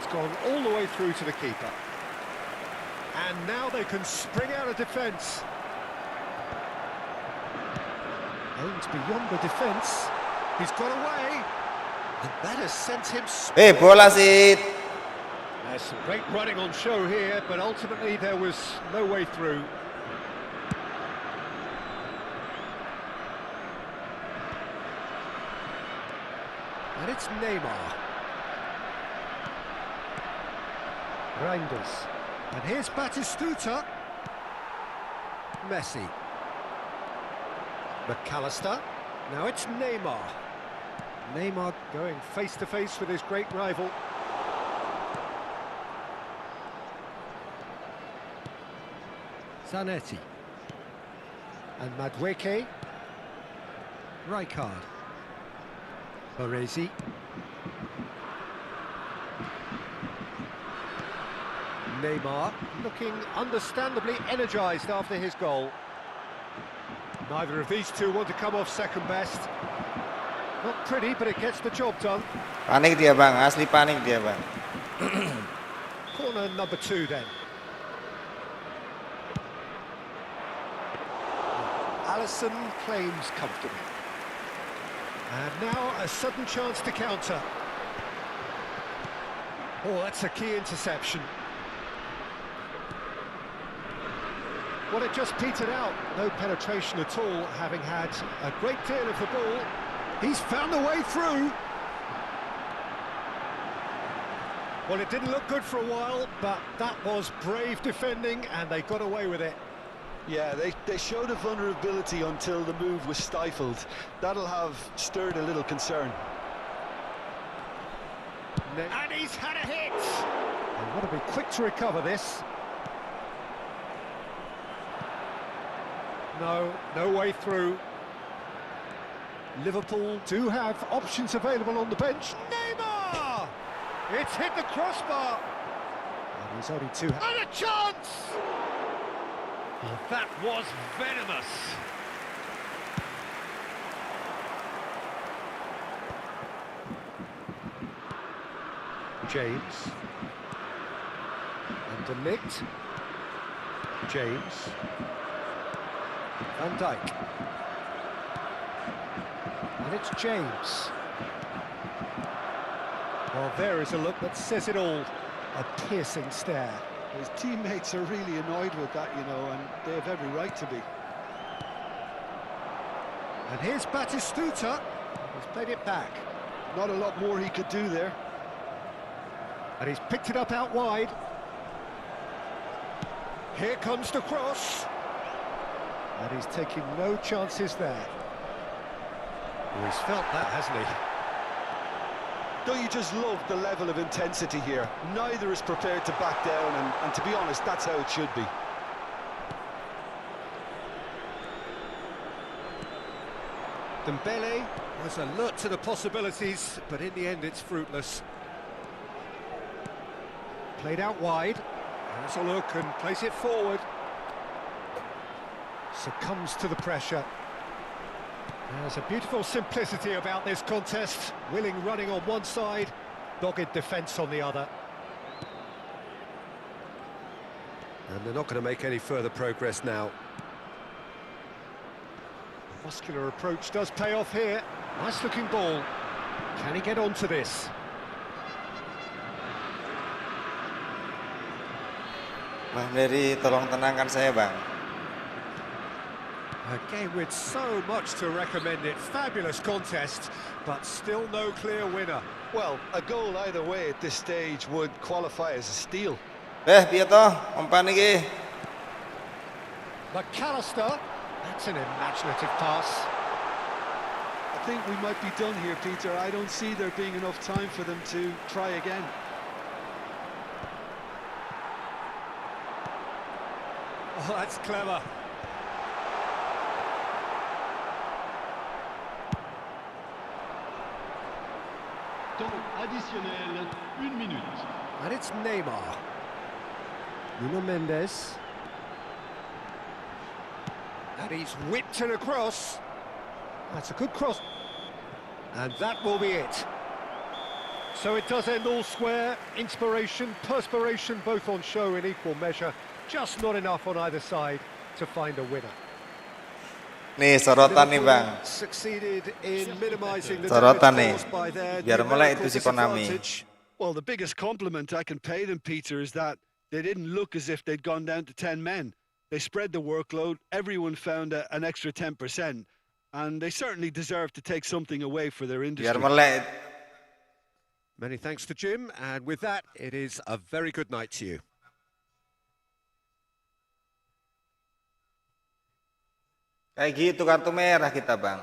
It's gone all the way through to the keeper. And now they can spring out of defence. Aims beyond the defence. He's got away. And that has sent him... Bola sih. There's some great running on show here, but ultimately there was no way through. And it's Neymar. Reinders. And here's Batistuta. Messi. McAllister. Now it's Neymar. Neymar going face to face with his great rival. Zanetti. And Madueke. Rijkaard. Baresi. Neymar looking understandably energised after his goal. Neither of these two want to come off second best. Not pretty, but it gets the job done. Panik dia Bang, asli panik dia Bang. Corner number 2 then. Alisson claims comfortably. And now a sudden chance to counter. Oh, that's a key interception. Well, it just petered out. No penetration at all, having had a great deal of the ball. He's found a way through. Well, it didn't look good for a while, but that was brave defending, and they got away with it. Yeah, they showed a vulnerability until the move was stifled. That'll have stirred a little concern. And he's had a hit! They've got to be quick to recover this. No way through. Liverpool do have options available on the bench. Neymar! It's hit the crossbar. And he's only two. And a chance! Oh, that was venomous. James. And De Ligt. James. Van Dijk. And it's James. Well, there is a look that says it all. A piercing stare. His teammates are really annoyed with that, you know, and they have every right to be. And here's Batistuta. He's played it back. Not a lot more he could do there. And he's picked it up out wide. Here comes the cross. And he's taking no chances there. Well, he's felt that, hasn't he? Don't you just love the level of intensity here? Neither is prepared to back down, and to be honest, that's how it should be. Dembele was alert to the possibilities, but in the end it's fruitless. Played out wide. Has a look and plays it forward. Succumbs to the pressure. There's a beautiful simplicity about this contest. Willing running on one side, dogged defence on the other. And they're not going to make any further progress now. Muscular approach does pay off here. Nice looking ball. Can he get onto this? Bang Dery, tolong tenangkan saya, Bang. A game with so much to recommend it. Fabulous contest, but still no clear winner. Well, a goal either way at this stage would qualify as a steal. Piye to? Umpan iki. McAllister, that's an imaginative pass. I think we might be done here, Peter. I don't see there being enough time for them to try again. Oh, that's clever. Temps additionnel, 1 minute. And it's Neymar. Nuno Mendes. And he's whipped it across. That's a good cross. And that will be it. So it does end all square. Inspiration, perspiration, both on show in equal measure. Just not enough on either side to find a winner. Nih sorotan nih, Bang. Succeeded in minimizing the Sorotan nih. damage caused by their Biar mulai itu si Konami. disadvantage. Well, the biggest compliment I can pay them, Peter, is that they didn't look as if they'd gone down to 10 men. They spread the workload, everyone found an extra 10%, and they certainly deserve to take something away for their industry. Biar melek. Many thanks to Jim, and with that, it is a very good night to you. Kayak gitu kartu merah kita, Bang.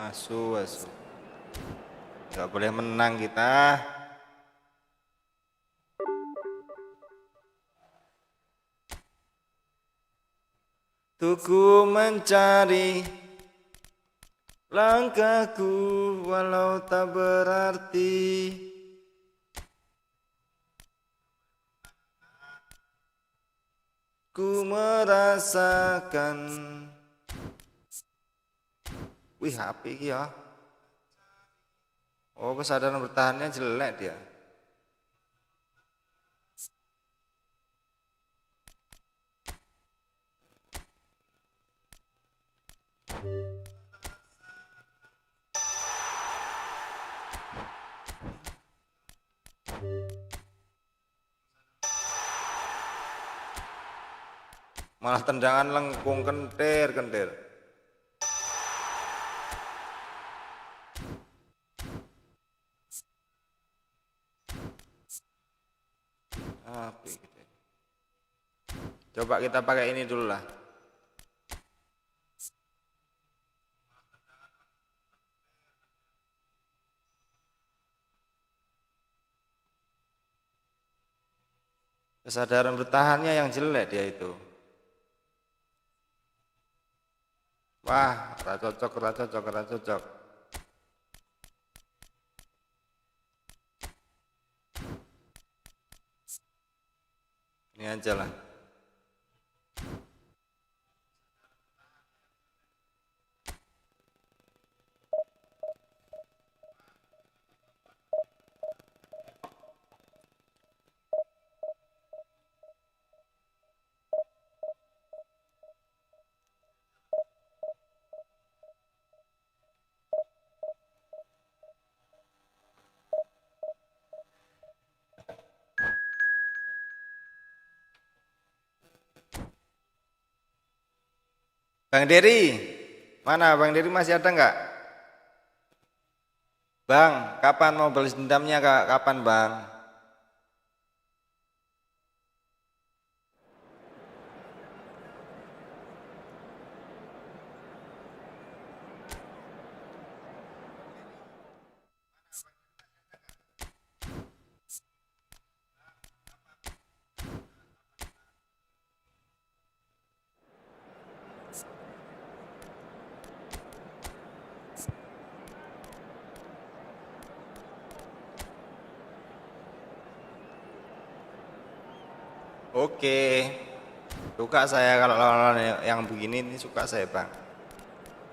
Asu. Nggak boleh menang kita. Tuku mencari langkahku walau tak berarti. Ku merasakan. Wih, HP iki ya. Oh, kesadaran bertahannya jelek dia. Malah tendangan lengkung kentir. Apa gitu. Coba kita pakai ini dulu lah. Kesadaran bertahannya yang jelek dia itu. Wah, ora cocok. Ini aja lah. Bang Dery, mana Bang Dery masih ada nggak? Bang, kapan mau balas dendamnya kapan Bang? Oke, suka saya kalau lawan yang begini ini suka saya Bang.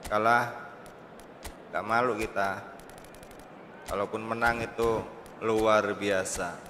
Kalah gak malu kita. Kalaupun menang itu luar biasa.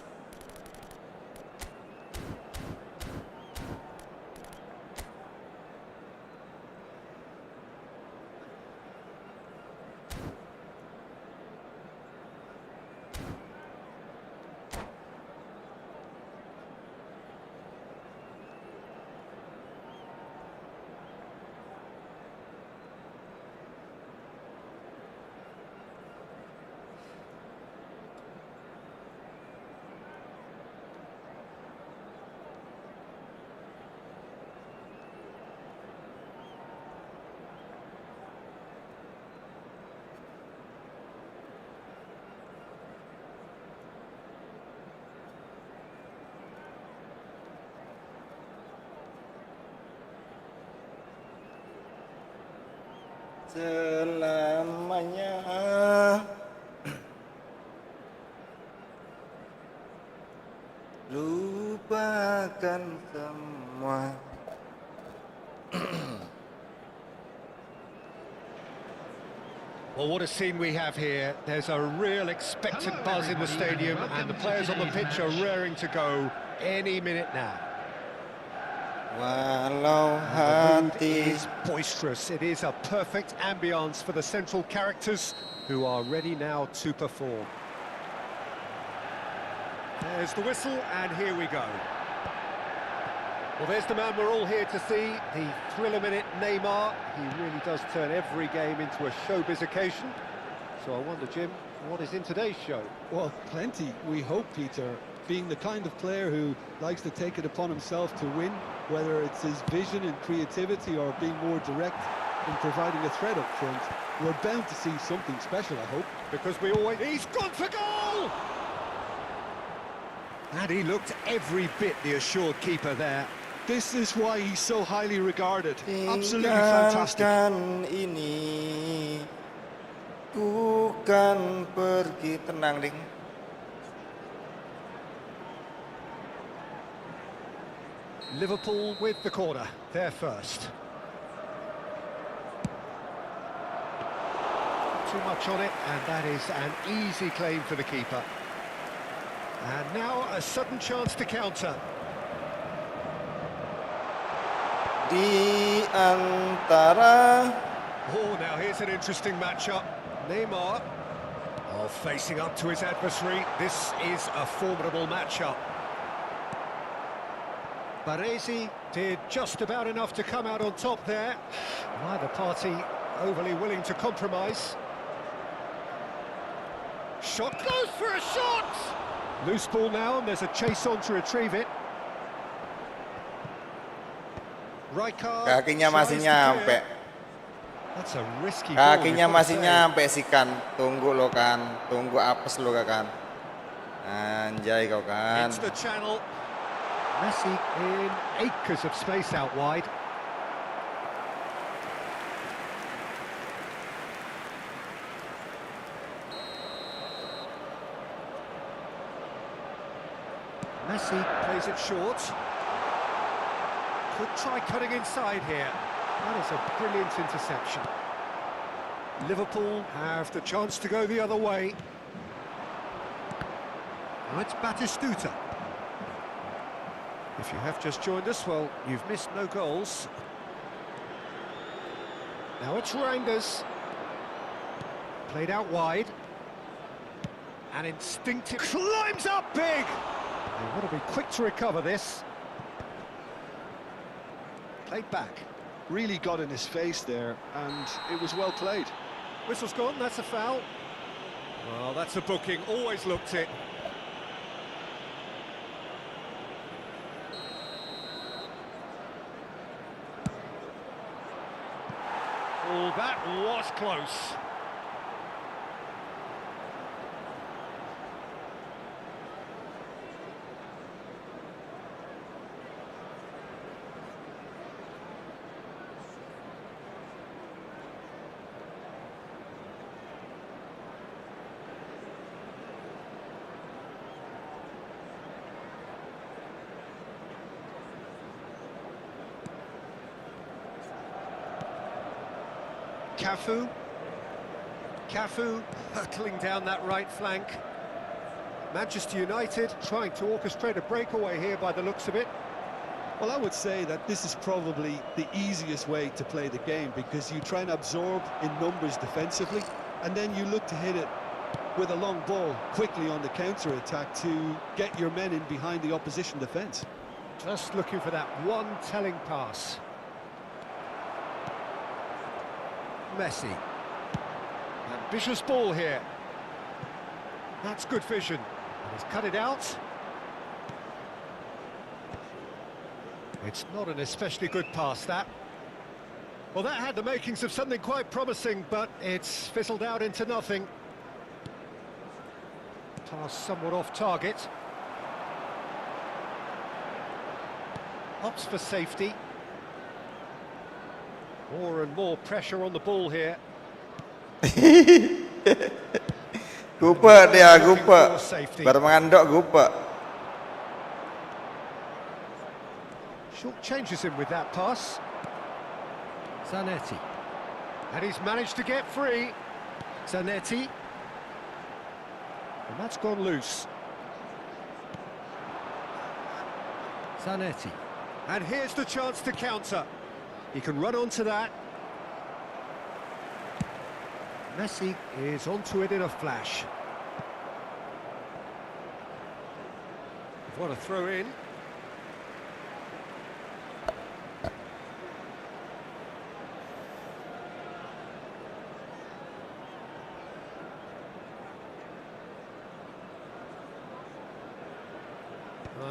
Selamanya lupakan semua. Well, what a scene we have here. There's a real expectant buzz in the stadium, and the players on the pitch are raring to go any minute now. Walau The mood hati is boisterous. It is a perfect ambience for the central characters who are ready now to perform. There's the whistle, and here we go. Well, there's the man we're all here to see, the thriller-minute Neymar. He really does turn every game into a showbiz occasion. So I wonder, Jim, what is in today's show? Well, plenty, we hope, Peter. Being the kind of player who likes to take it upon himself to win, whether it's his vision and creativity or being more direct in providing a threat up front, we're bound to see something special, I hope. Because we always... He's gone for goal! And he looked every bit the assured keeper there. This is why he's so highly regarded. Absolutely fantastic. tinggalkan ini, ku kan pergi. Tenang ding. Liverpool with the corner, they're first. Too much on it, and that is an easy claim for the keeper. And now a sudden chance to counter. Di antara Oh, now here's an interesting matchup. Neymar, facing up to his adversary. This is a formidable matchup. Baresi did just about enough to come out on top there. Neither party overly willing to compromise. Shot goes for a shot! Loose ball now, and there's a chase on to retrieve it. Rijkaard Kakinya masih tries to nyampe. clear. That's a risky ball, Kakinya you've got to masih say. nyampe sih kan. Tunggu lo kan. Tunggu apes lo kan. Anjay kau kan. Into the channel. Messi in acres of space out wide. Messi plays it short. Could try cutting inside here. That is a brilliant interception. Liverpool have the chance to go the other way. Now it's Batistuta. If you have just joined us, well, you've missed no goals. Now it's Reinders. Played out wide. And instinctive climbs up big! They want to be quick to recover this. Played back. Really got in his face there, and it was well played. Whistle's gone, that's a foul. Well, that's a booking, always looked it. Oh, that was close. Cafu hurtling down that right flank. Manchester United trying to orchestrate a breakaway here by the looks of it. Well, I would say that this is probably the easiest way to play the game, because you try and absorb in numbers defensively, and then you look to hit it with a long ball quickly on the counter-attack to get your men in behind the opposition defence. Just looking for that one telling pass. Messi. Ambitious ball here. That's good vision. And he's cut it out. It's not an especially good pass, that. Well, that had the makings of something quite promising, but it's fizzled out into nothing. Pass somewhat off target. Opts for safety. More and more pressure on the ball here. Gupa dia, gupa. Baru mengandok gupa. Short changes him with that pass. Zanetti. And he's managed to get free. Zanetti. And that's gone loose. Zanetti. And here's the chance to counter. He can run onto that. Messi is onto it in a flash. What a throw in.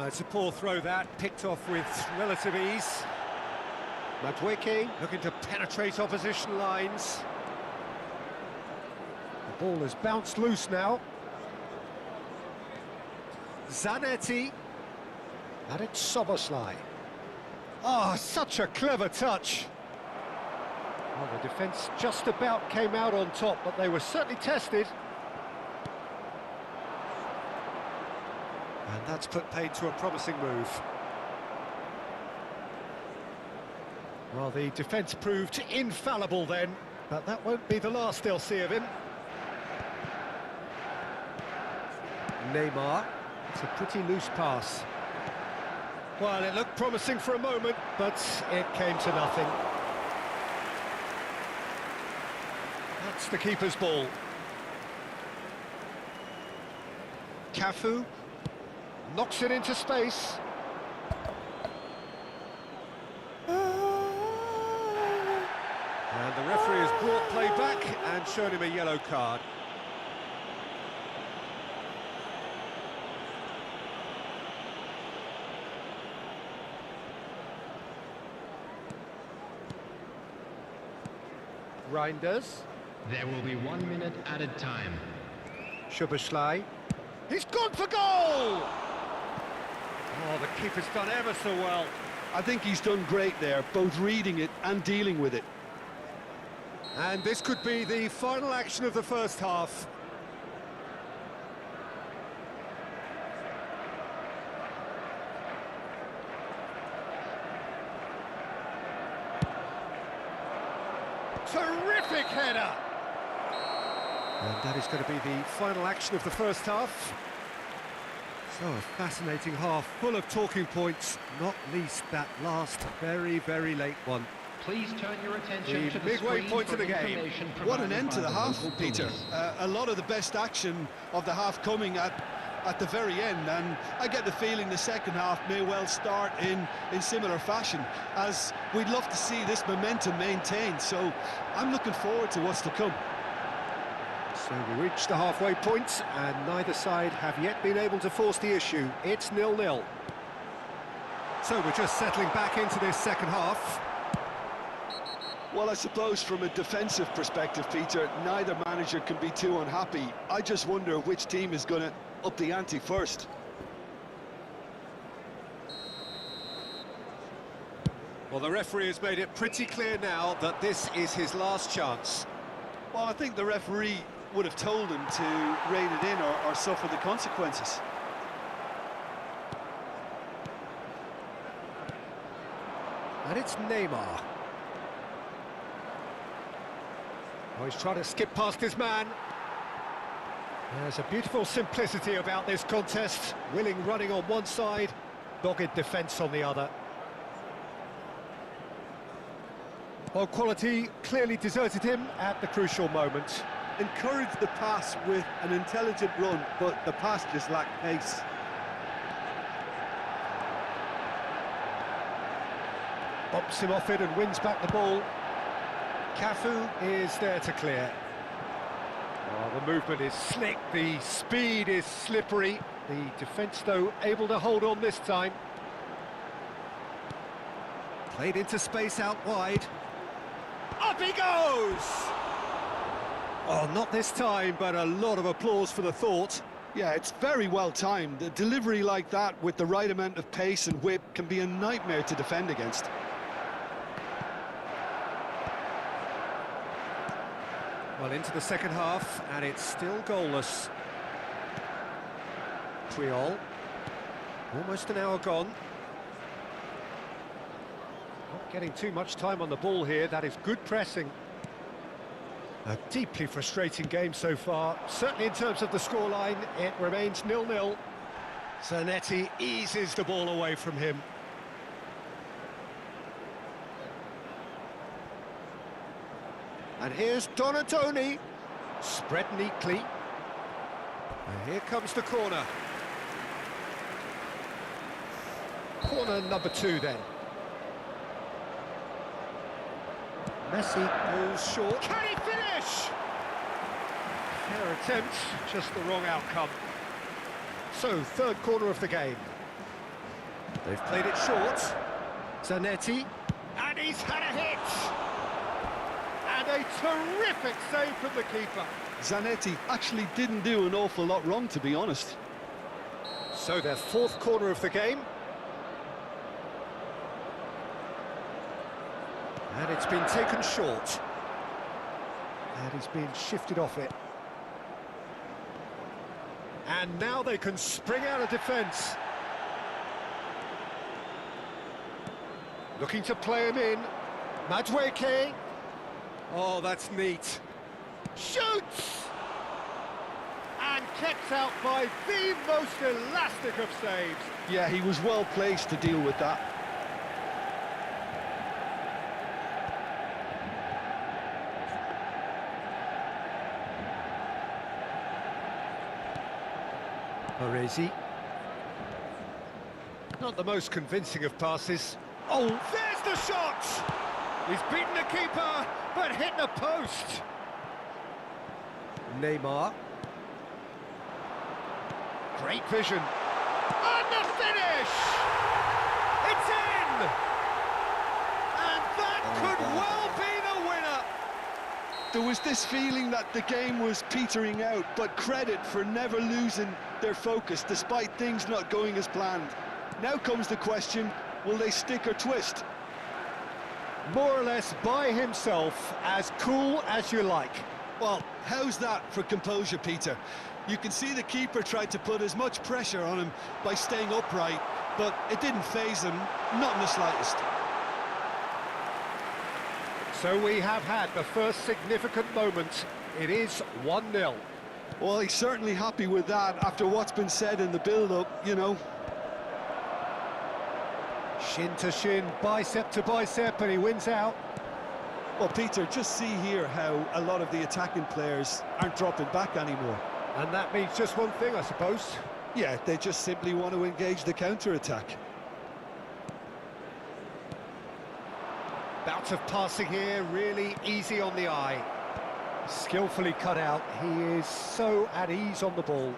It's a poor throw that, picked off with relative ease. Madueke looking to penetrate opposition lines. The ball has bounced loose now. Zanetti. And it's Soboslai. Oh, such a clever touch. Well, the defence just about came out on top, but they were certainly tested. And that's put paid to a promising move. Well, the defence proved infallible then, but that won't be the last they'll see of him. Neymar. It's a pretty loose pass. Well, it looked promising for a moment, but it came to nothing. That's the keeper's ball. Cafu knocks it into space. brought play back and shown him a yellow card. Reinders. There will be 1 minute added time. Szoboszlai. He's gone for goal! Oh, the keeper's done ever so well. I think he's done great there, both reading it and dealing with it. And this could be the final action of the first half. Terrific header! And that is going to be the final action of the first half. So a fascinating half, full of talking points, not least that last very, very late one. Please turn your attention to the midway screen point for of the game. information What an provided end to by the half, local Peter. police. A lot of the best action of the half coming at the very end, and I get the feeling the second half may well start in similar fashion, as we'd love to see this momentum maintained, so I'm looking forward to what's to come. So we reached the halfway point, and neither side have yet been able to force the issue. It's 0-0. So we're just settling back into this second half. Well, I suppose from a defensive perspective, Peter, neither manager can be too unhappy. I just wonder which team is going to up the ante first. Well, the referee has made it pretty clear now that this is his last chance. Well, I think the referee would have told him to rein it in or suffer the consequences. And it's Neymar. Oh, he's trying to skip past his man. There's a beautiful simplicity about this contest. Willing running on one side, dogged defence on the other. Well, quality clearly deserted him at the crucial moment. Encouraged the pass with an intelligent run, but the pass just lacked pace. Bumps him off it and wins back the ball. Cafu is there to clear. Oh, the movement is slick, the speed is slippery. The defence, though, able to hold on this time. Played into space out wide. Up he goes! Oh, not this time, but a lot of applause for the thought. Yeah, it's very well timed. A delivery like that with the right amount of pace and whip can be a nightmare to defend against. Well, into the second half, and it's still goalless. Puyol. Almost an hour gone. Not getting too much time on the ball here. That is good pressing. A deeply frustrating game so far. Certainly in terms of the scoreline, it remains 0-0. Zanetti eases the ball away from him. And here's Donatoni, spread neatly. And here comes the corner. Corner number 2 then. Messi goes short. Can he finish? Fair attempt, just the wrong outcome. So, third corner of the game. They've played it short. Zanetti, and he's had a hit! And a terrific save from the keeper. Zanetti actually didn't do an awful lot wrong, to be honest. So their fourth corner of the game. And it's been taken short. And he's been shifted off it. And now they can spring out of defence. Looking to play him in. Madueke. Oh, that's neat. Shoots! And kept out by the most elastic of saves. Yeah, he was well placed to deal with that. Orezi. Not the most convincing of passes. Oh, there's the shot! He's beaten the keeper, but hit the post. Neymar. Great vision. And the finish! It's in! And that could well be the winner. There was this feeling that the game was petering out, but credit for never losing their focus despite things not going as planned. Now comes the question, will they stick or twist? More or less by himself, as cool as you like. Well, how's that for composure, Peter? You can see the keeper tried to put as much pressure on him by staying upright, but it didn't faze him, not in the slightest. So we have had the first significant moment. It is 1-0. Well, he's certainly happy with that after what's been said in the build-up, you know. Shin to shin, bicep to bicep, and he wins out. Well, Peter, just see here how a lot of the attacking players aren't dropping back anymore. And that means just one thing, I suppose. Yeah, they just simply want to engage the counter-attack. Bout of passing here, really easy on the eye. Skillfully cut out, he is so at ease on the ball.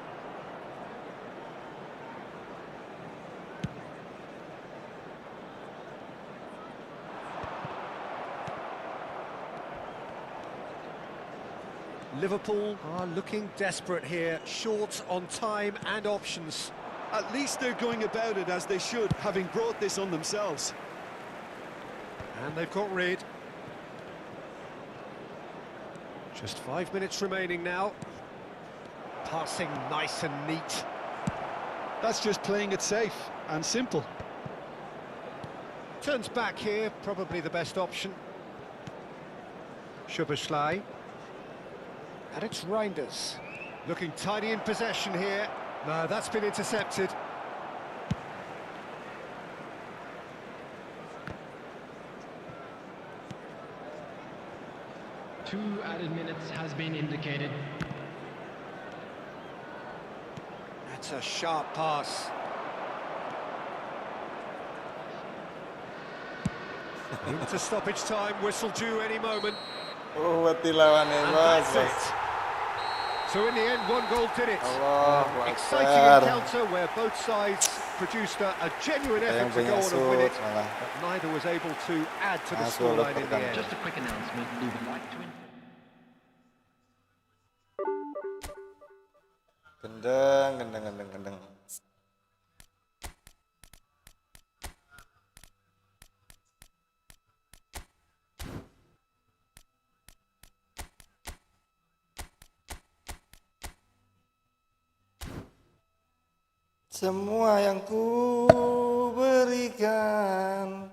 Liverpool are looking desperate here, short on time and options. At least they're going about it as they should, having brought this on themselves. And they've got rid. Just 5 minutes remaining now. Passing nice and neat. That's just playing it safe and simple. Turns back here, probably the best option. Szoboszlai. And it's Reinders. Looking tidy in possession here. No, that's been intercepted. Two added minutes has been indicated. That's a sharp pass. Into stoppage time, whistle due any moment. Mati lawan And Bos. that's it. So in the end, one goal did it. Allahu Exciting Akbar. encounter where both sides produced a genuine effort to go on and win it, but neither was able to add to the scoreline in the end. Just a quick announcement. We would like to Gendeng. Semua yang ku berikan.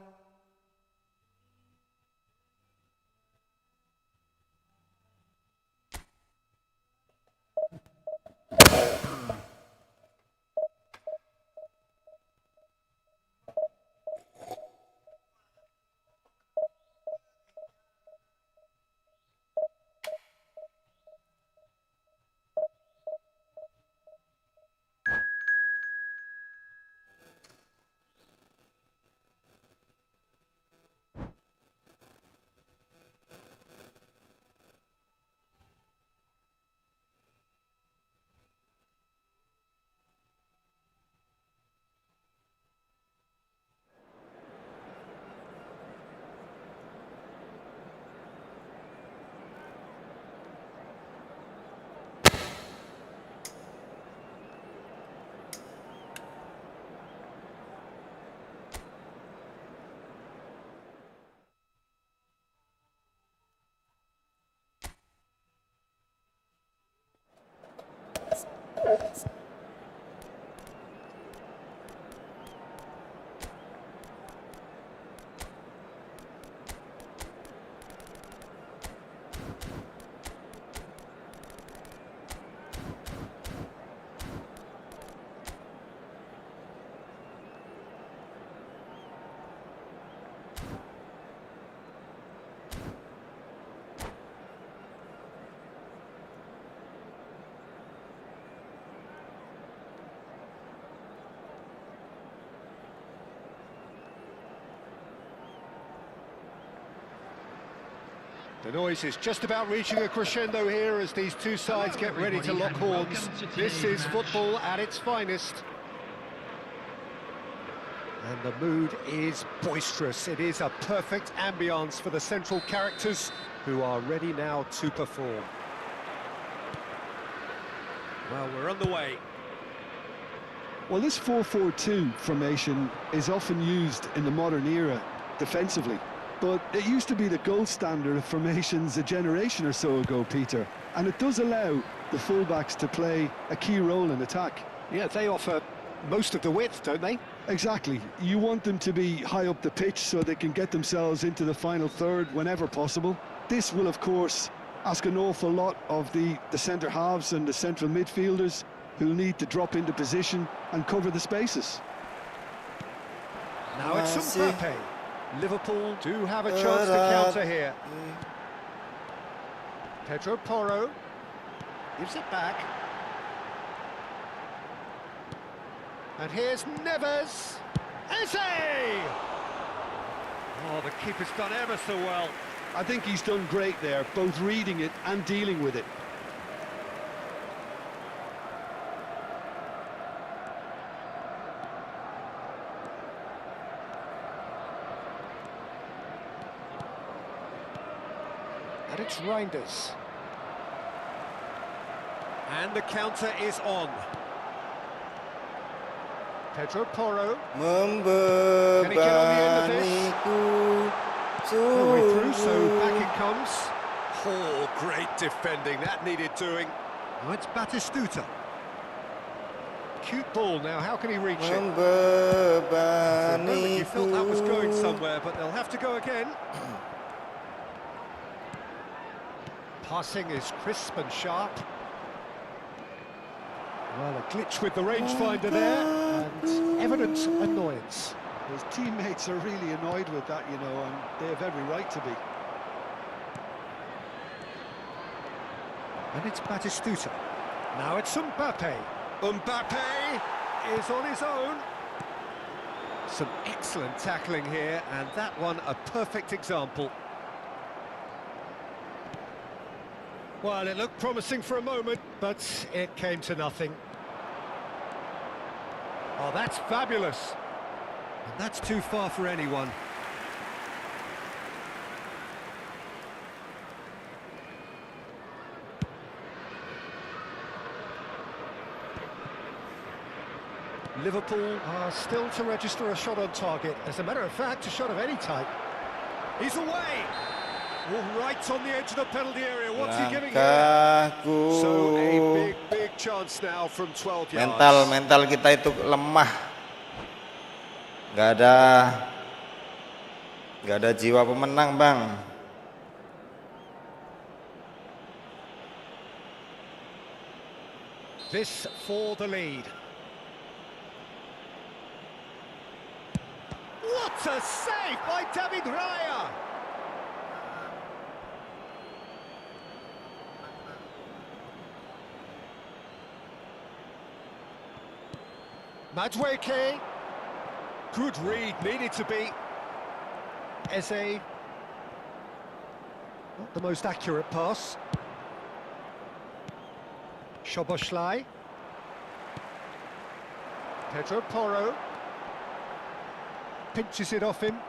The noise is just about reaching a crescendo here as these two sides get ready to lock horns. This is football at its finest. And the mood is boisterous. It is a perfect ambience for the central characters who are ready now to perform. Well, we're on the way. Well, this 4-4-2 formation is often used in the modern era defensively, but it used to be the gold standard of formations a generation or so ago, Peter, and it does allow the fullbacks to play a key role in attack. Yeah, they offer most of the width, don't they? Exactly. You want them to be high up the pitch so they can get themselves into the final third whenever possible. This will, of course, ask an awful lot of the centre halves and the central midfielders, who'll need to drop into position and cover the spaces. Now it's Mbappe. Liverpool do have a chance to counter here. Pedro Porro gives it back. And here's Neves. Eze! Oh, the keeper's done ever so well. I think he's done great there, both reading it and dealing with it. And it's Reinders. And the counter is on. Pedro Porro. Can he get on the end of this? No way through, so back it comes. Oh, great defending. That needed doing. Oh, it's Batistuta. Cute ball now. How can he reach it? For a moment you felt that was going somewhere, but they'll have to go again. Passing is crisp and sharp. Well, a glitch with the rangefinder there, and evident annoyance. His teammates are really annoyed with that, you know, and they have every right to be. And it's Batistuta. Now it's Mbappe. Mbappe is on his own. Some excellent tackling here, and that one a perfect example. Well, it looked promising for a moment, but it came to nothing. Oh, that's fabulous. And that's too far for anyone. Liverpool are still to register a shot on target. As a matter of fact, a shot of any type. He's away! Oh, right on the edge of the penalty area. What's he giving here? So a big chance now from 12 yards. Mental kita itu lemah. Gak ada jiwa pemenang, Bang. This for the lead. What a save by David Raya! Madueke. Good read, needed to be. Eze. Not the most accurate pass. Szoboszlai. Pedro Porro. Pinches it off him.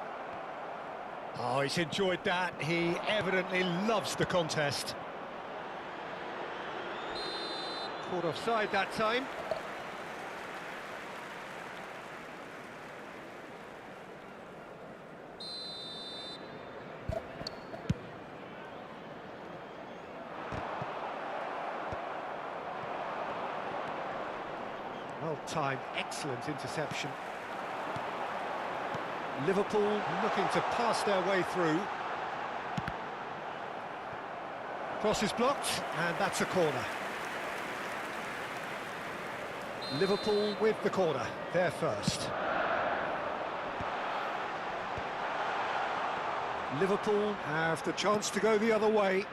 Oh, he's enjoyed that. He evidently loves the contest. Caught offside that time. Well-timed, excellent interception. Liverpool looking to pass their way through. Cross is blocked, and that's a corner. Liverpool with the corner, they're first. Liverpool have the chance to go the other way.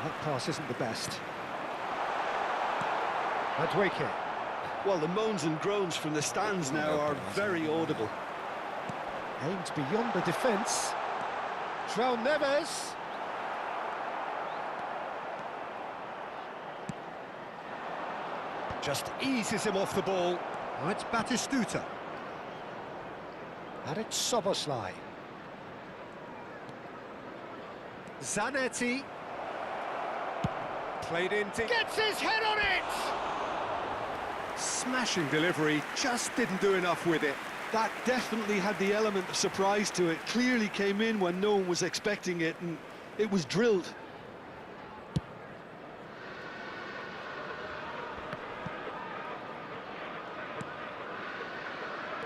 That pass isn't the best. Madueke. Well, the moans and groans from the stands now are very audible. Aimed beyond the defence. João Neves. Just eases him off the ball. Oh, it's Batistuta. And it's Soboslai. Zanetti. Played into... Gets his head on it! Smashing delivery, just didn't do enough with it. That definitely had the element of surprise to it. Clearly came in when no one was expecting it, and it was drilled.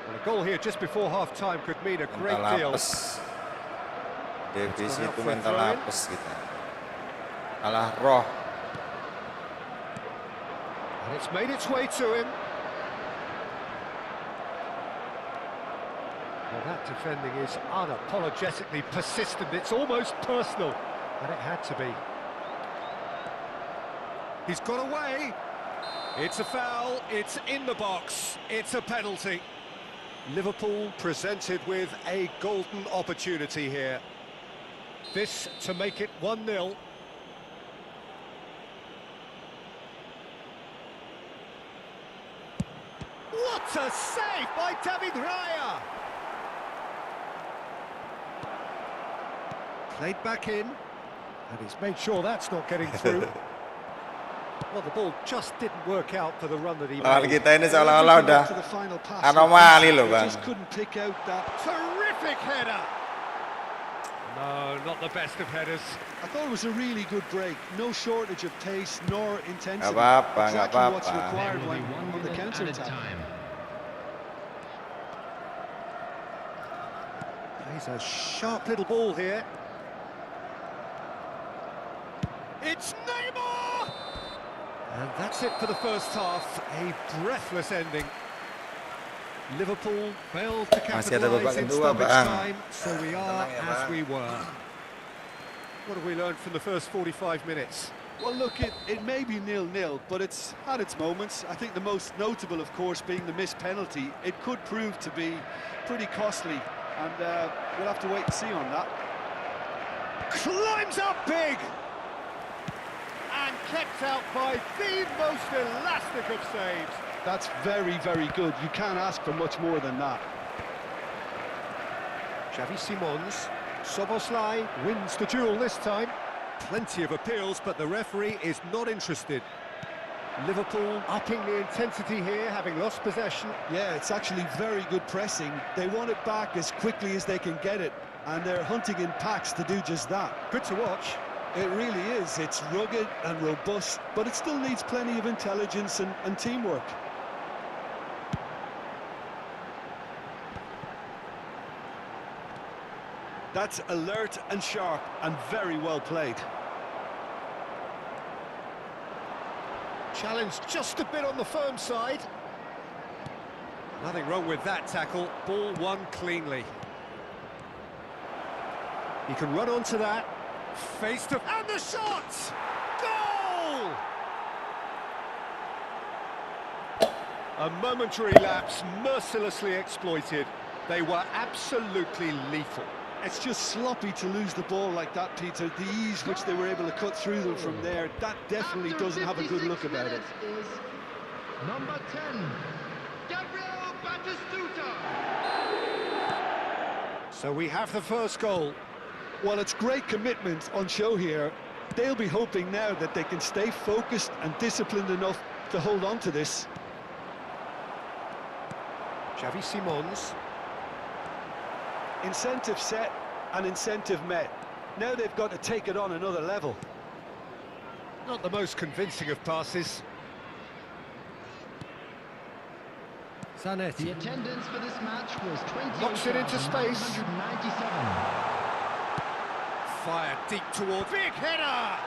Well, a goal here just before half-time could mean a great deal. Devisi itu mental apes kita. Kalah roh. And it's made its way to him. Well, that defending is unapologetically persistent. It's almost personal, and it had to be. He's got away. It's a foul. It's in the box. It's a penalty. Liverpool presented with a golden opportunity here. This to make it 1-0. What a save by David Raya! Played back in, and he's made sure that's not getting through. Well, the ball just didn't work out for the run that he Lawan made. kita ini seolah-olah udah anomali loh, Bang. Just couldn't pick out that Terrific header! No, not the best of headers. I thought it was a really good break. No shortage of pace nor intensity. Nggak apa-apa, nggak Exactly what's apa-apa. required There will when be 1 on the minute counter added attack. time. He's a sharp little ball here. It's Neymar! And that's it for the first half. A breathless ending. Liverpool failed to Masih ada babak capitalise in kedua, stoppage Bang. time, so we are Tenang ya, as Bang. we were. What have we learned from the first 45 minutes? Well, look, it may be 0-0, but it's had its moments. I think the most notable, of course, being the missed penalty. It could prove to be pretty costly, and we'll have to wait and see on that. Climbs up big! And kept out by the most elastic of saves. That's very, very good. You can't ask for much more than that. Xavi Simons, Soboslai wins the duel this time. Plenty of appeals, but the referee is not interested. Liverpool upping the intensity here, having lost possession. Yeah, it's actually very good pressing. They want it back as quickly as they can get it, and they're hunting in packs to do just that. Good to watch. It really is. It's rugged and robust, but it still needs plenty of intelligence and teamwork. That's alert and sharp and very well played. Challenge just a bit on the firm side. Nothing wrong with that tackle. Ball won cleanly. He can run onto that. Face to... And the shot! Goal! A momentary lapse, mercilessly exploited. They were absolutely lethal. It's just sloppy to lose the ball like that, Peter. The ease which they were able to cut through them from there, that definitely doesn't have a good look about it. Is number 10, Gabriel Batistuta. So we have the first goal. Well, it's great commitment on show here. They'll be hoping now that they can stay focused and disciplined enough to hold on to this. Xavi Simons. Incentive set and incentive met. Now they've got to take it on another level. Not the most convincing of passes. Zanetti. The attendance for this match was Knocks it into space. 28,997. Fired deep toward... Big header!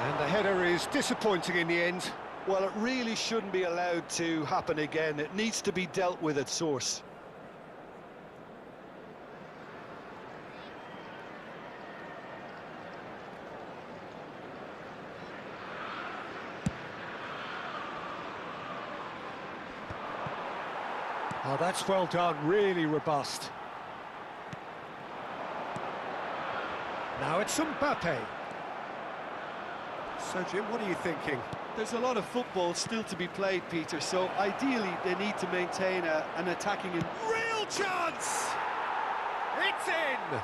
And the header is disappointing in the end. Well, it really shouldn't be allowed to happen again. It needs to be dealt with at source. Oh, that's well done, really robust. Now it's Mbappe. So, Jim, what are you thinking? There's a lot of football still to be played, Peter, so ideally they need to maintain an attacking... Real chance! It's in!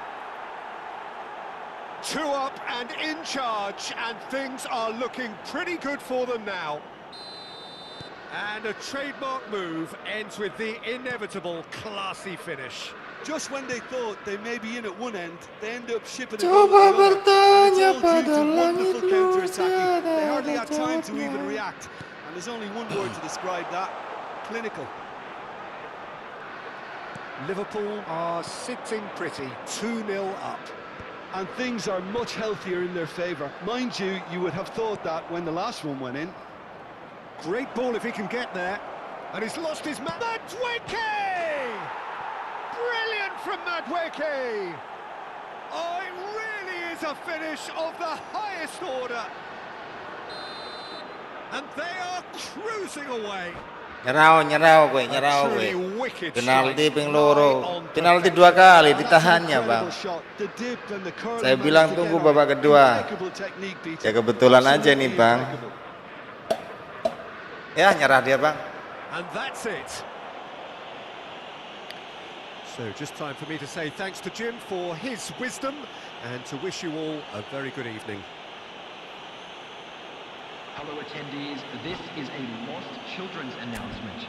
2 up and in charge, and things are looking pretty good for them now. And a trademark move ends with the inevitable classy finish. Just when they thought they may be in at one end, they end up shipping it Coba over the other. bertanya And it's all due pada to langit wonderful counter-attacking. They luar hardly had time to tiada even Tuhan. react. And there's only one word to describe that: clinical. Liverpool are sitting pretty, 2-0 up. And things are much healthier in their favour. Mind you, you would have thought that when the last one went in. Great ball if he can get there. And he's lost his man. Madueke! Brilliant from Madueke! Oh, it really is a finish of the highest order. And they are cruising away. Nyerau gue. Truly wicked Penalti strike. ping loro. Right on Penalti perfection. 2 kali That's an ditahannya, Bang. incredible shot. The dip and the curl Saya he bilang managed to tunggu get babak on. kedua. Impeccable technique, Peter. Ya kebetulan aja nih, Absolutely Bang. impeccable. Ya, nyerah dia, Bang. And that's it. So just time for me to say thanks to Jim for his wisdom and to wish you all a very good evening. Hello attendees, this is a lost children's announcement.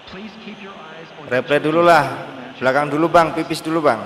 Please keep your eyes on your Replay children dulu lah. during the match. Belakang dulu, Bang. Pipis dulu, Bang.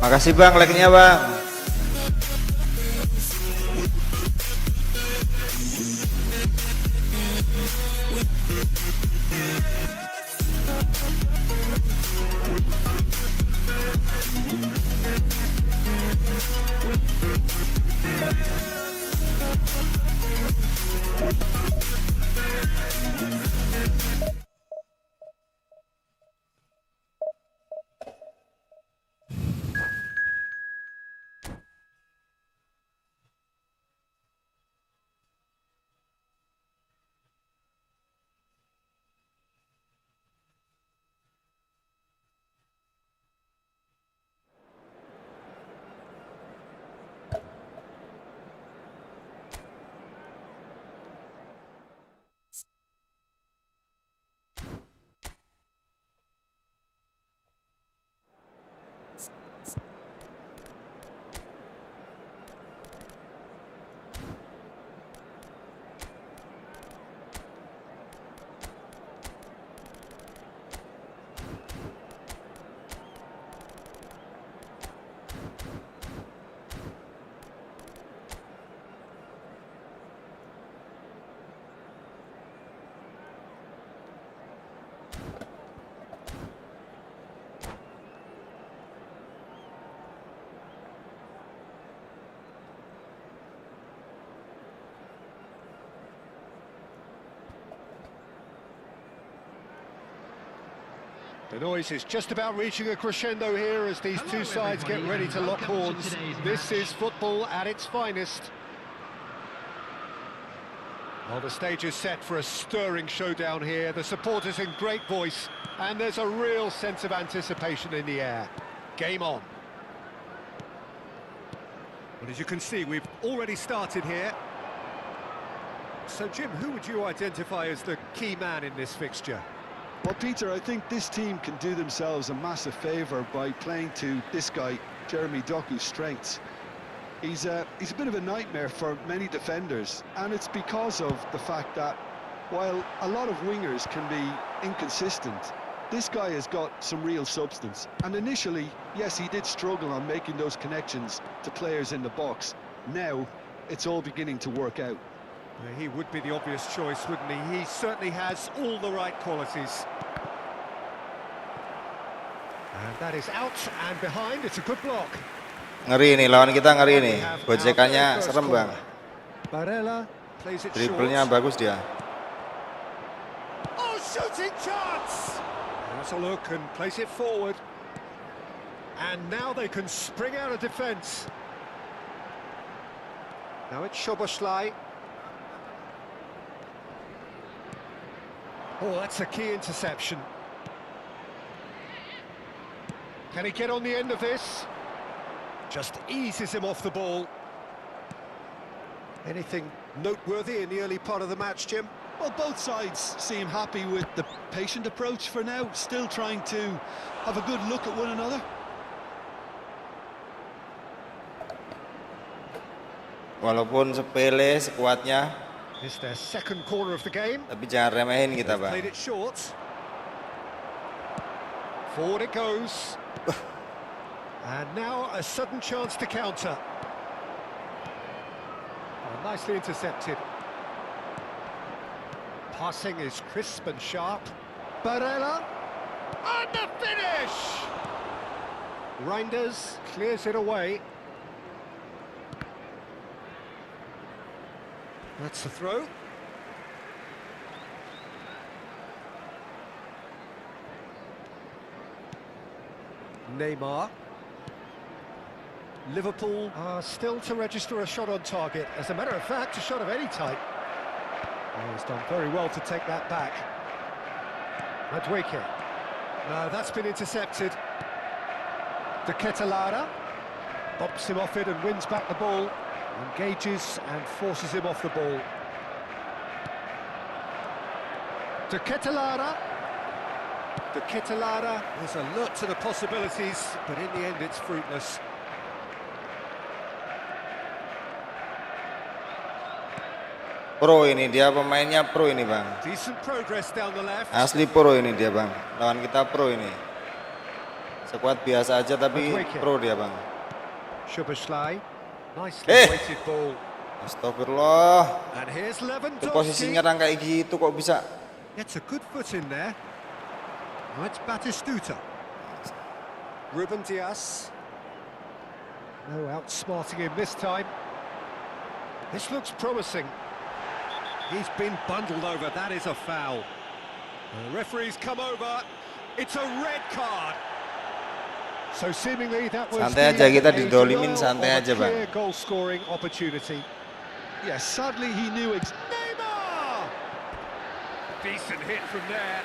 Makasih bang, like-nya bang. The noise is just about reaching a crescendo here as these two sides get ready to lock horns. This is football at its finest. Well, the stage is set for a stirring showdown here. The supporters in great voice, and there's a real sense of anticipation in the air. Game on. Well, as you can see, we've already started here. So, Jim, who would you identify as the key man in this fixture? Well, Peter, I think this team can do themselves a massive favour by playing to this guy, Jeremy Doku's strengths. He's a bit of a nightmare for many defenders, and it's because of the fact that while a lot of wingers can be inconsistent, this guy has got some real substance. And initially, yes, he did struggle on making those connections to players in the box. Now, it's all beginning to work out. He would be the obvious choice, wouldn't he? He certainly has all the right qualities. And that is out and behind. It's a good block. Ngeri nih, lawan kita ngeri nih. Gojekannya serem bang. Barella plays it Dribblenya short. bagus dia. Oh, shooting chance! Has a look and place it forward. And now they can spring out of defence. Now it's Szoboszlai. Oh, that's a key interception. Can he get on the end of this? Just eases him off the ball. Anything noteworthy in the early part of the match, Jim? Well, both sides seem happy with the patient approach for now, still trying to have a good look at one another. Walaupun sepele sekuatnya, It's their second corner of the game. tapi jangan remehin kita bang. Played it short. Forward it goes. And now a sudden chance to counter. Oh, nicely intercepted. Passing is crisp and sharp. Barella. And the finish! Reinders clears it away. That's the throw. Neymar. Liverpool are still to register a shot on target. As a matter of fact, a shot of any type. Oh, he's done very well to take that back. Madueke. No, that's been intercepted. De Ketelaere bops him off it and wins back the ball. Engages and forces him off the ball. De Ketelaere. De Ketelaere is alert to the possibilities, but in the end it's fruitless. Pro ini dia, pemainnya pro ini bang. Decent progress down the left. Asli pro ini dia bang. Lawan kita pro ini. Skuad biasa aja tapi pro dia, Bang. Szoboszlai. Nicely Eh. weighted ball. Astagfirullah. And here's Itu Lewandowski. posisi nyerang kayak gitu kok bisa. Gets a good foot in there. Now it's Batistuta. Ruben Dias. No outsmarting him this time. This looks promising. He's been bundled over. That is a foul. The referee's come over. It's a red card. So seemingly that was Santai aja, kita a didolimin, denial santai of a aja, Bang. clear goal scoring opportunity. Yeah, sadly he knew Neymar! Decent hit from there.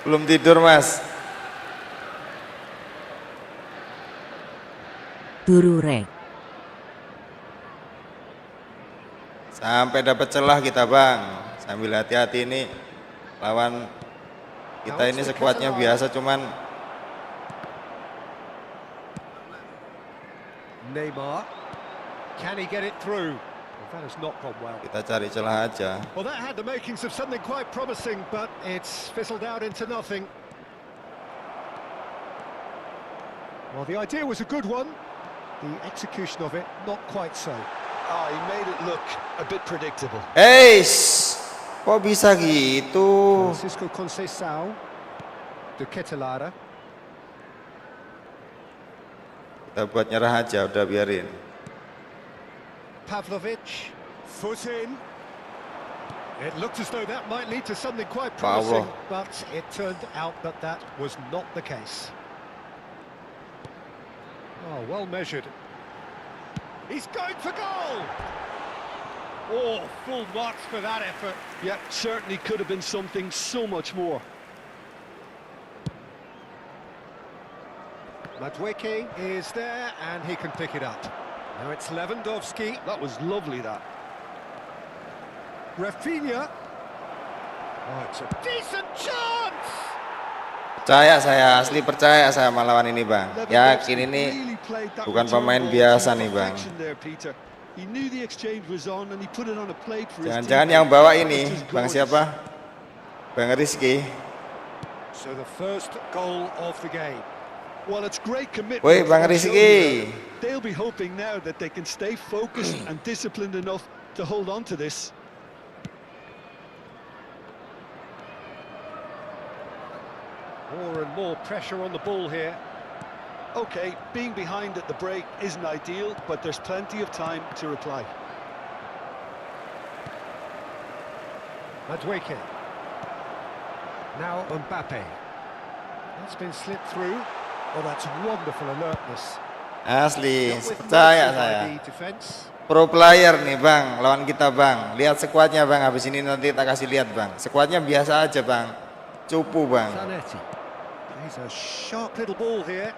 Belum tidur, Mas. Tururek. Sampai dapat celah kita, Bang. Sambil hati-hati ini lawan kita ini skuadnya biasa, cuman Neymar. Can he get it through? Well, that has not gone well. kita cari celah aja. Well, that had the makings of something quite promising, but it's fizzled out into nothing. Well, the idea was a good one. The execution of it, not quite so. Oh, he made it look a bit predictable. Kok bisa gitu? Francisco Conceição de Ketelada. Kita buat nyerah aja, udah biarin. Pavlovic, foot in. It looked as though that might lead to something quite Pablo. promising, but it turned out that that was not the case. Oh, well measured. He's going for goal! Oh, full marks for that effort. Yeah, certainly could have been something so much more. Madueke is there, and he can pick it up. Now it's Lewandowski. That was lovely, that. Rafinha. Oh, it's a decent chance! Percaya saya, asli percaya saya sama lawan ini, Bang. Yakin ini Really played that bukan return pemain ball biasa to nih, Bang. perfection there, Peter. He knew the exchange was on and he put it on a plate for his Jangan-jangan team. yang bawa ini, Which is Bang gorgeous. siapa? Bang Rizky. So the first goal of the game. Well, it's great commitment. Woi, Bang from Rizky. Sawit. They'll be hoping now that they can stay focused and disciplined enough to hold on to this. More and more pressure on the ball here. Okay, being behind at the break isn't ideal, but there's plenty of time to reply. Madueke. Now Mbappe. That's been slipped through. Oh, that's wonderful alertness. Asli, Dealt with percaya most of saya. the defense. Pro player nih, Bang, lawan kita, Bang. Lihat skuadnya, Bang. Habis ini nanti kita kasih lihat, Bang. Skuadnya biasa aja, Bang. Cupu, Bang. Zanetti. He's a sharp little ball here.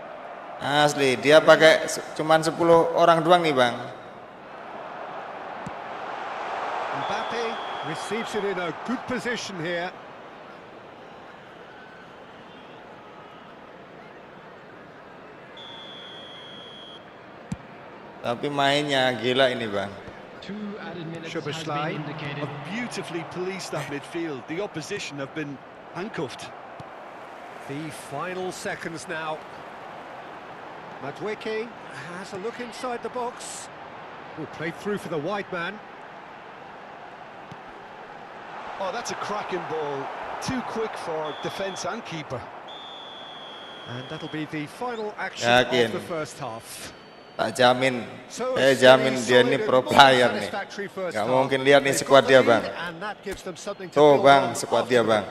Asli, dia pakai cuman 10 orang doang nih, Bang. Mbappe receives it in a good position here. Tapi mainnya gila ini, Bang. 2 added minutes has Szoboszlai. been indicated. Beautifully policed that midfield. The opposition have been handcuffed. The final seconds now. Madueke has a look inside the box. Oh, played through for the wide man. Oh, that's a cracking ball. Too quick for defence and keeper. And that'll be the final action Yakin. of the first half. Tak jamin, So saya a jamin steady, dia ini solid, pro more player nih. satisfactory first Gak half. mungkin lihat nih They've skuad got dia, the Bang. lead, and that gives them something to Tuh, build Bang, on skuad after dia, the Bang.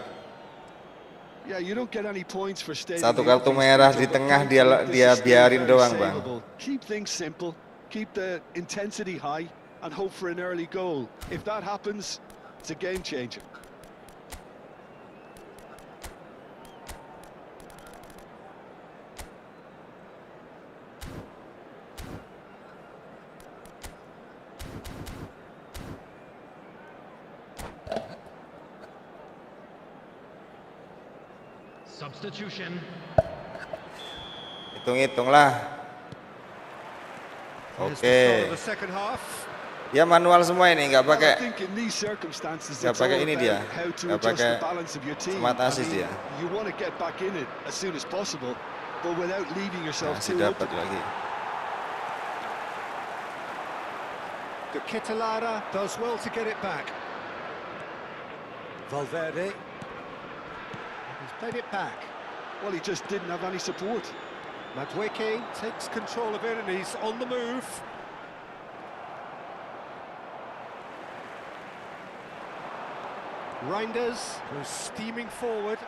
Yeah, you don't get any points for staying. Satu kartu merah di tengah dia biarin doang, Bang. Keep things simple, keep the intensity high, and hope for an early goal. If that happens, it's a game changer. Substitution. Hitung-hitung lah. Here's the Oke, start of the second half. Dia manual semua ini, nggak Well, I pakai think in these circumstances nggak it's all pakai ini dia, about how to nggak adjust pakai the balance of your team. smart I assist mean, dia. you want to get back in it as soon as possible, but without leaving yourself Masih too dapat open. lagi. De Ketelaere does well to get it back. Valverde. He's played it back. Well, he just didn't have any support. Madueke takes control of it and he's on the move. Reinders goes steaming forward.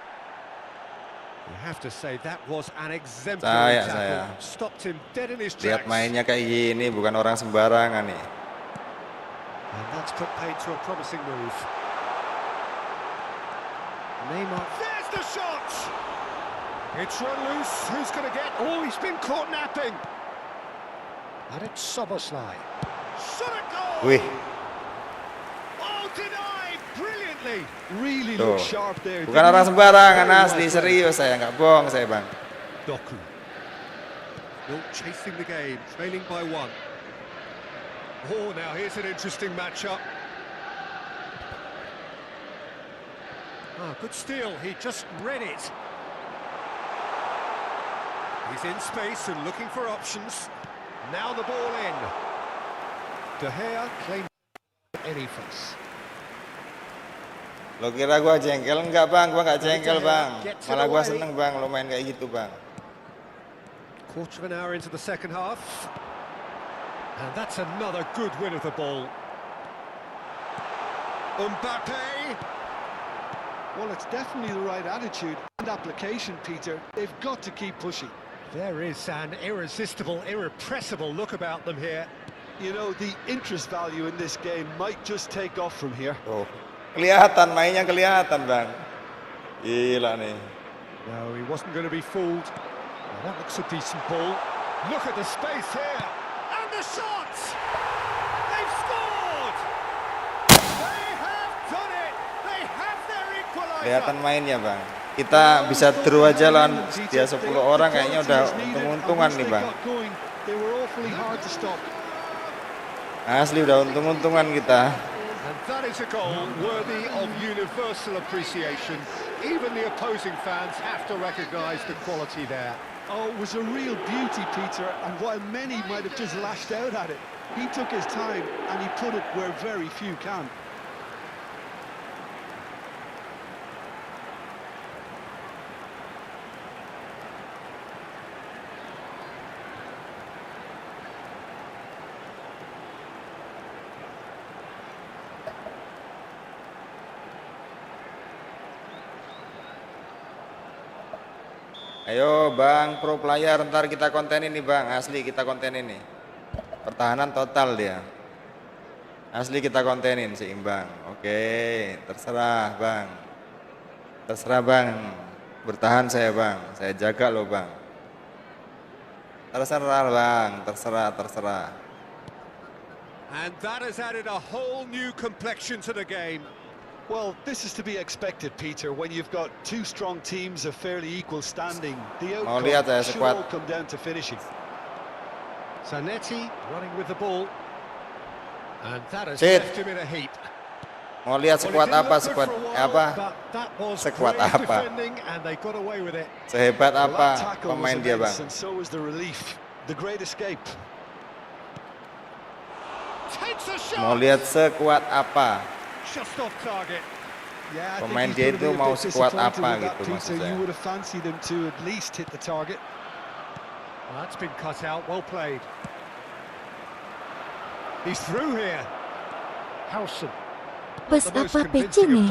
You have to say that was an exemplary tackle. Stopped him dead in his tracks. Lihat mainnya kayak gini, bukan orang sembarangan nih. And that's put paid to a promising move. Neymar. There's the shot! It's run loose. Who's going to get... Oh, he's been caught napping. And it's Soboslai. Shot a goal! Wih, Oh, denied brilliantly. Really tuh. looked sharp there. Bukan orang sembarangan, asli, serius saya, nggak bohong saya bang. Doku. Still chasing the game, trailing by one. Oh, now here's an interesting matchup. Ah, good steal. He just read it. He's in space and looking for options. Now the ball in. De Gea claimed any face. Lo kira gua jengkel? Enggak bang, gua nggak jengkel bang. Malah gua seneng bang, lo main kayak gitu bang. Quarter of an hour into the second half. And that's another good win of the ball. Mbappe. Well, it's definitely the right attitude and application, Peter. They've got to keep pushing. There is an irresistible, irrepressible look about them here. You know, the interest value in this game might just take off from here. Tuh, kelihatan mainnya kelihatan bang. Gila nih. No, he wasn't going to be fooled. Well, that looks a decent ball. Look at the space here. And the shot! They've scored! They have done it! They have their equalizer! Kelihatan mainnya bang. Kita bisa draw aja lawan dia 10 orang kayaknya udah untung-untungan nih bang. Asli udah untung-untungan kita. And that is a goal worthy of universal appreciation. Even the opposing fans have to recognise the quality there. Oh, it was a real beauty, Peter, and while many might have just lashed out at it, he took his time and he put it where very few can. Ayo bang, pro player, ntar kita konten ini bang, asli kita konten ini. Pertahanan total dia. Asli kita kontenin seimbang. Oke, terserah bang. Terserah bang, bertahan saya bang, saya jaga loh bang. Terserah bang, terserah. And that has added a whole new complexion to the game. Well, this is to be expected, Peter, when you've got two strong teams of fairly equal standing. The outcome should all come down to finishing. Zanetti running with the ball. And that has left him in a heap. Mau lihat sekuat apa, sekuat apa? Sehebat apa pemain dia bang? And so was the relief, the great escape. Mau lihat sekuat apa? Just off target. Yeah, pemain dia itu mau sekuat apa gitu maksud saya. You would have fancied him to at least hit the target. Well, that's been cut out. Well played. He's through here. Howson. Pas apa PC nih?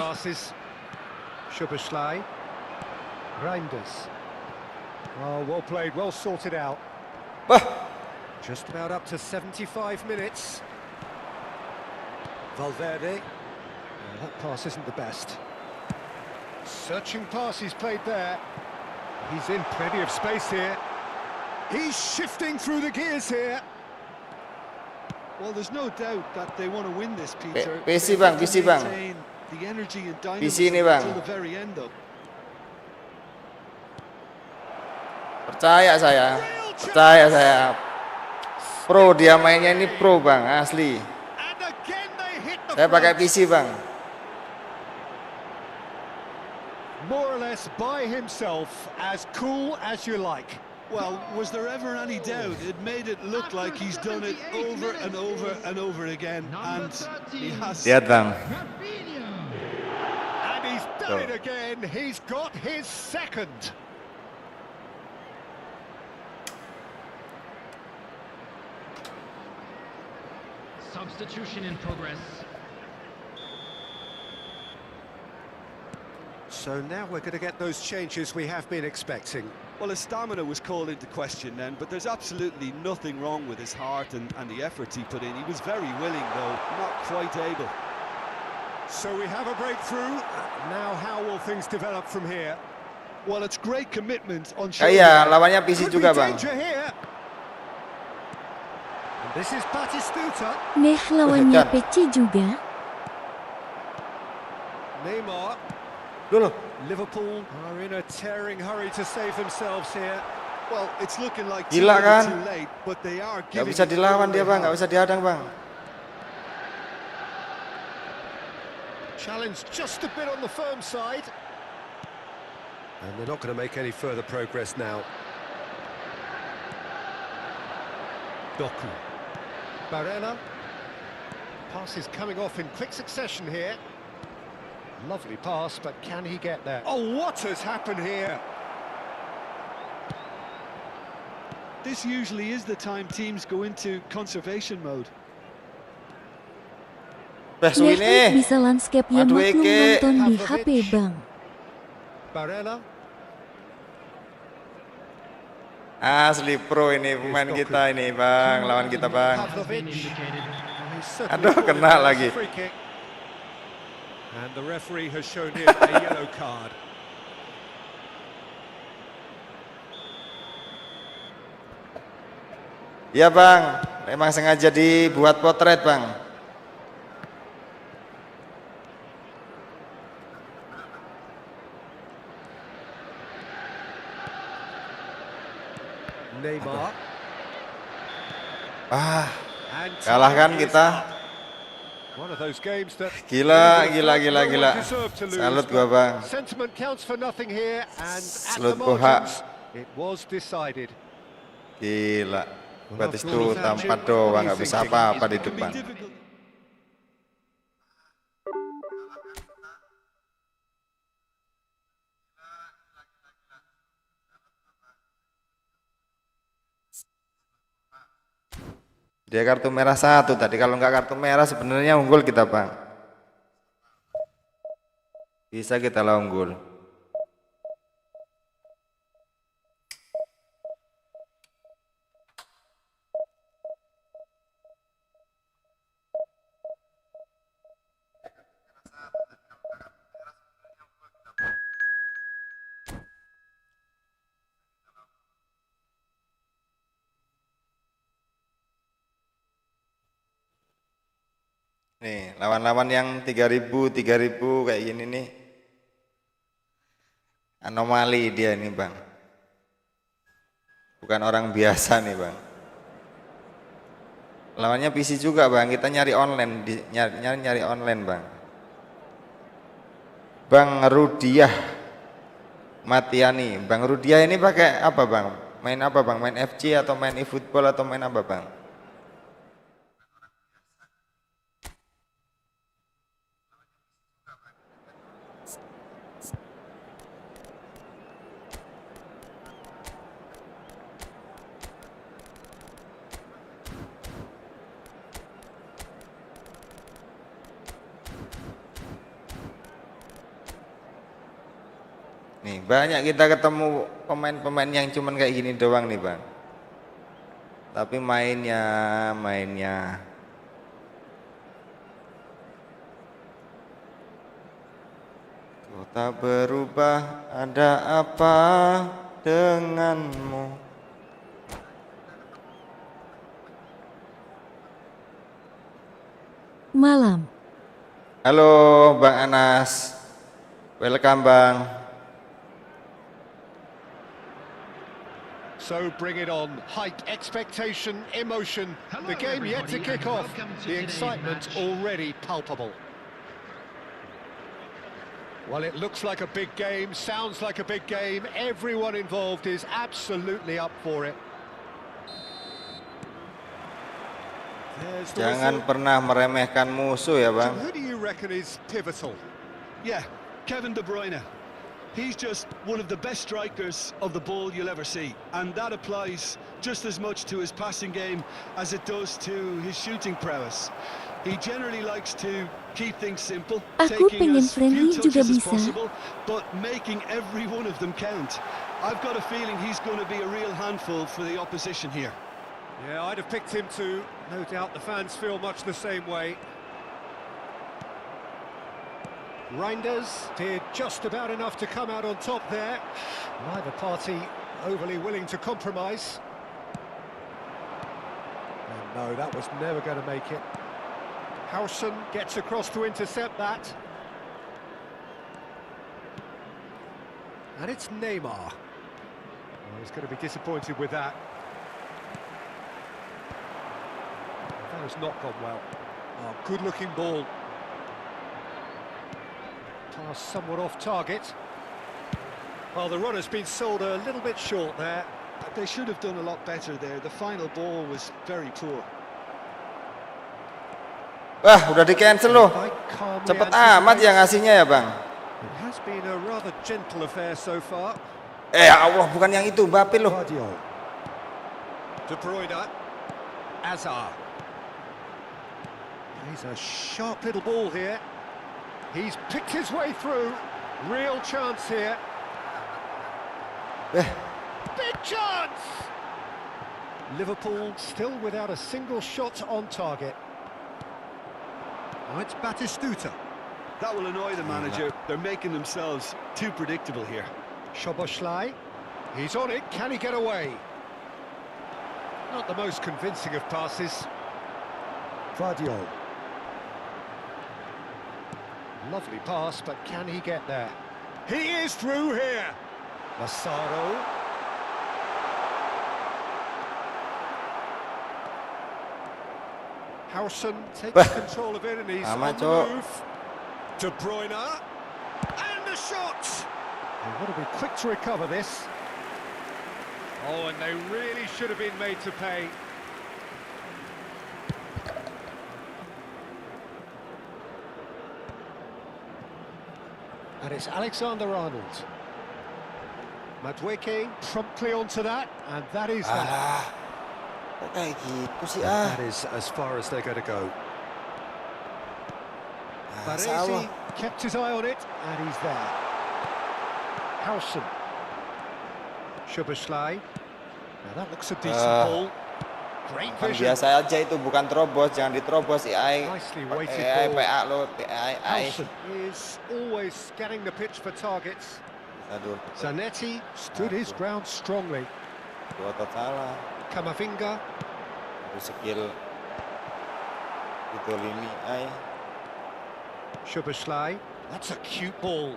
Szoboszlai. Reinders. Oh, well played, well sorted out. Bah. Just about up to 75 minutes. Valverde. That pass isn't the best. Searching pass he's played there. He's in plenty of space here. He's shifting through the gears here. Well, there's no doubt that they want to win this, Peter. PC bang, PC bang. The energy and PC ini dynamism bang. until the very end, though. Percaya saya. Pro dia mainnya ini pro bang, asli. And a Saya pakai PC, Bang. More or less by himself, as cool as you like. Well, was there ever any doubt? It made it look like he's done it over and over and over again, and he has. Lihat, Bang. And he's done it again. He's got his second. Substitution in progress. So now we're going to get those changes we have been expecting. Well, his stamina was called into question then, but there's absolutely nothing wrong with his heart and the efforts he put in. He was very willing, though, not quite able. So we have a breakthrough. Now how will things develop from here? Well, it's great commitment on Iya, lawannya PC Could juga, be Bang. danger here. And this is Batistuta. Neh lawannya PC juga. Neymar. Dulu. Liverpool are in a tearing hurry to save themselves here. Well, it's looking like Gila kan? too late, but they are Gak giving bisa it dilawan all dia, they Bang. have. Gak bisa dihadang, Bang. Challenge just a bit on the firm side. And they're not going to make any further progress now. Doku. Barella. Pass is coming off in quick succession here. Lovely pass, but can he get there? Oh, what has happened here? This usually is the time teams go into conservation mode. Besu Neh ini. bisa landscape yang Aduh, maklum Eke. nonton di Pavlovic. HP, Bang. Barella. Asli pro ini pemain kita ini, Bang. Lawan kita, Bang. Pavlovic. Aduh, kena lagi. And the referee has shown him a yellow card. Iya, Bang. Memang sengaja dibuat potret, Bang. Neymar. And Kalah kan time is kita. up. One of those games that Gila. no one deserved to lose, Salut gua, but Bang. Sentiment counts for nothing here, and at Salut the Boha. margins, it was decided. Gila. Batistuta 4 doang, nggak bisa apa-apa di depan. Difficult. Dia kartu merah 1 tadi. Kalau nggak kartu merah sebenarnya unggul kita, Bang. Bisa kita lah unggul. Nih, lawan-lawan yang 3000 kayak gini nih. Anomali dia ini, Bang. Bukan orang biasa nih, Bang. Lawannya PC juga, Bang. Kita nyari online, nyari online, Bang. Bang Rudiah Matiani. Bang Rudiah ini pakai apa, Bang? Main apa, Bang? Main FC atau main efootball atau main apa, Bang? Nih, banyak kita ketemu pemain-pemain yang cuman kayak gini doang nih, Bang. Tapi mainnya. Kau tak berubah, ada apa denganmu? Malam. Halo, Bang Anas. Welcome, Bang. So bring it on. Hype, expectation, emotion. Hello, The game yet to everybody, kick and off. welcome to The today's excitement match. already palpable. Well, it looks like a big game, sounds like a big game. Everyone involved is absolutely up for it. There's the Jangan whistle. pernah meremehkan musuh ya, So Bang. who do you reckon is pivotal? Yeah, Kevin De Bruyne. He's just one of the best strikers of the ball you'll ever see. And that applies just as much to his passing game as it does to his shooting prowess. He generally likes to keep things simple, Aku taking pengen as friendly few juga touches as bisa. possible, but making every one of them count. I've got a feeling he's going to be a real handful for the opposition here. Yeah, I'd have picked him too. No doubt the fans feel much the same way. Reinders did just about enough to come out on top there. Neither party overly willing to compromise. And no, that was never going to make it. Howson gets across to intercept that. And it's Neymar. Oh, he's going to be disappointed with that. That has not gone well. Oh, good-looking ball. Pass somewhat off target. Well, the run has been sold a little bit short there. They should have done a lot better there. The final ball was very poor. Wah, udah di-cancel loh. Quite calmly Cepet amat yang anticipates. ngasihnya ya, Bang. It has been a rather gentle affair so far. Ya Allah, bukan yang itu, Mbappe loh. De Bruyne. Azar. He's a sharp little ball here. He's picked his way through. Real chance here. Big chance! Liverpool still without a single shot on target. Now it's Batistuta. That will annoy the manager. They're making themselves too predictable here. Szoboszlai. He's on it. Can he get away? Not the most convincing of passes. Vardio. Lovely pass, but can he get there? He is through here. Massaro. Howson takes control of it and he's Aman, on the Cok. move. De Bruyne. And the shot! They've got to be quick to recover this. Oh, and they really should have been made to pay. And it's Alexander-Arnold. Madueke promptly onto that, and that is that. Alah, kok kayak gitu sih That is as far as they're going to go. Baresi Salah. kept his eye on it, and he's there. Howson. Szoboszlai. Now that looks a decent ball. Great Kan vision. biasa aja itu, bukan terobos, jangan diterobos AI. Nicely weighted AI ball. PA lo, AI. Howson is always scanning the pitch for targets. Aduh, Zanetti stood his ground strongly. dua otot salah. Kamavinga. Itu skill itu lini AI. Szoboszlai. That's a cute ball.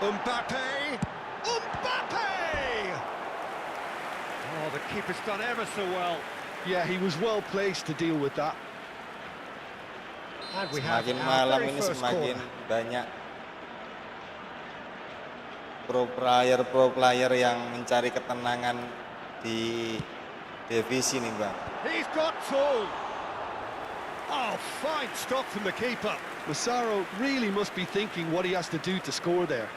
Mbappe! Mbappe! Oh, the keeper's done ever so well. Yeah, he was well placed to deal with that. And we have Semakin our malam very ini first semakin corner. banyak pro player yang mencari ketenangan di divisi nih, Bang. He's got full. Oh, fine stop from the keeper. Massaro really must be thinking what he has to do to score there.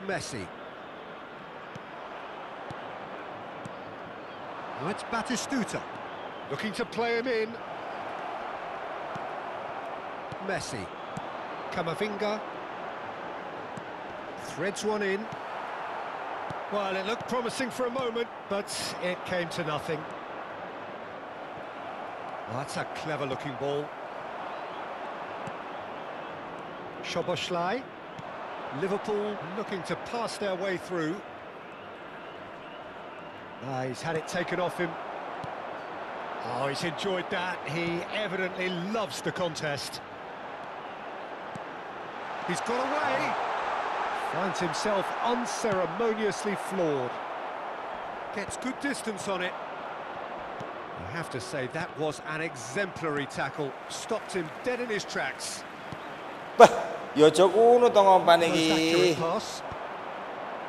Messi. Now it's Batistuta. Looking to play him in. Messi. Kamavinga. Threads one in. Well, it looked promising for a moment, but it came to nothing. Oh, that's a clever-looking ball. Szoboszlai. Liverpool looking to pass their way through. He's had it taken off him. Oh, he's enjoyed that. He evidently loves the contest. He's got away. Finds himself unceremoniously floored. Gets good distance on it. I have to say that was an exemplary tackle. Stopped him dead in his tracks. Bah, yo kuno to ngompan Most accurate iki. pass.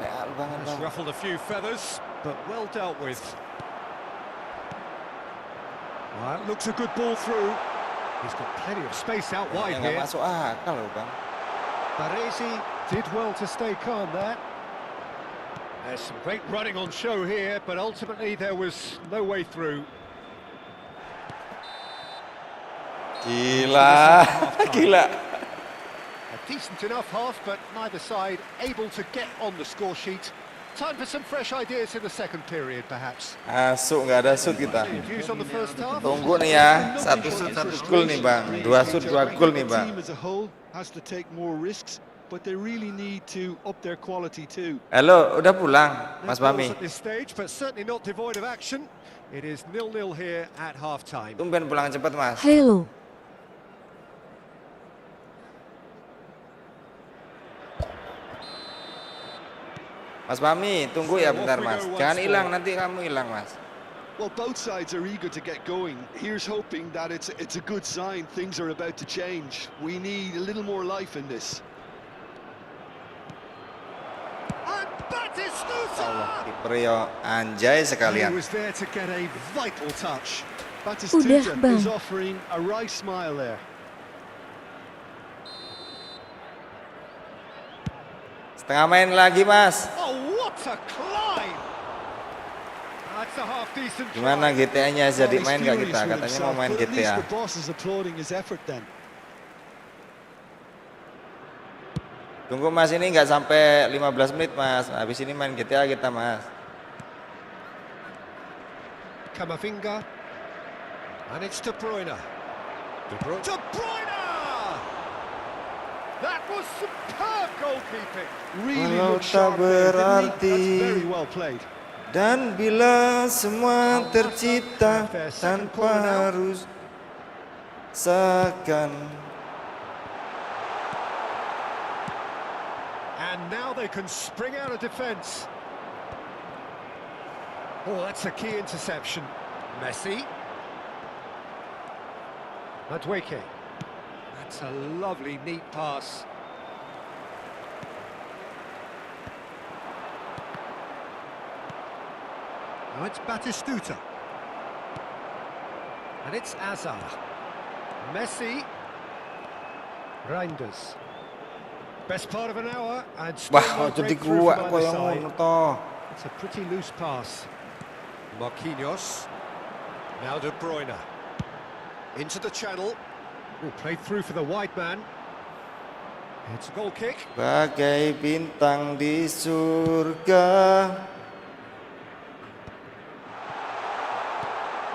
Real banget, Has Bang. ruffled a few feathers, but well dealt with. Well, that looks a good ball through. He's got plenty of space out wide Nggak here. masuk akal loh, Bang. Baresi did well to stay calm there. There's some great running on show here, but ultimately there was no way through. Gila, gila. A decent enough half, but neither side able to get on the score sheet. Time for some fresh ideas in the second period, perhaps. Masuk, nggak ada shoot kita. Any views on the first half? Tunggu nih ya, satu shoot, satu gol nih Bang. Dua shoot, dua gol nih The team Bang. as a whole has to take more risks, but they really need to up their quality too. Halo, udah pulang, Mas No goals Mami? at this stage, but certainly not devoid of action. It is 0-0 here at half-time. Tumben pulang cepat, Mas. Hello. Mas Mami, tunggu ya bentar, Mas. Jangan hilang, nanti kamu hilang, Mas. Well, both sides are eager to get going. Here's hoping that it's a good sign. Things are about to change. We need a little more life in this. And Batistuta! Allah, kiper yo anjay He sekalian. was there to get a vital touch. Udah, Batistuta Bang. is offering a wry smile there. Setengah main lagi, Mas. Oh, what a climb! That's a half-decent Gimana try. GTA-nya Well, jadi he's main nggak furious kita? with Katanya himself, mau main but at least GTA. the boss is applauding his effort then. Tunggu Mas, ini nggak sampai 15 menit, Mas. Habis ini main GTA kita, Mas. Kamavinga. And it's De Bruyne. De Bruyne! That was superb goalkeeping. Really Kalau looked tak sharp there, didn't he? That's berarti. very well played. Dan bila semua tercipta tanpa harus seakan. And now they can spring out of defence. Oh, that's a key interception. Messi. Madueke. That's a lovely, neat pass. Now it's Batistuta. And it's Azar. Messi. Reinders. Best part of an hour and still Wah, no jadi breakthrough gua from kok either yang side. ngono toh. It's a pretty loose pass. Marquinhos. Now De Bruyne. Into the channel. Oh, played through for the wide man. It's a goal kick. Bagai bintang di surga.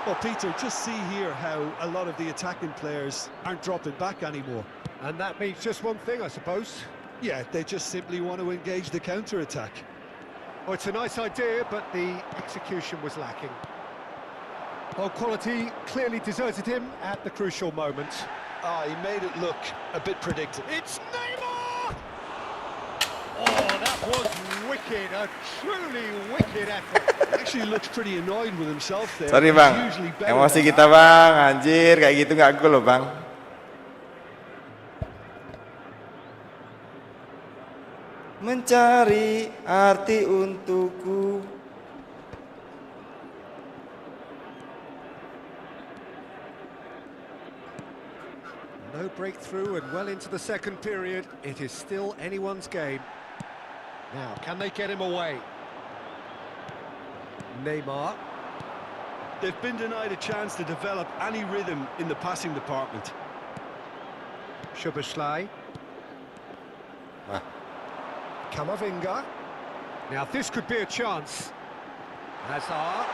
Well, Peter, just see here how a lot of the attacking players aren't dropping back anymore. And that means just one thing, I suppose. Yeah, they just simply want to engage the counter-attack. Oh, it's a nice idea, but the execution was lacking. Well, quality clearly deserted him at the crucial moment. Ah, he made it look a bit predictable. It's Neymar! Oh, that was wicked, a truly wicked effort. He actually looks pretty annoyed with himself there. Sorry He's Bang, usually better emosi than kita that. Bang, anjir kayak gitu nggak gol loh Bang. Mencari arti untukku. No breakthrough and well into the second period. It is still anyone's game. Now, can they get him away? Neymar. They've been denied a chance to develop any rhythm in the passing department. Szoboszlai. Wah, Kamavinga. Now, this could be a chance. Hazard.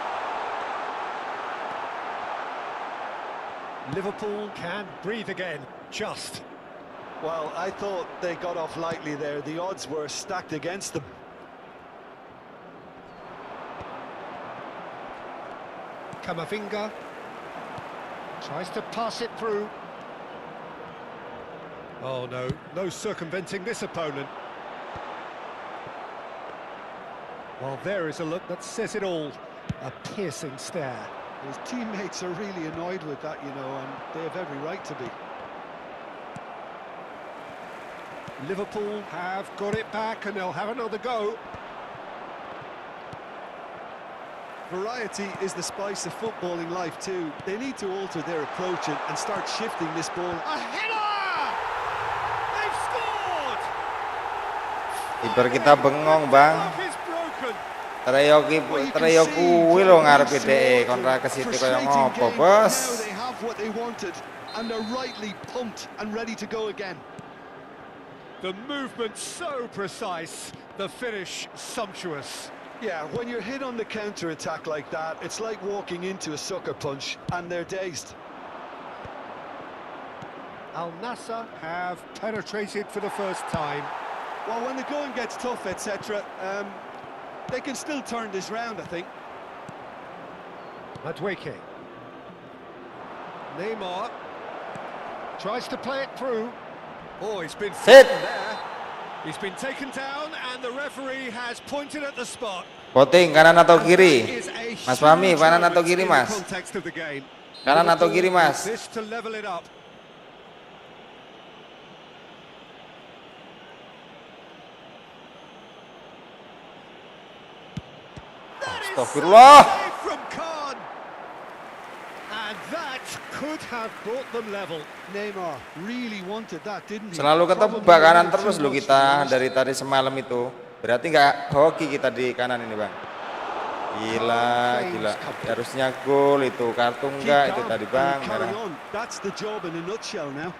Liverpool can breathe again, just. Well, I thought they got off lightly there. The odds were stacked against them. Kamavinga tries to pass it through. Oh no, no circumventing this opponent. Well, there is a look that says it all. A piercing stare. His teammates are really annoyed with that, you know, and they have every right to be. Liverpool have got it back and they'll have another go. Variety is the spice of footballing life too. They need to alter their approach and start shifting this ball. A header! They've scored! Kiper kita bengong, Bang. Clock is broken. Treyo kuwi lho ngarepe dhek kontra ke City kaya ngopo, Bos. Now they have what they wanted and they're rightly pumped and ready to go again. The movement so precise, the finish sumptuous. Yeah, when you're hit on the counter-attack like that, it's like walking into a sucker punch and they're dazed. Al Nassr have penetrated for the first time. Well, when the going gets tough, etc., they can still turn this round, I think. Madueke. Neymar tries to play it through. Oh, he's been Hit. there. He's been taken down and the referee has pointed at the spot. Voting kanan atau That kiri? is a Mas Fahmi, huge kanan atau moment kiri, in the Mas? context of the game. Kanan atau kiri, Liverpool Mas? This to level it up. Astagfirullah. Save from Khan. And that could have brought them level. Neymar really wanted that, didn't he? Selalu ketebak kanan terus loh kita dari tadi semalam itu. Berarti nggak hoki kita di kanan ini, Bang. Gila. Harusnya gol itu, kartu enggak itu tadi, Bang. Carry on. That's the job in a nutshell now.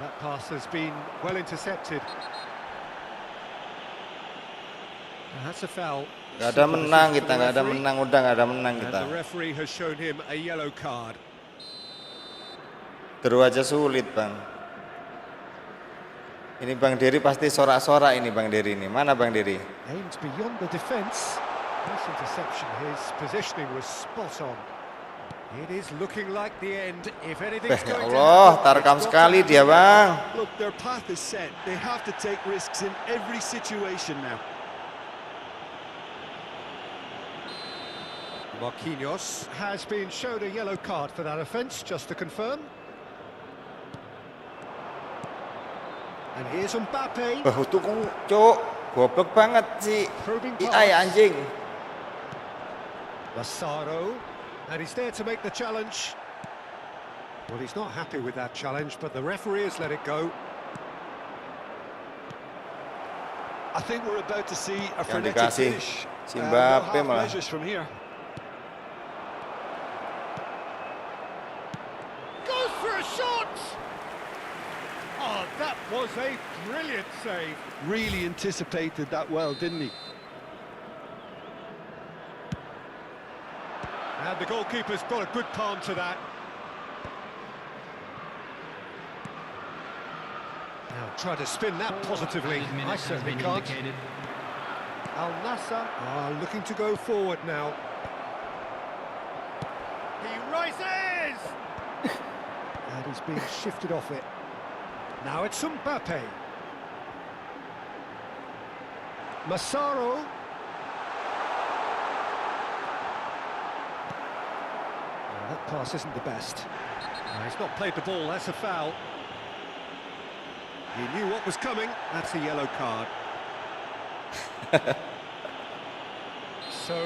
That pass has been well intercepted. That's a foul. Gak ada menang kita, gak ada menang, udah gak ada menang And kita. the referee has shown him a yellow card. Terus aja sulit, Bang. Ini Bang Dery pasti sorak-sorak ini Bang Dery ini. Mana Bang Dery? Aimed beyond the defence. Nice interception. His positioning was spot on. It is looking like the end. If anything's Ya going to Allah, happen, tarkam it's got sekali to dia, happen. Bang. Look, their path is set. They have to take risks in every situation now. Marquinhos has been shown a yellow card for that offence, just to confirm. And here's Mbappe. Itu cuk, goblok banget sih. Probing AI pass. anjing. Massaro. And he's there to make the challenge. Well, he's not happy with that challenge, but the referee has let it go. I think we're about to see a Yang frenetic dikasih finish. si No Mbappe half malah. measures from here. Goes for a shot! Oh, that was a brilliant save. Really anticipated that well, didn't he? And the goalkeeper's got a good palm to that. Now try to spin that positively. I certainly can't. Al Nassr are looking to go forward now. He rises! And he's being shifted off it. Now it's Mbappe. Massaro. That pass isn't the best. He's not played the ball, that's a foul. He knew what was coming, that's a yellow card. So,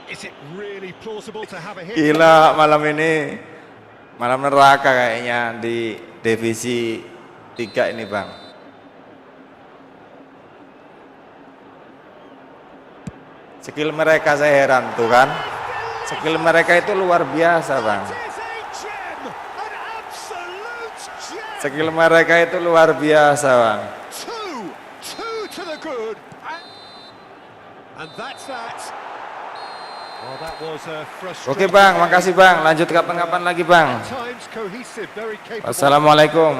is it really plausible to have a hit? Gila malam ini. Malam neraka kayaknya di divisi 3 ini, Bang. Skill mereka saya heran tuh kan. Skill mereka itu luar biasa, Bang. It is a gem, an absolute gem. Skill mereka itu luar biasa, Bang. Two to the good. And that's that. Well, that was a frustrating. Oke, Bang, makasih, Bang. Lanjut kapan-kapan lagi, Bang. At times cohesive, very capable. Wassalamualaikum.